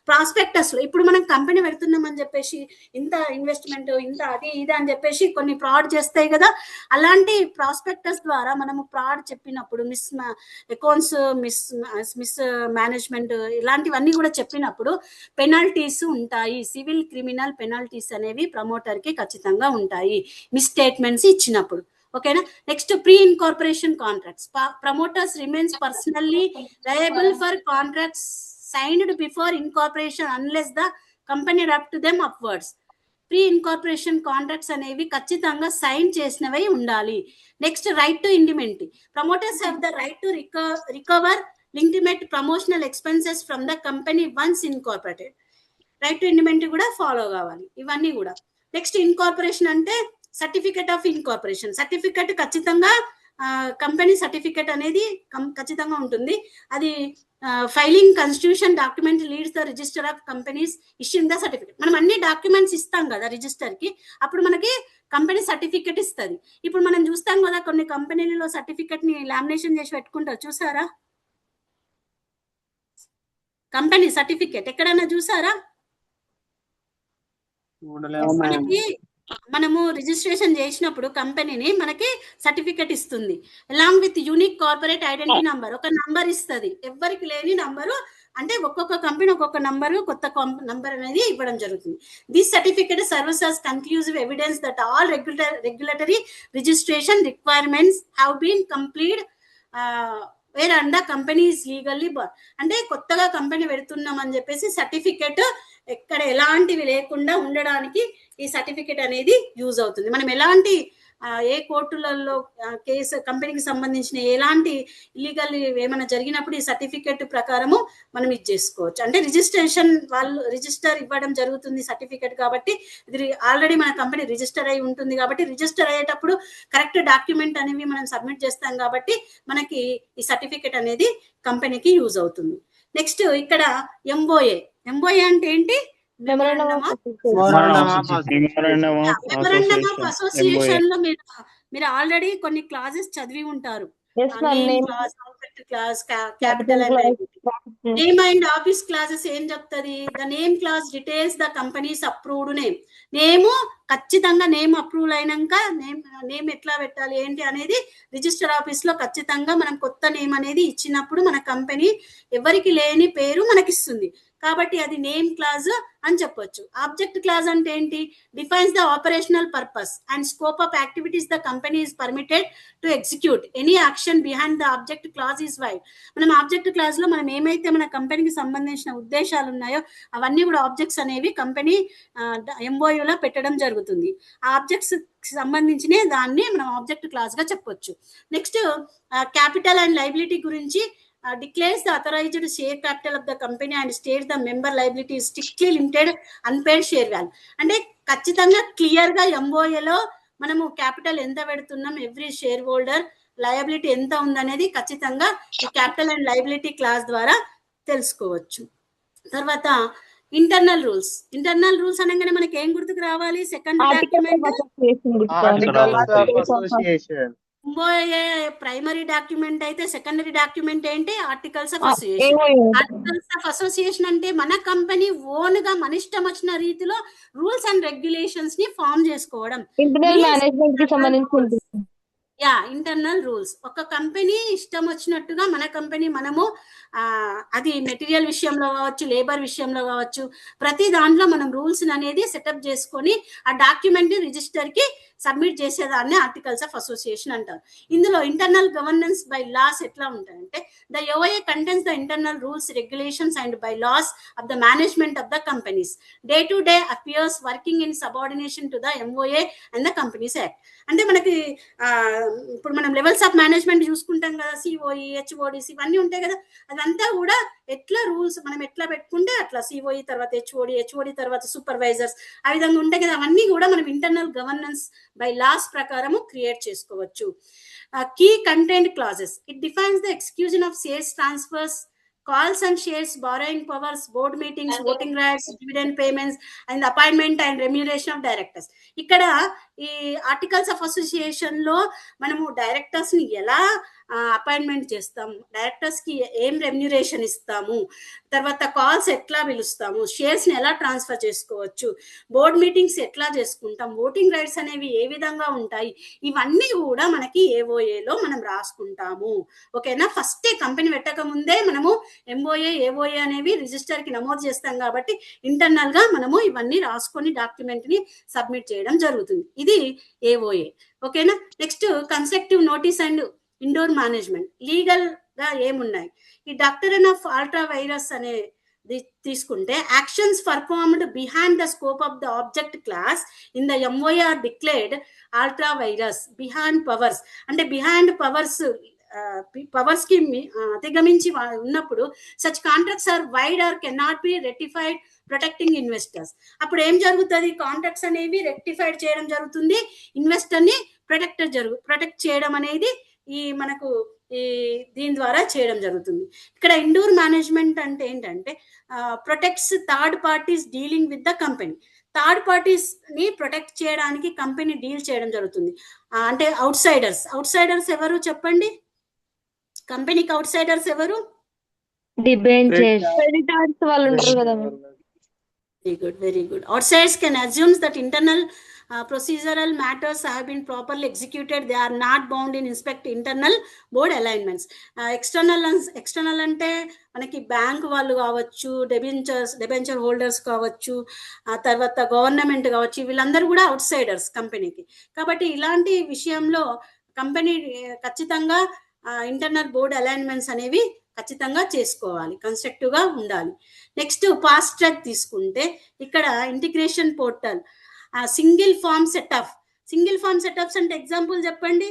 [SPEAKER 1] prospectus లో. ఇప్పుడు మనం కంపెనీ పెడుతున్నామని చెప్పేసి ఇంత ఇన్వెస్ట్మెంట్, ఇంత అది ఇది అని చెప్పేసి కొన్ని ఫ్రాడ్ చేస్తాయి కదా. అలాంటి ప్రాస్పెక్టస్ ద్వారా మనము ఫ్రాడ్ చెప్పినప్పుడు అకౌంట్స్ మిస్ మేనేజ్మెంట్ ఇలాంటివన్నీ కూడా చెప్పినప్పుడు పెనాల్టీస్ ఉంటాయి. సివిల్ క్రిమినల్ పెనాల్టీస్ అనేవి ప్రమోటర్ కి ఖచ్చితంగా ఉంటాయి మిస్స్టేట్మెంట్స్ ఇచ్చినప్పుడు. ఓకేనా? Next pre incorporation contracts. Promoters remains personally liable for contracts signed before incorporation unless the company up to them upwards. Pre incorporation contracts అనేవి ఖచ్చితంగా సైన్ చేసినవై ఉండాలి. Next right to indemnity. Promoters have the right to recover legitimate promotional expenses from the company once incorporated. Right to indemnity కూడా follow కావాలి. ఇవన్నీ కూడా. Next incorporation అంటే certificate of incorporation. Certificate ఖచ్చితంగా కంపెనీ సర్టిఫికేట్ అనేది ఖచ్చితంగా ఉంటుంది. అది filing constitution document leads the register of companies issuing the certificate. మనం అన్ని డాక్యుమెంట్స్ ఇస్తాం కదా రిజిస్టర్ కి, అప్పుడు మనకి కంపెనీ సర్టిఫికేట్ ఇస్తుంది. ఇప్పుడు మనం చూస్తాం కదా కొన్ని కంపెనీలలో సర్టిఫికేట్ ని లామినేషన్ చేసి పెట్టుకుంటారు, చూసారా? కంపెనీ సర్టిఫికేట్ ఎక్కడైనా చూసారా? మనకి మనము రిజిస్ట్రేషన్ చేసినప్పుడు కంపెనీని మనకి సర్టిఫికెట్ ఇస్తుంది along with unique corporate identity number. ఒక నంబర్ ఇస్తుంది, ఎవరికి లేని నంబరు. అంటే ఒక్కొక్క కంపెనీ ఒక్కొక్క నంబరు, కొత్త నంబర్ అనేది ఇవ్వడం జరుగుతుంది. This certificate serves as conclusive evidence that all regulatory registration requirements have been completed where and the company is legally born. అంటే కొత్తగా కంపెనీ పెడుతున్నాం అని చెప్పేసి సర్టిఫికెట్ ఎక్కడ ఎలాంటివి లేకుండా ఉండడానికి ఈ సర్టిఫికెట్ అనేది యూజ్ అవుతుంది. మనం ఎలాంటి ఏ కోర్టులలో కేసు కంపెనీకి సంబంధించిన ఎలాంటి ఇల్లీగల్ ఏమైనా జరిగినప్పుడు ఈ సర్టిఫికెట్ ప్రకారము మనం ఇది చేసుకోవచ్చు. అంటే రిజిస్ట్రేషన్ వాళ్ళు రిజిస్టర్ ఇవ్వడం జరుగుతుంది సర్టిఫికెట్ కాబట్టి, ఇది ఆల్రెడీ మన కంపెనీ రిజిస్టర్ అయి ఉంటుంది కాబట్టి రిజిస్టర్ అయ్యేటప్పుడు కరెక్ట్ డాక్యుమెంట్ అనేవి మనం సబ్మిట్ చేస్తాం కాబట్టి మనకి ఈ సర్టిఫికెట్ అనేది కంపెనీకి యూజ్ అవుతుంది. నెక్స్ట్ ఇక్కడ ఎంఓఏ అంటే ఏంటి?
[SPEAKER 6] Memorandum
[SPEAKER 1] memorandum
[SPEAKER 6] of
[SPEAKER 1] of
[SPEAKER 7] Memorandum of
[SPEAKER 1] association లో మీరు ఆల్రెడీ కొన్ని క్లాసెస్ చదివి ఉంటారు.
[SPEAKER 6] Yes, ma'am.
[SPEAKER 1] Name
[SPEAKER 6] Name,
[SPEAKER 1] class, object class,
[SPEAKER 6] capital
[SPEAKER 1] capital and
[SPEAKER 6] class,
[SPEAKER 1] liability. Name and office classes ఏం చెప్తుంది? The name class details the company's approved name. Name ఖచ్చితంగా name approve అయినాక name ఎట్లా పెట్టాలి ఏంటి అనేది రిజిస్టర్ ఆఫీస్ లో ఖచ్చితంగా మనం కొత్త నేమ్ అనేది ఇచ్చినప్పుడు మన కంపెనీ ఎవరికి లేని పేరు మనకిస్తుంది. కాబట్టి అది నేమ్ క్లాజ్ అని చెప్పొచ్చు. ఆబ్జెక్ట్ క్లాజ్ అంటే ఏంటి? Defines the operational purpose and scope of activities the company is permitted to execute any action behind the object clause is wide. మనం ఆబ్జెక్ట్ క్లాజ్ లో మనం ఏమైతే మన కంపెనీకి సంబంధించిన ఉద్దేశాలు ఉన్నాయో అవన్నీ కూడా ఆబ్జెక్ట్స్ అనేవి కంపెనీ ఎంఓయూలో పెట్టడం జరుగుతుంది. ఆ ఆబ్జెక్ట్స్ సంబంధించిన దాన్ని మనం ఆబ్జెక్ట్ క్లాజ్ గా చెప్పొచ్చు. నెక్స్ట్ క్యాపిటల్ అండ్ లైబిలిటీ గురించి declares the authorized share capital of the company and states the member liability is strictly limited unpaid share value. అంటే ఖచ్చితంగా క్లియర్ గా ఎంఓఏలో మనము క్యాపిటల్ ఎంత పెడుతున్నాం, ఎవ్రీ షేర్ హోల్డర్ లయబిలిటీ ఎంత ఉందనేది ఖచ్చితంగా ఈ క్యాపిటల్ అండ్ లయబిలిటీ క్లాస్ ద్వారా తెలుసుకోవచ్చు. తర్వాత ఇంటర్నల్ రూల్స్. ఇంటర్నల్ రూల్స్ అనగానే మనకి ఏం గుర్తుకు రావాలి? Second document MOA primary document అయితే సెకండరీ డాక్యుమెంట్ ఏంటి? Articles of association. Articles of association అంటే మన కంపెనీ ఓన్ గా మన ఇష్టం వచ్చిన రీతిలో రూల్స్ అండ్ రెగ్యులేషన్స్ ని ఫామ్ చేసుకోవడం.
[SPEAKER 6] ఇంటర్నల్ మేనేజ్మెంట్ కి సంబంధించి
[SPEAKER 1] ఇంటర్నల్ రూల్స్. ఒక కంపెనీ ఇష్టం వచ్చినట్టుగా మన కంపెనీ మనము అది మెటీరియల్ విషయంలో కావచ్చు, లేబర్ విషయంలో కావచ్చు, ప్రతి దాంట్లో మనం రూల్స్ అనేది సెటప్ చేసుకొని ఆ డాక్యుమెంట్ రిజిస్టర్ కి సబ్మిట్ చేసేదాన్ని ఆర్టికల్స్ ఆఫ్ అసోసియేషన్ అంటారు. ఇందులో ఇంటర్నల్ గవర్నెన్స్ బై లాస్ ఎట్లా ఉంటాయంటే the OA contains the internal rules, regulations and bylaws of the management of the companies. Day to day affairs working in subordination to the MOA and the companies act. అంటే మనకి ఇప్పుడు మనం levels of management చూసుకుంటాం కదా, COE, హెచ్ఓడిసి ఇవన్నీ ఉంటాయి కదా, అదంతా కూడా ఎట్లా రూల్స్ మనం ఎట్లా పెట్టుకుంటే అట్లా సిఓఈ తర్వాత హెచ్ఓడి తర్వాత సూపర్వైజర్స్ ఆ విధంగా ఉంటాయి కదా, అవన్నీ కూడా మనం ఇంటర్నల్ గవర్నెన్స్ బై లాస్ ప్రకారము క్రియేట్ చేసుకోవచ్చు. Key content clauses. It defines the execution of shares transfers, calls and shares, borrowing powers, board meetings, voting rights, dividend payments and the appointment and remuneration of directors. ఇక్కడ ఈ articles of association లో మనము directors ని ఎలా appointment చేస్తాము, directors కి ఏం remuneration ఇస్తాము, తర్వాత కాల్స్ ఎట్లా పిలుస్తాము, షేర్స్ ని ఎలా ట్రాన్స్ఫర్ చేసుకోవచ్చు, బోర్డ్ మీటింగ్స్ ఎట్లా చేసుకుంటాం, ఓటింగ్ రైట్స్ అనేవి ఏ విధంగా ఉంటాయి, ఇవన్నీ కూడా మనకి ఏఓఏలో మనం రాసుకుంటాము. ఓకేనా? ఫస్ట్ కంపెనీ పెట్టక ముందే మనము ఎంఓఏ ఏఓఏ అనేవి రిజిస్టర్ కి నమోదు చేస్తాం కాబట్టి ఇంటర్నల్ గా మనము ఇవన్నీ రాసుకొని డాక్యుమెంట్ ని సబ్మిట్ చేయడం జరుగుతుంది. ఇది ఏఓఏ. ఓకేనా? Next constructive notice and indoor management. Legal గా ఏమున్నాయి? ఈ డాక్టరైన్ ఆఫ్ అల్ట్రా వైరస్ అనే తీసుకుంటే actions performed behind the scope of the object clause in the MOA are declared ultra vires. Behind powers అంటే బిహైండ్ పవర్స్ కి అధిగమించి ఉన్నప్పుడు such contracts are void or can not be rectified protecting investors. అప్పుడు ఏం జరుగుతుంది? Contracts అనేవి rectified చేయడం జరుగుతుంది, ఇన్వెస్టర్ ని ప్రొటెక్ట్ చేయడం అనేది ఈ మనకు ఈ దీని ద్వారా చేయడం జరుగుతుంది. ఇక్కడ ఇండోర్ మేనేజ్మెంట్ అంటే ఏంటంటే protects third parties dealing with the company. Third parties ని ప్రొటెక్ట్ చేయడానికి కంపెనీ డీల్ చేయడం జరుగుతుంది. అంటే అవుట్ సైడర్స్ ఎవరు చెప్పండి? కంపెనీకి అవుట్ సైడర్స్ ఎవరు?
[SPEAKER 6] క్రెడిటర్స్ వాళ్ళు ఉంటారు కదా.
[SPEAKER 1] Very good. Outsiders can assume that internal procedural matters have been properly executed. They are not bound in inspect internal board alignments. External అంటే మనకి బ్యాంక్ వాళ్ళు కావచ్చు, డెబెంచర్ హోల్డర్స్ కావచ్చు, ఆ తర్వాత గవర్నమెంట్ కావచ్చు, వీళ్ళందరూ కూడా అవుట్ సైడర్స్ కంపెనీకి. కాబట్టి ఇలాంటి విషయంలో కంపెనీ ఖచ్చితంగా ఇంటర్నల్ బోర్డ్ అలైన్మెంట్స్ అనేవి ఖచ్చితంగా చేసుకోవాలి, కన్స్ట్రక్టివ్ గా ఉండాలి. నెక్స్ట్ ఫాస్ట్ ట్రాక్ తీసుకుంటే ఇక్కడ integration portal, single form setups అంటే ఎగ్జాంపుల్ చెప్పండి.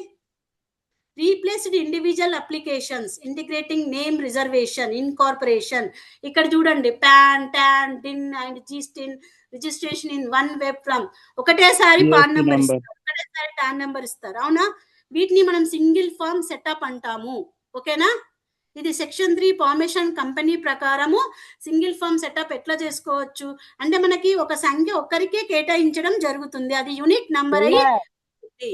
[SPEAKER 1] Replaced individual applications, integrating name reservation, incorporation. ఇక్కడ చూడండి PAN, TAN, DIN and GSTIN registration in one web form. ఒకటేసారి పాన్ నెంబర్ ఇస్తారు, ఒకటేసారి టాన్ నెంబర్ ఇస్తారు, అవునా? వీటిని మనం సింగిల్ ఫామ్ సెటప్ అంటాము. ఓకేనా? ఇది సెక్షన్ 3 ఫార్మేషన్ కంపెనీ ప్రకారము సింగిల్ ఫర్మ్ సెటప్ ఎట్లా చేసుకోవచ్చు అంటే మనకి ఒక సంఖ్య ఒక్కరికే కేటాయించడం జరుగుతుంది, అది యూనిట్ నంబర్ అయ్యి.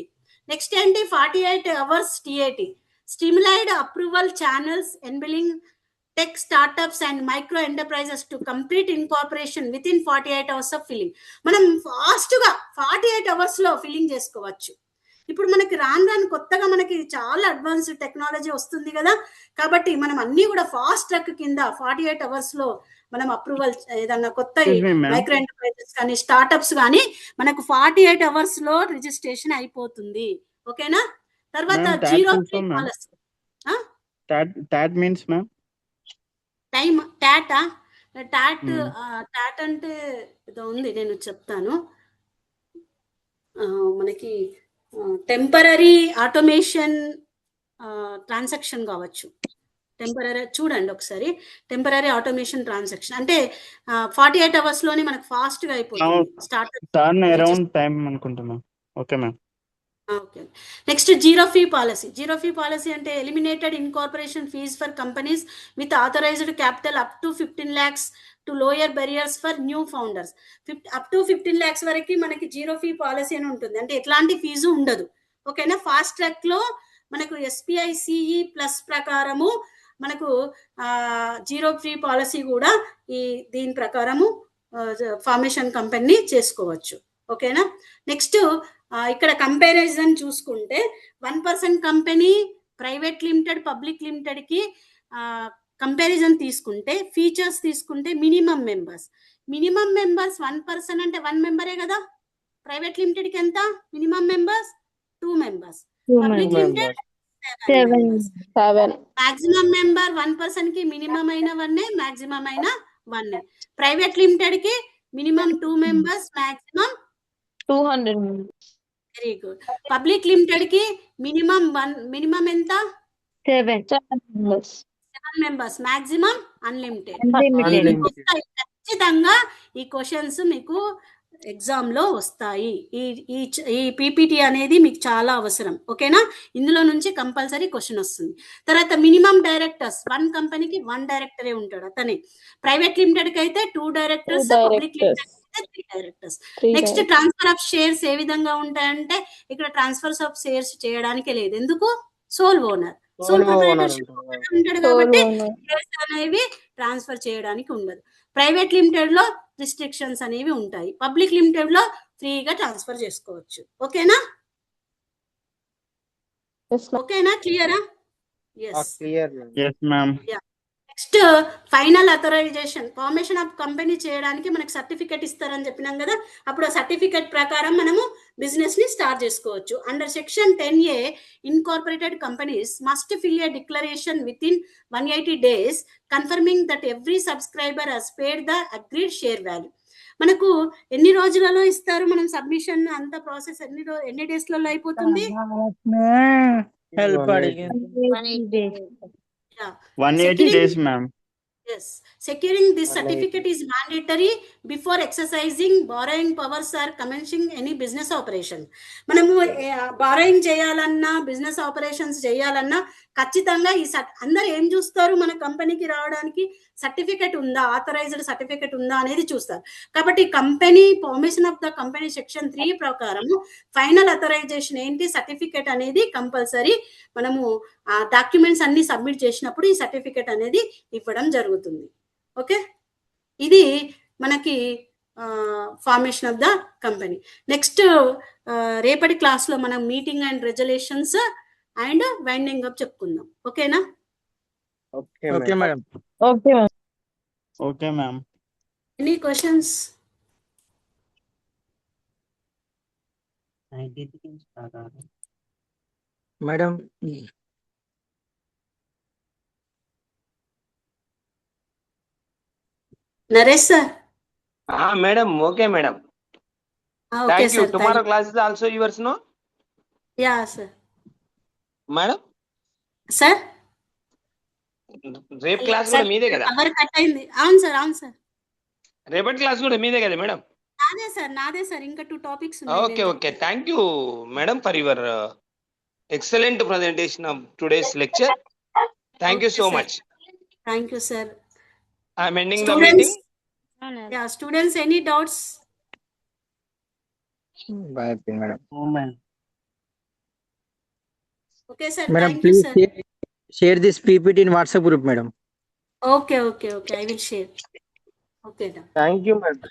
[SPEAKER 1] నెక్స్ట్ ఏంటి 48 hours TAT, stimulated approval channels enabling tech startups and micro enterprises to complete incorporation within 48 hours of filing. మనం ఫాస్ట్ గా 48 అవర్స్ లో ఫిల్లింగ్ చేసుకోవచ్చు. ఇప్పుడు మనకి రాను రాను కొత్తగా మనకి చాలా అడ్వాన్స్డ్ టెక్నాలజీ వస్తుంది కదా, కాబట్టి మనం అన్ని కూడా ఫాస్ట్ ట్రాక్ కింద 48 అవర్స్ లో మనం అప్రూవల్ ఏదన్నా కొత్త మైక్రో ఎంటర్ప్రైజెస్ కానీ స్టార్ట్అప్స్ కానీ మనకు 48 అవర్స్ లో రిజిస్ట్రేషన్ అయిపోతుంది. ఓకేనా? తర్వాత zero policy
[SPEAKER 12] TAT means ma'am
[SPEAKER 1] time టాటా టాట్ అంటే ఏదో ఉంది, నేను చెప్తాను. మనకి టెంపరరీ ఆటోమేషన్ ట్రాన్సాక్షన్ కావచ్చు. టెంపరరీ చూడండి ఒకసారి, టెంపరరీ ఆటోమేషన్ ట్రాన్సాక్షన్ అంటే 48 అవర్స్ లోనే మనకు ఫాస్ట్ గా అయిపోతుంది.
[SPEAKER 12] టర్న్ అరౌండ్ టైం అనుకుంటున్నాం. Okay ma'am.
[SPEAKER 1] Okay. Next zero fee policy. Zero fee policy అంటే eliminated incorporation fees for companies with authorised capital up to 15 lakhs to lower barriers for new founders. Up to 15 lakhs వరకు మనకి zero fee policy అని ఉంటుంది, అంటే ఎట్లాంటి fee ఉండదు. ఓకేనా? Fast track లో మనకు SBI CE ప్లస్ ప్రకారము మనకు జీరో ఫీ పాలసీ కూడా దీని ప్రకారము ఫార్మేషన్ కంపెనీ చేసుకోవచ్చు. ఓకేనా? నెక్స్ట్ ఇక్కడ కంపారిజన్ చూసుకుంటే 1% company, private limited, public limited కి కంపారిజన్ తీసుకుంటే, ఫీచర్స్ తీసుకుంటే మినిమం మెంబర్స్ 1% అంటే 1 మెంబరే కదా. ప్రైవేట్ లిమిటెడ్ కి ఎంత minimum members? 2 members. Public limited
[SPEAKER 6] 7.
[SPEAKER 1] Maximum member 1% కి మినిమం అయిన 1, మాక్సిమం అయిన 1. ప్రైవేట్ లిమిటెడ్ కి minimum 2 members, maximum
[SPEAKER 6] 200.
[SPEAKER 1] Very good. Public limited కి మినిమం ఎంత?
[SPEAKER 6] 7
[SPEAKER 1] members, మాక్సిమం అన్లిమిటెడ్. ఖచ్చితంగా ఈ క్వశ్చన్స్ మీకు ఎగ్జామ్ లో వస్తాయి. ఈ పీపీటీ అనేది మీకు చాలా అవసరం. ఓకేనా? ఇందులో నుంచి కంపల్సరీ క్వశ్చన్ వస్తుంది. తర్వాత మినిమం డైరెక్టర్స్, 1 కంపెనీకి 1 డైరెక్టరే ఉంటాడు, అతనే. ప్రైవేట్ లిమిటెడ్ కి అయితే 2 డైరెక్టర్స్, పబ్లిక్ లిమిటెడ్ అయితే 3 directors. Next transfer of shares ఏ విధంగా ఉంటాయంటే, ఇక్కడ ట్రాన్స్ఫర్స్ ఆఫ్ షేర్స్ చేయడానికి లేదు. ఎందుకు? సోల్ ఓనర్, సోల్ ప్రొప్రైటర్షిప్ ఉంటాడు కాబట్టి షేర్స్ అనేవి ట్రాన్స్ఫర్ చేయడానికి ఉండదు. ప్రైవేట్ లిమిటెడ్ లో రిస్ట్రిక్షన్స్ అనేవి ఉంటాయి, పబ్లిక్ లిమిటెడ్ లో ఫ్రీగా ట్రాన్స్ఫర్ చేసుకోవచ్చు. ఓకేనా? ఓకేనా? క్లియరా?
[SPEAKER 12] yes ma'am.
[SPEAKER 1] Next final authorization. Formation of company చేయడానికి మనకు సర్టిఫికేట్ ఇస్తారని చెప్పినాం కదా, అప్పుడు ఆ సర్టిఫికేట్ ప్రకారం మనము బిజినెస్ ని స్టార్ట్ చేసుకోవచ్చు. Under section 10A incorporated companies must fill A declaration with in 180 days confirming that every subscriber has paid the agreed share value. మనకు ఎన్ని రోజులలో ఇస్తారు? మనం సబ్మిషన్ అంత ప్రాసెస్ ఎన్ని డేస్ లలో అయిపోతుంది?
[SPEAKER 12] 180 days ma'am.
[SPEAKER 1] Yes, securing this certificate is mandatory before exercising borrowing powers or commencing any business operation. మనము బారోయింగ్ చేయాలన్నా, బిజినెస్ ఆపరేషన్స్ చేయాలన్నా ఖచ్చితంగా అందరు ఏం చూస్తారు? మన కంపెనీకి రావడానికి సర్టిఫికేట్ ఉందా, ఆథరైజ్డ్ సర్టిఫికేట్ ఉందా అనేది చూస్తారు. కాబట్టి company formation of the company section 3 ప్రకారము ఫైనల్ అథరైజేషన్ ఏంటి? సర్టిఫికేట్ అనేది కంపల్సరీ. మనము ఆ డాక్యుమెంట్స్ అన్ని సబ్మిట్ చేసినప్పుడు ఈ సర్టిఫికేట్ అనేది ఇవ్వడం జరుగుతుంది. ఓకే, ఇది మనకి formation of the company. Next రేపటి క్లాస్ లో మనం meeting and resolutions and winding up చెప్పుకుందాం. ఓకేనా?
[SPEAKER 12] Okay madam. Okay ma'am.
[SPEAKER 1] Any questions?
[SPEAKER 3] Madam
[SPEAKER 1] Naresh sir?
[SPEAKER 2] Madam, okay madam.
[SPEAKER 1] Okay
[SPEAKER 2] Thank you.
[SPEAKER 1] sir.
[SPEAKER 2] Tomorrow class is also yours, no?
[SPEAKER 1] Yeah sir.
[SPEAKER 2] Madam?
[SPEAKER 1] Sir?
[SPEAKER 2] రేపు class కూడా మీదే కదా?
[SPEAKER 1] Cover cut అయింది. అవును sir, అవును sir.
[SPEAKER 2] రేపటి క్లాస్ కూడా మీదే కదా మేడం?
[SPEAKER 1] నాదే సార్. ఇంకా 2 topics
[SPEAKER 2] Okay, okay. Thank you madam for your excellent presentation of today's lecture. Thank you
[SPEAKER 1] Okay,
[SPEAKER 2] so
[SPEAKER 1] sir.
[SPEAKER 2] much.
[SPEAKER 1] Thank you, sir.
[SPEAKER 2] I'm ending the
[SPEAKER 1] Students,
[SPEAKER 2] meeting.
[SPEAKER 1] yeah, students, any doubts?
[SPEAKER 4] Bye, madam.
[SPEAKER 3] Oh, man.
[SPEAKER 1] Okay, sir.
[SPEAKER 13] Madam,
[SPEAKER 1] Thank you,
[SPEAKER 13] please
[SPEAKER 1] sir.
[SPEAKER 13] share this PPT in WhatsApp group, madam.
[SPEAKER 1] Okay. I will share. Okay, done.
[SPEAKER 3] Thank you, madam.